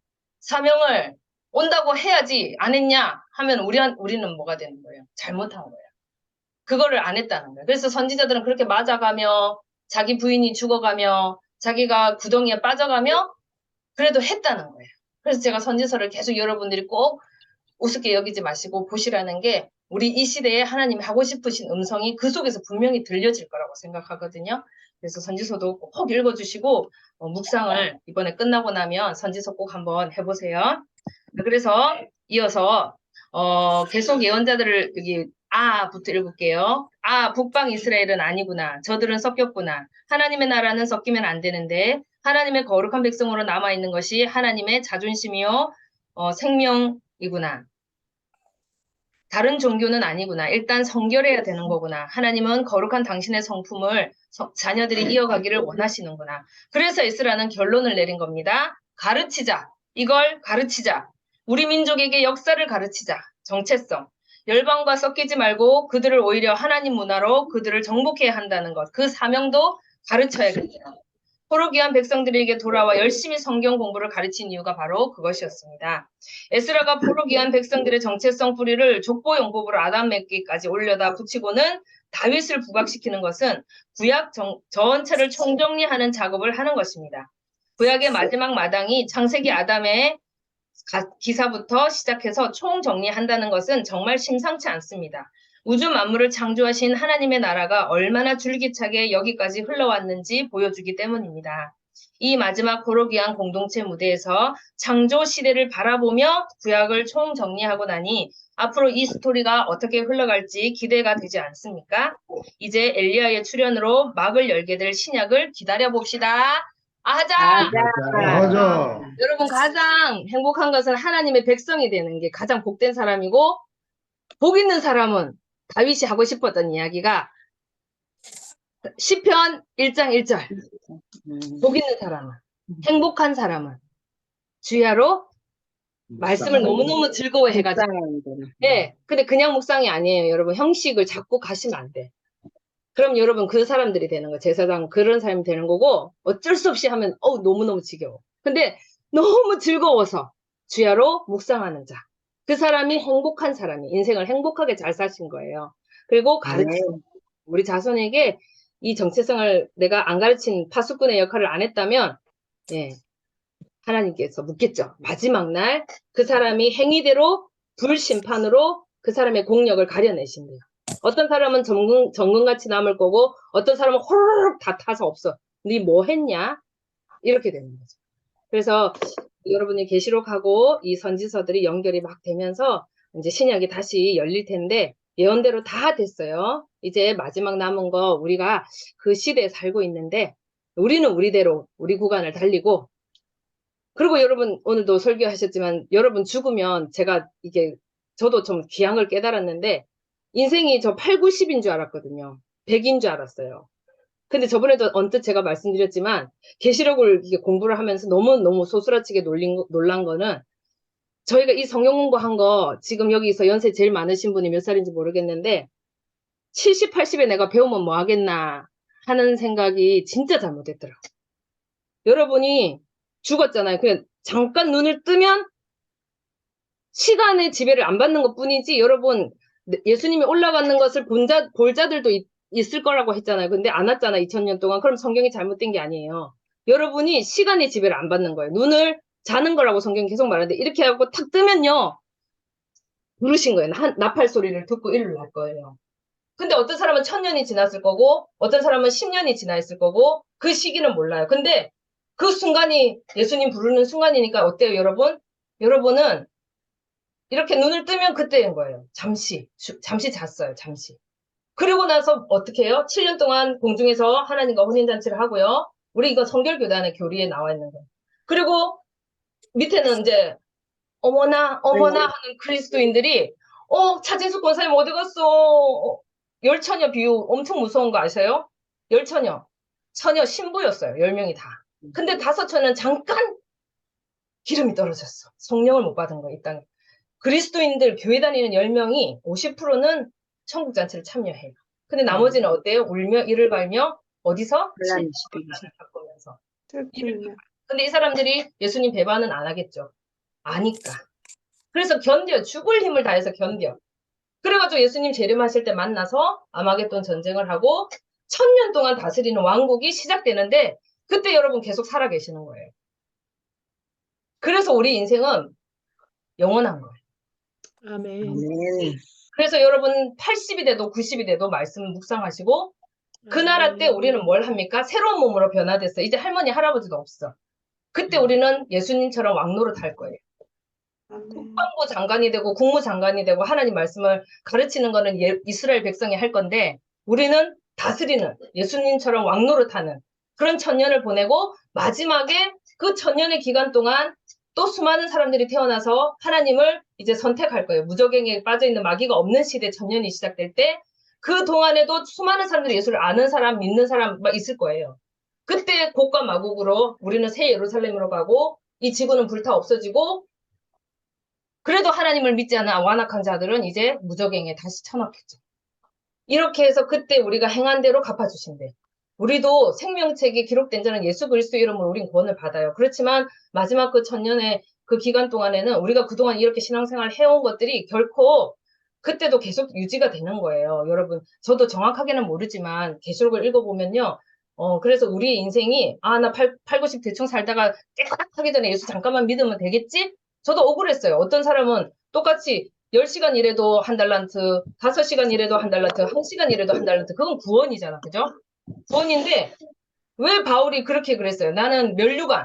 사명을 온다고 해야지 안 했냐 하면 우리는 뭐가 되는 거예요? 잘못한 거예요. 그거를 안 했다는 거예요. 그래서 선지자들은 그렇게 맞아가며 자기 부인이 죽어가며 자기가 구덩이에 빠져가며 그래도 했다는 거예요. 그래서 제가 선지서를 계속 여러분들이 꼭 우습게 여기지 마시고 보시라는 게 우리 이 시대에 하나님이 하고 싶으신 음성이 그 속에서 분명히 들려질 거라고 생각하거든요. 그래서 선지서도 꼭 읽어주시고 묵상을 이번에 끝나고 나면 선지서 꼭 한번 해보세요. 그래서 이어서 계속 예언자들을 여기 부터 읽을게요. 북방 이스라엘은 아니구나. 저들은 섞였구나. 하나님의 나라는 섞이면 안 되는데 하나님의 거룩한 백성으로 남아있는 것이 하나님의 자존심이요 생명이구나. 다른 종교는 아니구나. 일단 성결해야 되는 거구나. 하나님은 거룩한 당신의 성품을 자녀들이 이어가기를 원하시는구나. 그래서 에스라는 결론을 내린 겁니다. 가르치자. 이걸 가르치자. 우리 민족에게 역사를 가르치자. 정체성. 열방과 섞이지 말고 그들을 오히려 하나님 문화로 그들을 정복해야 한다는 것. 그 사명도 가르쳐야겠다. 포로기한 백성들에게 돌아와 열심히 성경 공부를 가르친 이유가 바로 그것이었습니다. 에스라가 포로기한 백성들의 정체성 뿌리를 족보 용법으로 아담 맺기까지 올려다 붙이고는 다윗을 부각시키는 것은 구약 전체를 총정리하는 작업을 하는 것입니다. 구약의 마지막 마당이 창세기 아담의 기사부터 시작해서 총정리한다는 것은 정말 심상치 않습니다. 우주 만물을 창조하신 하나님의 나라가 얼마나 줄기차게 여기까지 흘러왔는지 보여주기 때문입니다. 이 마지막 포로기한 공동체 무대에서 창조 시대를 바라보며 구약을 총정리하고 나니 앞으로 이 스토리가 어떻게 흘러갈지 기대가 되지 않습니까? 이제 엘리야의 출현으로 막을 열게 될 신약을 기다려봅시다. 하자! 맞아. 여러분 가장 행복한 것은 하나님의 백성이 되는 게 가장 복된 사람이고 복 있는 사람은 다윗이 하고 싶었던 이야기가 시편 1장 1절 복 있는 사람은 행복한 사람은 주야로 말씀을 너무너무 즐거워해가지고 근데 그냥 묵상이 아니에요. 여러분 형식을 잡고 가시면 안 돼. 그럼 여러분 그 사람들이 되는 거예요. 제사장 그런 사람이 되는 거고 어쩔 수 없이 하면 너무너무 지겨워. 근데 너무 즐거워서 주야로 묵상하는 자. 그 사람이 행복한 사람이 인생을 행복하게 잘 사신 거예요. 그리고 가르치는 우리 자손에게 이 정체성을 내가 안 가르친 파수꾼의 역할을 안 했다면 예, 하나님께서 묻겠죠. 마지막 날 그 사람이 행위대로 불심판으로 그 사람의 공력을 가려내신대요. 어떤 사람은 정금같이 남을 거고 어떤 사람은 호로록 다 타서 없어. 네 뭐 했냐? 이렇게 되는 거죠. 그래서 여러분이 계시록하고 이 선지서들이 연결이 막 되면서 이제 신약이 다시 열릴 텐데 예언대로 다 됐어요. 이제 마지막 남은 거 우리가 그 시대에 살고 있는데 우리는 우리대로 우리 구간을 달리고 그리고 여러분 오늘도 설교하셨지만 여러분 죽으면 제가 저도 좀 귀한 깨달았는데 인생이 저 8, 90인 줄 알았거든요. 100인 줄 알았어요. 근데 저번에도 언뜻 제가 말씀드렸지만 계시록을 공부를 하면서 너무너무 소스라치게 놀란 거는 저희가 이 성경 공부한 거 지금 여기서 연세 제일 많으신 분이 몇 살인지 모르겠는데 70, 80에 내가 배우면 뭐 하겠나 하는 생각이 진짜 잘못됐더라고요. 여러분이 죽었잖아요. 그냥 잠깐 눈을 뜨면 시간의 지배를 안 받는 것 뿐이지 여러분 예수님이 올라가는 것을 볼 자들도 있을 거라고 했잖아요. 근데 안 왔잖아 2000년 동안. 그럼 성경이 잘못된 게 아니에요. 여러분이 시간의 지배를 안 받는 거예요. 눈을 자는 거라고 성경이 계속 말하는데 이렇게 하고 탁 뜨면요. 부르신 거예요. 나팔 소리를 듣고 일어날 거예요. 근데 어떤 사람은 1000년이 지났을 거고 어떤 사람은 10년이 지나 있을 거고 그 시기는 몰라요. 근데 그 순간이 예수님 부르는 순간이니까 어때요 여러분? 여러분은 이렇게 눈을 뜨면 그때인 거예요. 잠시 잤어요. 잠시. 그리고 나서 어떻게 해요? 7년 동안 공중에서 하나님과 혼인잔치를 하고요. 우리 이거 성결교단의 교리에 나와 있는 거예요. 그리고 밑에는 이제 어머나 하는 그리스도인들이 차진숙 권사님 어디 갔어? 열처녀 비유 엄청 무서운 거 아세요? 열처녀. 처녀 신부였어요. 10명이 다. 근데 5처녀는 잠깐 기름이 떨어졌어. 성령을 못 받은 거예요. 이 땅에. 그리스도인들 교회 다니는 10명이 50%는 천국잔치를 참여해요. 근데 나머지는 어때요? 울며 이를 갈며 어디서? 혼란이 신앙을 바꾸면서. 근데 이 사람들이 예수님 배반은 안 하겠죠. 아니까. 그래서 견뎌. 죽을 힘을 다해서 견뎌. 그래가지고 예수님 재림하실 때 만나서 아마겟돈 전쟁을 하고 1000년 동안 다스리는 왕국이 시작되는데 그때 여러분 계속 살아계시는 거예요. 그래서 우리 인생은 영원한 거예요. 아멘. 그래서 여러분 80이 돼도 90이 돼도 말씀 묵상하시고 그 나라 때 우리는 뭘 합니까? 새로운 몸으로 변화됐어. 이제 할머니 할아버지도 없어. 그때 우리는 예수님처럼 왕노릇 할 거예요. 국방부 장관이 되고 국무장관이 되고 하나님 말씀을 가르치는 거는 이스라엘 백성이 할 건데 우리는 다스리는 예수님처럼 왕노릇하는 그런 1000년을 보내고 마지막에 그 1000년의 기간 동안 또 수많은 사람들이 태어나서 하나님을 이제 선택할 거예요. 무적행에 빠져있는 마귀가 없는 시대 1000년이 시작될 때 그 동안에도 수많은 사람들이 예수를 아는 사람, 믿는 사람 막 있을 거예요. 그때 곡과 마곡으로 우리는 새 예루살렘으로 가고 이 지구는 불타 없어지고 그래도 하나님을 믿지 않은 완악한 자들은 이제 무적행에 다시 쳐넣겠죠. 이렇게 해서 그때 우리가 행한 대로 갚아주신대. 우리도 생명책에 기록된 자는 예수 그리스도 이름으로 우린 구원을 받아요. 그렇지만 마지막 그 1000년의 그 기간 동안에는 우리가 그동안 이렇게 신앙생활 해온 것들이 결코 그때도 계속 유지가 되는 거예요. 여러분, 저도 정확하게는 모르지만 계시록을 읽어보면요. 그래서 우리의 인생이 나 90 대충 살다가 깨끗하기 전에 예수 잠깐만 믿으면 되겠지? 저도 억울했어요. 어떤 사람은 똑같이 10시간 일해도 한 달란트, 5시간 일해도 한 달란트, 1시간 일해도 한 달란트. 그건 구원이잖아. 그죠? 구원인데 왜 바울이 그렇게 그랬어요? 나는 면류관.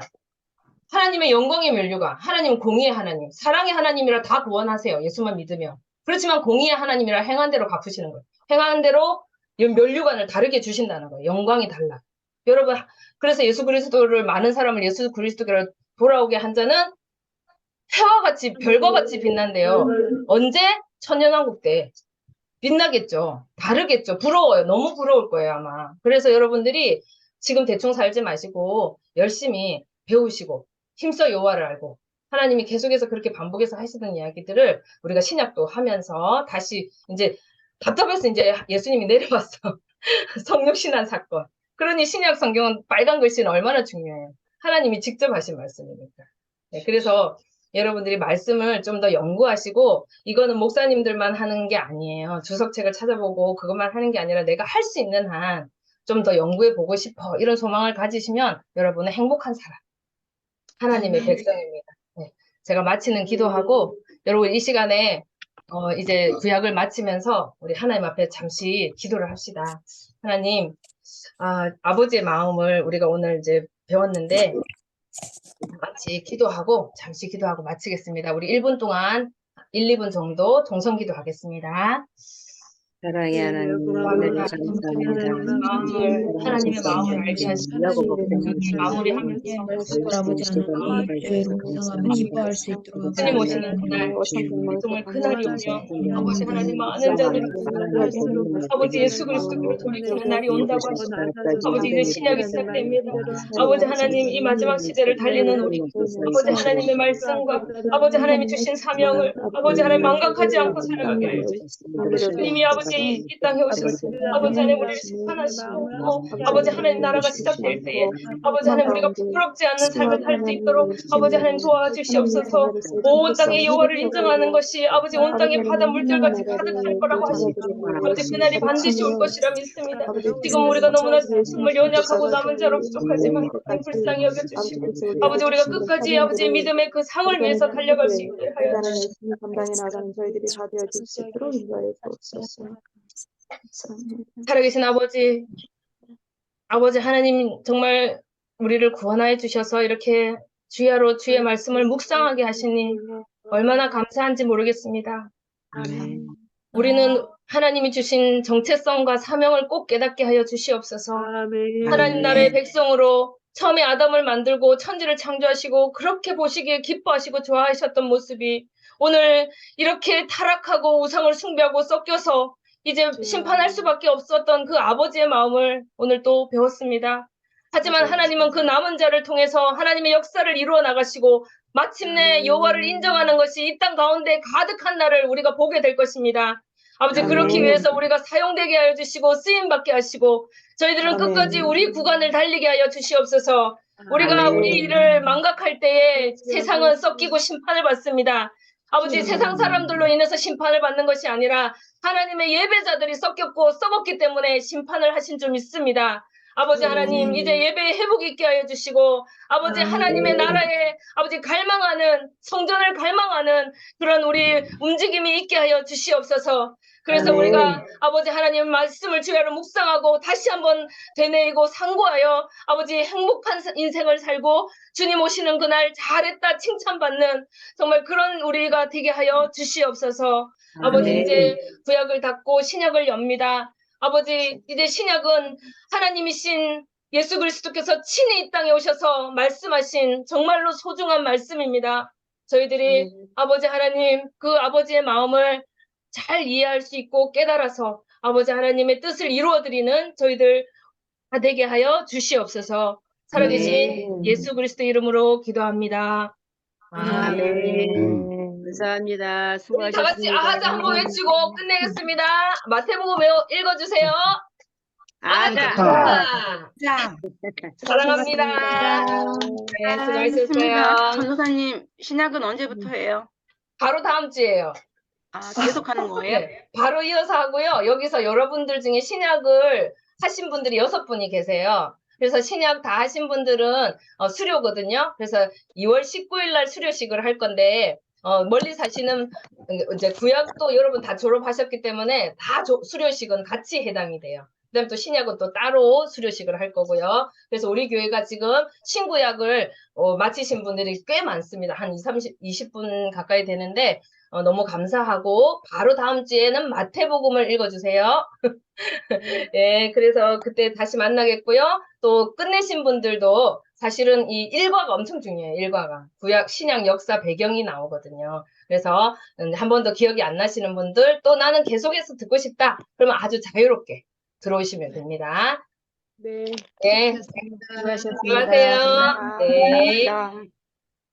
하나님의 영광의 면류관. 하나님은 공의의 하나님. 사랑의 하나님이라 다 구원하세요. 예수만 믿으면. 그렇지만 공의의 하나님이라 행한 대로 갚으시는 거예요. 행한 대로 면류관을 다르게 주신다는 거예요. 영광이 달라. 여러분, 그래서 예수 그리스도를 많은 사람을 예수 그리스도로 돌아오게 한 자는 해와 같이 별과 같이 빛난대요. 언제? 천년왕국 때 빛나겠죠. 다르겠죠. 부러워요. 너무 부러울 거예요 아마. 그래서 여러분들이 지금 대충 살지 마시고 열심히 배우시고 힘써 여호와를 알고 하나님이 계속해서 그렇게 반복해서 하시던 이야기들을 우리가 신약도 하면서 다시 이제 답답해서 이제 예수님이 내려왔어. 성육신한 사건. 그러니 신약 성경은 빨간 글씨는 얼마나 중요해요. 하나님이 직접 하신 말씀이니까. 네, 그래서 여러분들이 말씀을 좀 더 연구하시고 이거는 목사님들만 하는 게 아니에요. 주석책을 찾아보고 그것만 하는 게 아니라 내가 할 수 있는 한 좀 더 연구해 보고 싶어. 이런 소망을 가지시면 여러분은 행복한 사람. 하나님의 백성입니다. 네, 제가 마치는 기도하고 여러분 이 시간에 이제 구약을 마치면서 우리 하나님 앞에 잠시 기도를 합시다. 하나님, 아버지의 마음을 우리가 오늘 이제 배웠는데 같이 기도하고 잠시 기도하고 마치겠습니다. 우리 1분 동안 1, 2분 정도 동성 기도하겠습니다. 사랑의 하나님, 은혜를 감사합니다. 하나님의 마음을 알게 하시고 마무리하면서 기뻐할 수 있도록 주님 오시는 그날 정말 그날이 오면 아버지 하나님 많은 자들이 아버지 예수 그리스도께로 돌이키는 날이 온다고 하시고 아버지 이제 신약이 시작됩니다. 아버지 하나님 이 마지막 시대를 달리는 우리 아버지 하나님의 말씀과 아버지 하나님이 주신 사명을 아버지 하나님 망각하지 않고 살아가게 하여 주시옵소서. 주님이 아버지 이 땅에 오셔서 아버지 하나님 우리를 심판하시고 아버지 하나님 나라가 시작될 때에 아버지 하나님 우리가 부끄럽지 않는 삶을 살 수 있도록 아버지 하나님 도와주시옵소서. 온 땅에 여호와를 인정하는 것이 아버지 온 땅에 바다 물결같이 가득할 거라고 하시고 아버지 그날이 반드시 올 것이라 믿습니다. 지금 우리가 너무나 정말 연약하고 남은 자로 부족하지만 하나님 불쌍히 여겨주시고 아버지 우리가 끝까지 아버지 믿음의 그 상을 위해서 달려갈 수 있게 하여 주시옵소서. 감당해 나가는 저희들이 다 되어질 수 있도록 인도하여 주옵소서. 살아계신 아버지 하나님 정말 우리를 구원하여 주셔서 이렇게 주야로 주의 말씀을 묵상하게 하시니 얼마나 감사한지 모르겠습니다. 아멘. 우리는 하나님이 주신 정체성과 사명을 꼭 깨닫게 하여 주시옵소서. 하나님 나라의 백성으로 처음에 아담을 만들고 천지를 창조하시고 그렇게 보시기에 기뻐하시고 좋아하셨던 모습이 오늘 이렇게 타락하고 우상을 숭배하고 섞여서 이제 심판할 수밖에 없었던 그 아버지의 마음을 오늘 또 배웠습니다. 하지만 하나님은 그 남은 자를 통해서 하나님의 역사를 이루어 나가시고 마침내 여호와를 인정하는 것이 이 땅 가운데 가득한 날을 우리가 보게 될 것입니다. 아버지 그렇기 위해서 우리가 사용되게 하여 주시고 쓰임받게 하시고 저희들은 끝까지 우리 구간을 달리게 하여 주시옵소서. 우리가 우리 일을 망각할 때에 세상은 썩기고 심판을 받습니다. 아버지 세상 사람들로 인해서 심판을 받는 것이 아니라 하나님의 예배자들이 썩겼고 썩었기 때문에 심판을 하신 줄 믿습니다. 아버지 하나님 이제 예배에 회복 있게 하여 주시고 아버지 하나님의 나라에 아버지 갈망하는 성전을 갈망하는 그런 우리 움직임이 있게 하여 주시옵소서. 그래서 우리가 아버지 하나님 말씀을 주야로 묵상하고 다시 한번 되뇌이고 상고하여 아버지 행복한 인생을 살고 주님 오시는 그날 잘했다 칭찬받는 정말 그런 우리가 되게 하여 주시옵소서. 아버지 이제 구약을 닫고 신약을 엽니다. 아버지 이제 신약은 하나님이신 예수 그리스도께서 친히 이 땅에 오셔서 말씀하신 정말로 소중한 말씀입니다. 저희들이 아버지 하나님 그 아버지의 마음을 잘 이해할 수 있고 깨달아서 아버지 하나님의 뜻을 이루어드리는 저희들 다 되게 하여 주시옵소서. 살아계신 예수 그리스도 이름으로 기도합니다. 아멘. 감사합니다. 우리 다 같이 수고하셨습니다. 아하자 한번 외치고 끝내겠습니다. 마태복음 읽어주세요. 아하자. 사랑합니다. 네, 수고하셨어요. 전도사님 신약은 언제부터 해요? 바로 다음 주에요. 계속 하는 거예요? 네, 바로 이어서 하고요. 여기서 여러분들 중에 신약을 하신 분들이 6분이 계세요. 그래서 신약 다 하신 분들은 수료거든요. 그래서 2월 19일 날 수료식을 할 건데 멀리 사시는 이제 구약도 여러분 다 졸업하셨기 때문에 다 수료식은 같이 해당이 돼요. 그다음 또 신약은 또 따로 수료식을 할 거고요. 그래서 우리 교회가 지금 신구약을 마치신 분들이 꽤 많습니다. 한 20분 가까이 되는데 너무 감사하고 바로 다음 주에는 마태복음을 읽어주세요. 네, 그래서 그때 다시 만나겠고요. 또 끝내신 분들도 사실은 이 일과가 엄청 중요해요. 일과가 구약 신약 역사 배경이 나오거든요. 그래서 한 번도 기억이 안 나시는 분들 또 나는 계속해서 듣고 싶다. 그러면 아주 자유롭게 들어오시면 됩니다. 네. 네, 수고하셨습니다. 수고하세요. 네. 감사합니다.